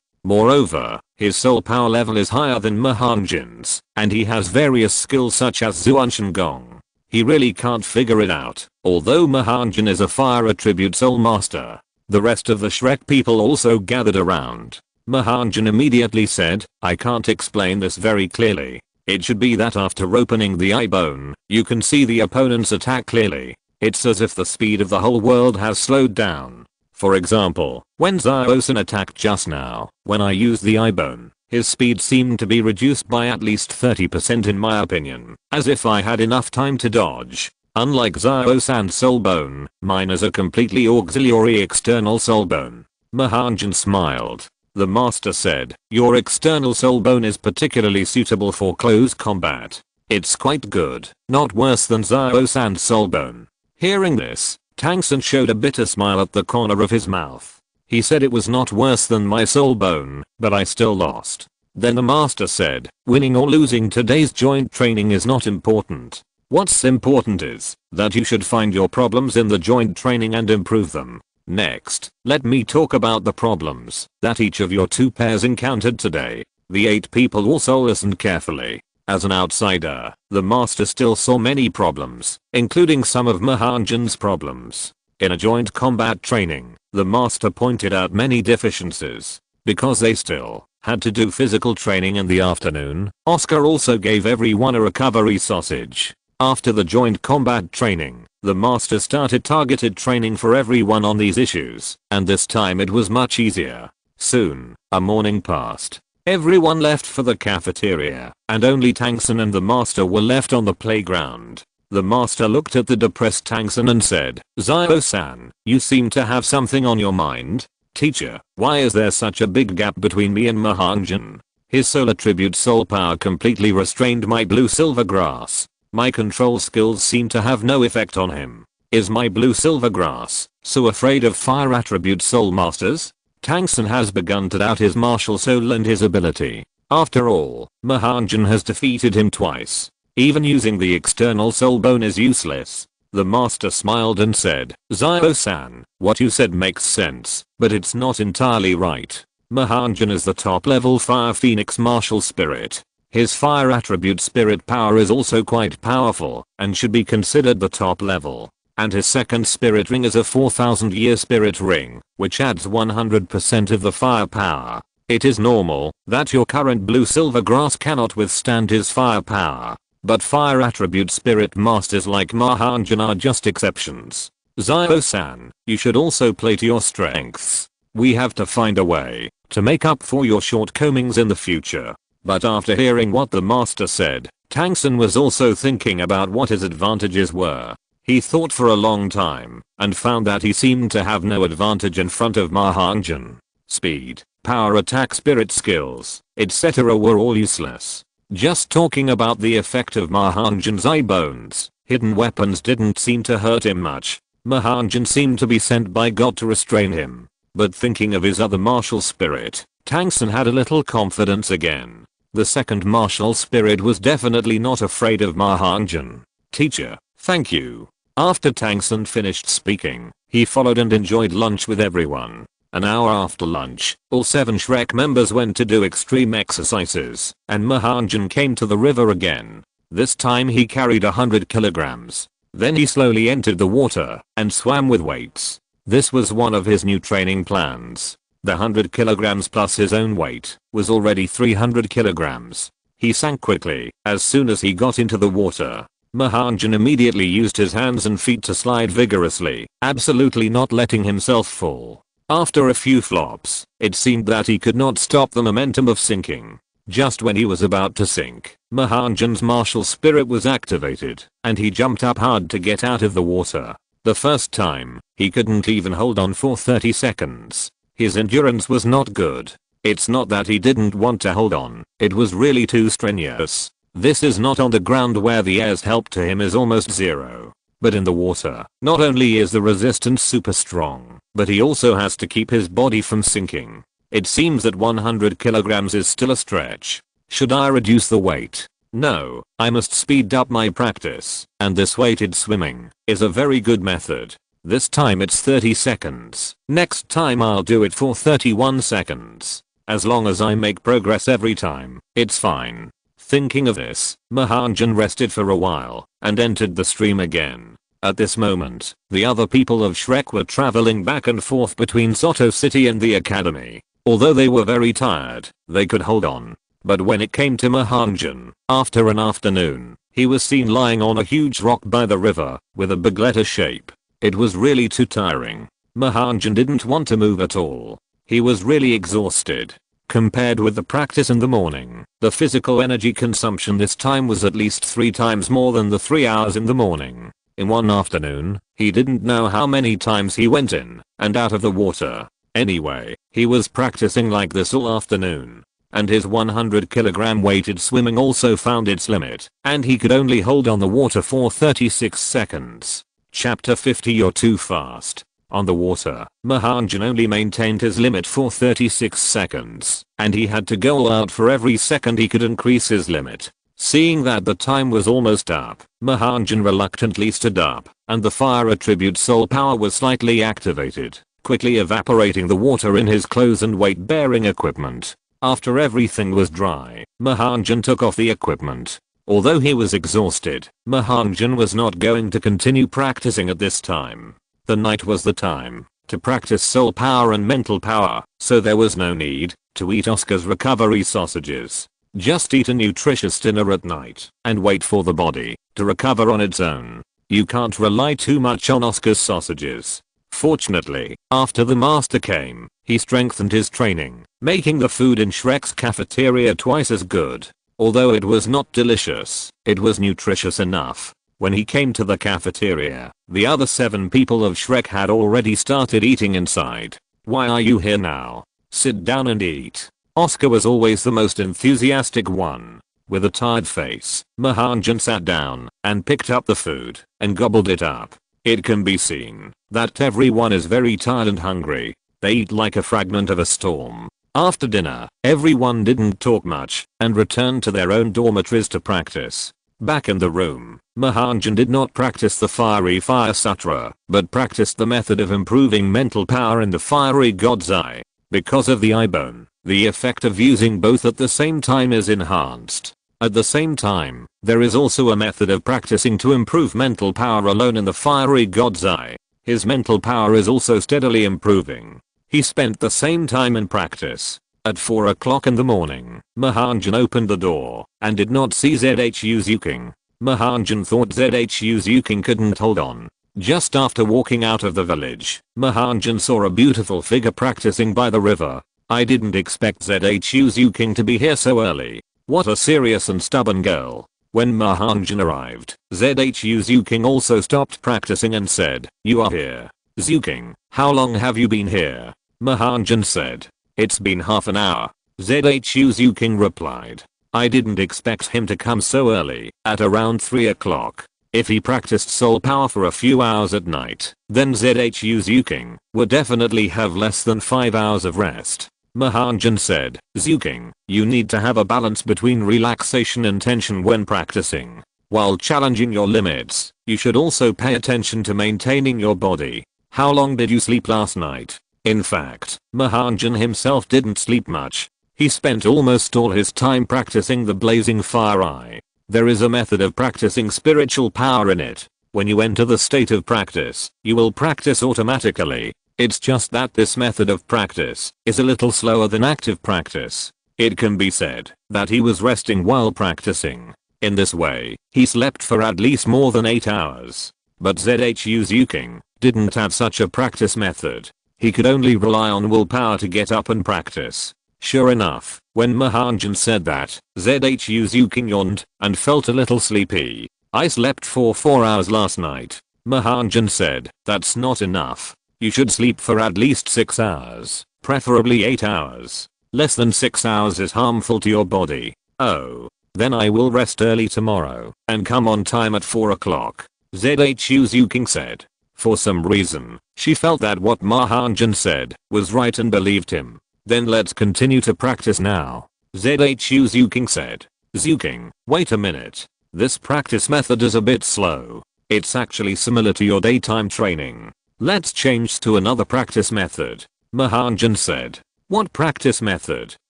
Moreover, his soul power level is higher than Ma Hongjun's, and he has various skills such as Zuanshan Gong. He really can't figure it out. Although Ma Hongjun is a fire attribute soul master, the rest of the Shrek people also gathered around. Ma Hongjun immediately said, "I can't explain this very clearly. It should be that after opening the eye bone, you can see the opponent's attack clearly. It's as if the speed of the whole world has slowed down. For example, when Zio-san attacked just now, when I used the eye bone, his speed seemed to be reduced by at least 30% in my opinion, as if I had enough time to dodge. Unlike Zio-san's soul bone, mine is a completely auxiliary external soul bone." Ma Hongjun smiled. The master said, "Your external soul bone is particularly suitable for close combat. It's quite good, not worse than Zio-san's soul bone." Hearing this, Tang San showed a bitter smile at the corner of his mouth. He said, "It was not worse than my soul bone, but I still lost." Then the master said, "Winning or losing today's joint training is not important. What's important is that you should find your problems in the joint training and improve them. Next, let me talk about the problems that each of your two pairs encountered today. The 8 people also listened carefully. As an outsider, the master still saw many problems, including some of Ma Hongjun's problems. In a joint combat training, the master pointed out many deficiencies. Because they still had to do physical training in the afternoon, Oscar also gave everyone a recovery sausage. After the joint combat training, the master started targeted training for everyone on these issues, and this time it was much easier. Soon, a morning passed. Everyone left for the cafeteria, and only Tangsen and the master were left on the playground. The master looked at the depressed Tangsen and said, "Zio-san, you seem to have something on your mind. Teacher, why is there such a big gap between me and Ma Hongjun? His soul attribute soul power completely restrained my blue silver grass. My control skills seem to have no effect on him. Is my blue silver grass so afraid of fire attribute soul masters?" Tangsen has begun to doubt his martial soul and his ability. After all, Ma Hongjun has defeated him twice. Even using the external soul bone is useless. The master smiled and said, "Zio-san, what you said makes sense, but it's not entirely right. Ma Hongjun is the top level fire phoenix martial spirit. His fire attribute spirit power is also quite powerful and should be considered the top level. And his second spirit ring is a 4000 year spirit ring, which adds 100% of the firepower. It is normal that your current blue silver grass cannot withstand his firepower. But fire attribute spirit masters like Ma Hongjun are just exceptions. Zio-san, you should also play to your strengths. We have to find a way to make up for your shortcomings in the future." But after hearing what the master said, Tangsen was also thinking about what his advantages were. He thought for a long time and found that he seemed to have no advantage in front of Ma Hongjun. Speed, power, attack, spirit skills, etc. were all useless. Just talking about the effect of Ma Hongjun's eye bones, hidden weapons didn't seem to hurt him much. Ma Hongjun seemed to be sent by God to restrain him. But thinking of his other martial spirit, Tangsen had a little confidence again. The second martial spirit was definitely not afraid of Ma Hongjun. "Teacher, thank you." After Tangsen finished speaking, he followed and enjoyed lunch with everyone. An hour after lunch, all 7 Shrek members went to do extreme exercises, and Ma Hongjun came to the river again. This time he carried 100 kilograms. Then he slowly entered the water and swam with weights. This was one of his new training plans. The 100 kilograms plus his own weight was already 300 kilograms. He sank quickly as soon as he got into the water. Ma Hongjun immediately used his hands and feet to slide vigorously, absolutely not letting himself fall. After a few flops, it seemed that he could not stop the momentum of sinking. Just when he was about to sink, Ma Hongjun's martial spirit was activated, and he jumped up hard to get out of the water. The first time, he couldn't even hold on for 30 seconds. His endurance was not good. It's not that he didn't want to hold on, it was really too strenuous. This is not on the ground where the air's help to him is almost zero. But in the water, not only is the resistance super strong, but he also has to keep his body from sinking. It seems that 100 kilograms is still a stretch. Should I reduce the weight? No, I must speed up my practice, and this weighted swimming is a very good method. This time it's 30 seconds. Next time I'll do it for 31 seconds. As long as I make progress every time, it's fine. Thinking of this, Ma Hongjun rested for a while and entered the stream again. At this moment, the other people of Shrek were traveling back and forth between Soto City and the academy. Although they were very tired, they could hold on. But when it came to Ma Hongjun, after an afternoon, he was seen lying on a huge rock by the river with a big letter shape. It was really too tiring. Ma Hongjun didn't want to move at all. He was really exhausted. Compared with the practice in the morning, the physical energy consumption this time was at least 3 times more than the 3 hours in the morning. In one afternoon, he didn't know how many times he went in and out of the water. Anyway, he was practicing like this all afternoon. And his 100 kilogram weighted swimming also found its limit, and he could only hold on the water for 36 seconds. Chapter 50. You're too fast. On the water, Ma Hongjun only maintained his limit for 36 seconds, and he had to go all out for every second he could increase his limit. Seeing that the time was almost up, Ma Hongjun reluctantly stood up, and the fire attribute soul power was slightly activated. quickly evaporating the water in his clothes and weight-bearing equipment. After everything was dry, Ma Hongjun took off the equipment. Although he was exhausted, Ma Hongjun was not going to continue practicing at this time. The night was the time to practice soul power and mental power, so there was no need to eat Oscar's recovery sausages. Just eat a nutritious dinner at night and wait for the body to recover on its own. You can't rely too much on Oscar's sausages. Fortunately, after the master came, he strengthened his training, making the food in Shrek's cafeteria twice as good. Although it was not delicious, it was nutritious enough. When he came to the cafeteria, the other 7 people of Shrek had already started eating inside. "Why are you here now? Sit down and eat." Oscar was always the most enthusiastic one. With a tired face, Ma Hongjun sat down and picked up the food and gobbled it up. It can be seen that everyone is very tired and hungry. They eat like a fragment of a storm. After dinner, everyone didn't talk much and returned to their own dormitories to practice. Back in the room, Ma Hongjun did not practice the fiery fire sutra, but practiced the method of improving mental power in the fiery god's eye. Because of the eye bone, the effect of using both at the same time is enhanced. At the same time, there is also a method of practicing to improve mental power alone in the fiery god's eye. His mental power is also steadily improving. He spent the same time in practice. At 4 o'clock in the morning, Ma Hongjun opened the door and did not see ZHU Zuking. Ma Hongjun thought ZHU Zuking couldn't hold on. Just after walking out of the village, Ma Hongjun saw a beautiful figure practicing by the river. I didn't expect ZHU Zuking to be here so early. What a serious and stubborn girl. When Ma Hongjun arrived, ZHU Zuking also stopped practicing and said, "You are here. Zuking, how long have you been here?" Ma Hongjun said, "It's been half an hour." ZHU Zuking replied, "I didn't expect him to come so early, at around 3 o'clock. If he practiced soul power for a few hours at night, then ZHU Zuking would definitely have less than 5 hours of rest." Ma Hongjun said, "Zuking, you need to have a balance between relaxation and tension when practicing. While challenging your limits, you should also pay attention to maintaining your body. How long did you sleep last night?" In fact, Ma Hongjun himself didn't sleep much. He spent almost all his time practicing the blazing fire eye. There is a method of practicing spiritual power in it. When you enter the state of practice, you will practice automatically. It's just that this method of practice is a little slower than active practice. It can be said that he was resting while practicing. In this way, he slept for at least more than 8 hours. But ZHU Zuking didn't have such a practice method. He could only rely on willpower to get up and practice. Sure enough, when Ma Hongjun said that, ZHU Zuking yawned and felt a little sleepy. "I slept for 4 hours last night." Ma Hongjun said, "That's not enough. You should sleep for at least 6 hours, preferably 8 hours. Less than 6 hours is harmful to your body." "Oh. Then I will rest early tomorrow and come on time at 4 o'clock. ZHU Zuking said. For some reason, she felt that what Ma Hongjun said was right and believed him. "Then let's continue to practice now," ZHU Zuking said. "Zuking, wait a minute. This practice method is a bit slow. It's actually similar to your daytime training. Let's change to another practice method," Ma Hongjun said. "What practice method?"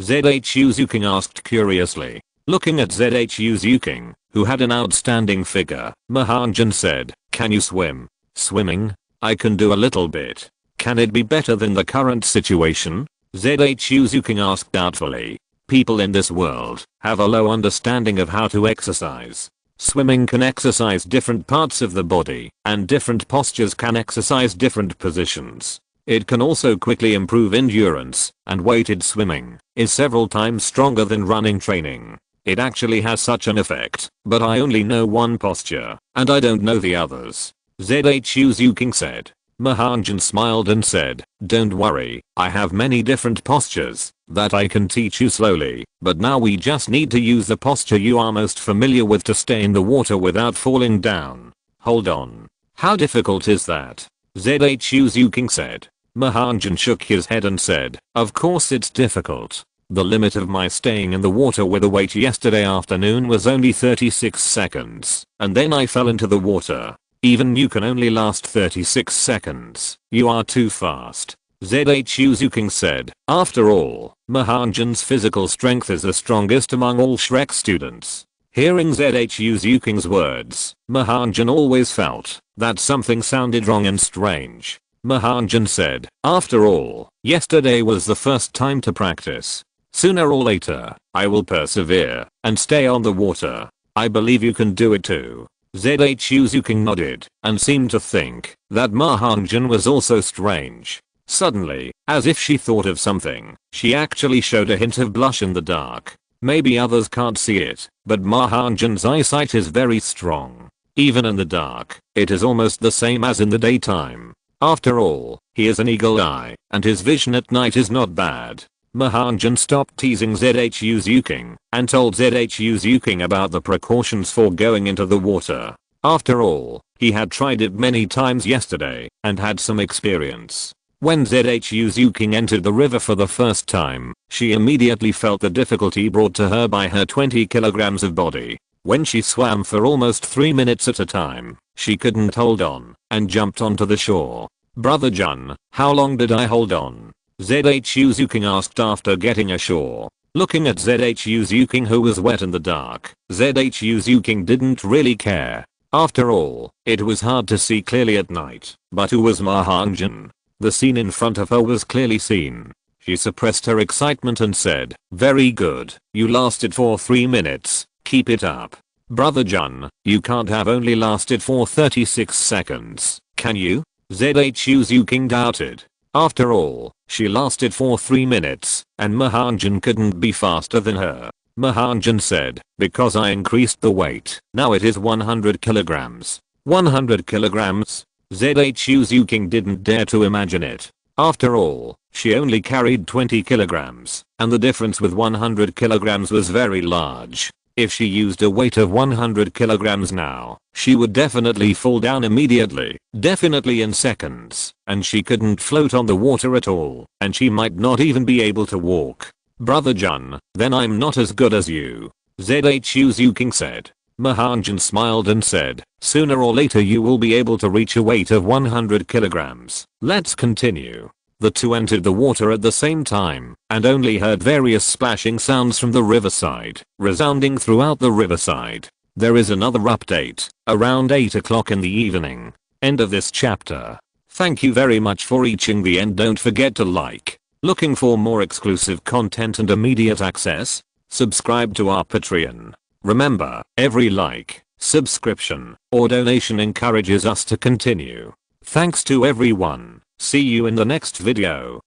ZHU Zuking asked curiously. Looking at ZHU Zuking, who had an outstanding figure, Ma Hongjun said, "Can you swim?" "Swimming? I can do a little bit. Can it be better than the current situation?" ZHU Zuking asked doubtfully. People in this world have a low understanding of how to exercise. Swimming can exercise different parts of the body, and different postures can exercise different positions. It can also quickly improve endurance, and weighted swimming is several times stronger than running training. It actually has such an effect, but I only know one posture, and I don't know the others, ZHU Zuking said. Ma Hongjun smiled and said, "Don't worry, I have many different postures that I can teach you slowly, but now we just need to use the posture you are most familiar with to stay in the water without falling down." "Hold on. How difficult is that?" ZHU Zuking said. Ma Hongjun shook his head and said, "Of course it's difficult. The limit of my staying in the water with a weight yesterday afternoon was only 36 seconds, and then I fell into the water. Even you can only last 36 seconds. You are too fast. ZHU Zuking said. After all, Ma Hongjun's physical strength is the strongest among all Shrek students. Hearing ZHU Zuking's words, Ma Hongjun always felt that something sounded wrong and strange. Ma Hongjun said, after all, yesterday was the first time to practice. Sooner or later, I will persevere and stay on the water. I believe you can do it too. ZHU Zuking nodded and seemed to think that Ma Hongjun was also strange. Suddenly, as if she thought of something, she actually showed a hint of blush in the dark. Maybe others can't see it, but Ma Hongjun's eyesight is very strong. Even in the dark, it is almost the same as in the daytime. After all, he is an eagle eye, and his vision at night is not bad. Ma Hongjun stopped teasing ZHU Zuking and told ZHU Zuking about the precautions for going into the water. After all, he had tried it many times yesterday and had some experience. When ZHU Zuking entered the river for the first time, she immediately felt the difficulty brought to her by her 20 kilograms of body. When she swam for almost 3 minutes at a time, she couldn't hold on and jumped onto the shore. Brother Jun, how long did I hold on? ZHU Zuking asked after getting ashore. Looking at ZHU Zuking, who was wet in the dark, ZHU Zuking didn't really care. After all, it was hard to see clearly at night, but who was Ma Hongjun? The scene in front of her was clearly seen. She suppressed her excitement and said, very good, you lasted for 3 minutes, keep it up. Brother Jun, you can't have only lasted for 36 seconds, can you? ZHU Zuking doubted. After all, she lasted for 3 minutes, and Ma Hongjun couldn't be faster than her. Ma Hongjun said, because I increased the weight, now it is 100 kilograms. 100 kilograms? ZHU Zuking didn't dare to imagine it. After all, she only carried 20 kilograms, and the difference with 100 kilograms was very large. If she used a weight of 100 kilograms now, she would definitely fall down immediately, definitely in seconds, and she couldn't float on the water at all, and she might not even be able to walk. Brother Jun, then I'm not as good as you. ZHU Zuking said. Ma Hongjun smiled and said, sooner or later you will be able to reach a weight of 100 kilograms. Let's continue. The two entered the water at the same time and only heard various splashing sounds from the riverside, resounding throughout the riverside. There is another update around 8 o'clock in the evening. End of this chapter. Thank you very much for reaching the end. Don't forget to like. Looking for more exclusive content and immediate access? Subscribe to our Patreon. Remember, every like, subscription, or donation encourages us to continue. Thanks to everyone. See you in the next video.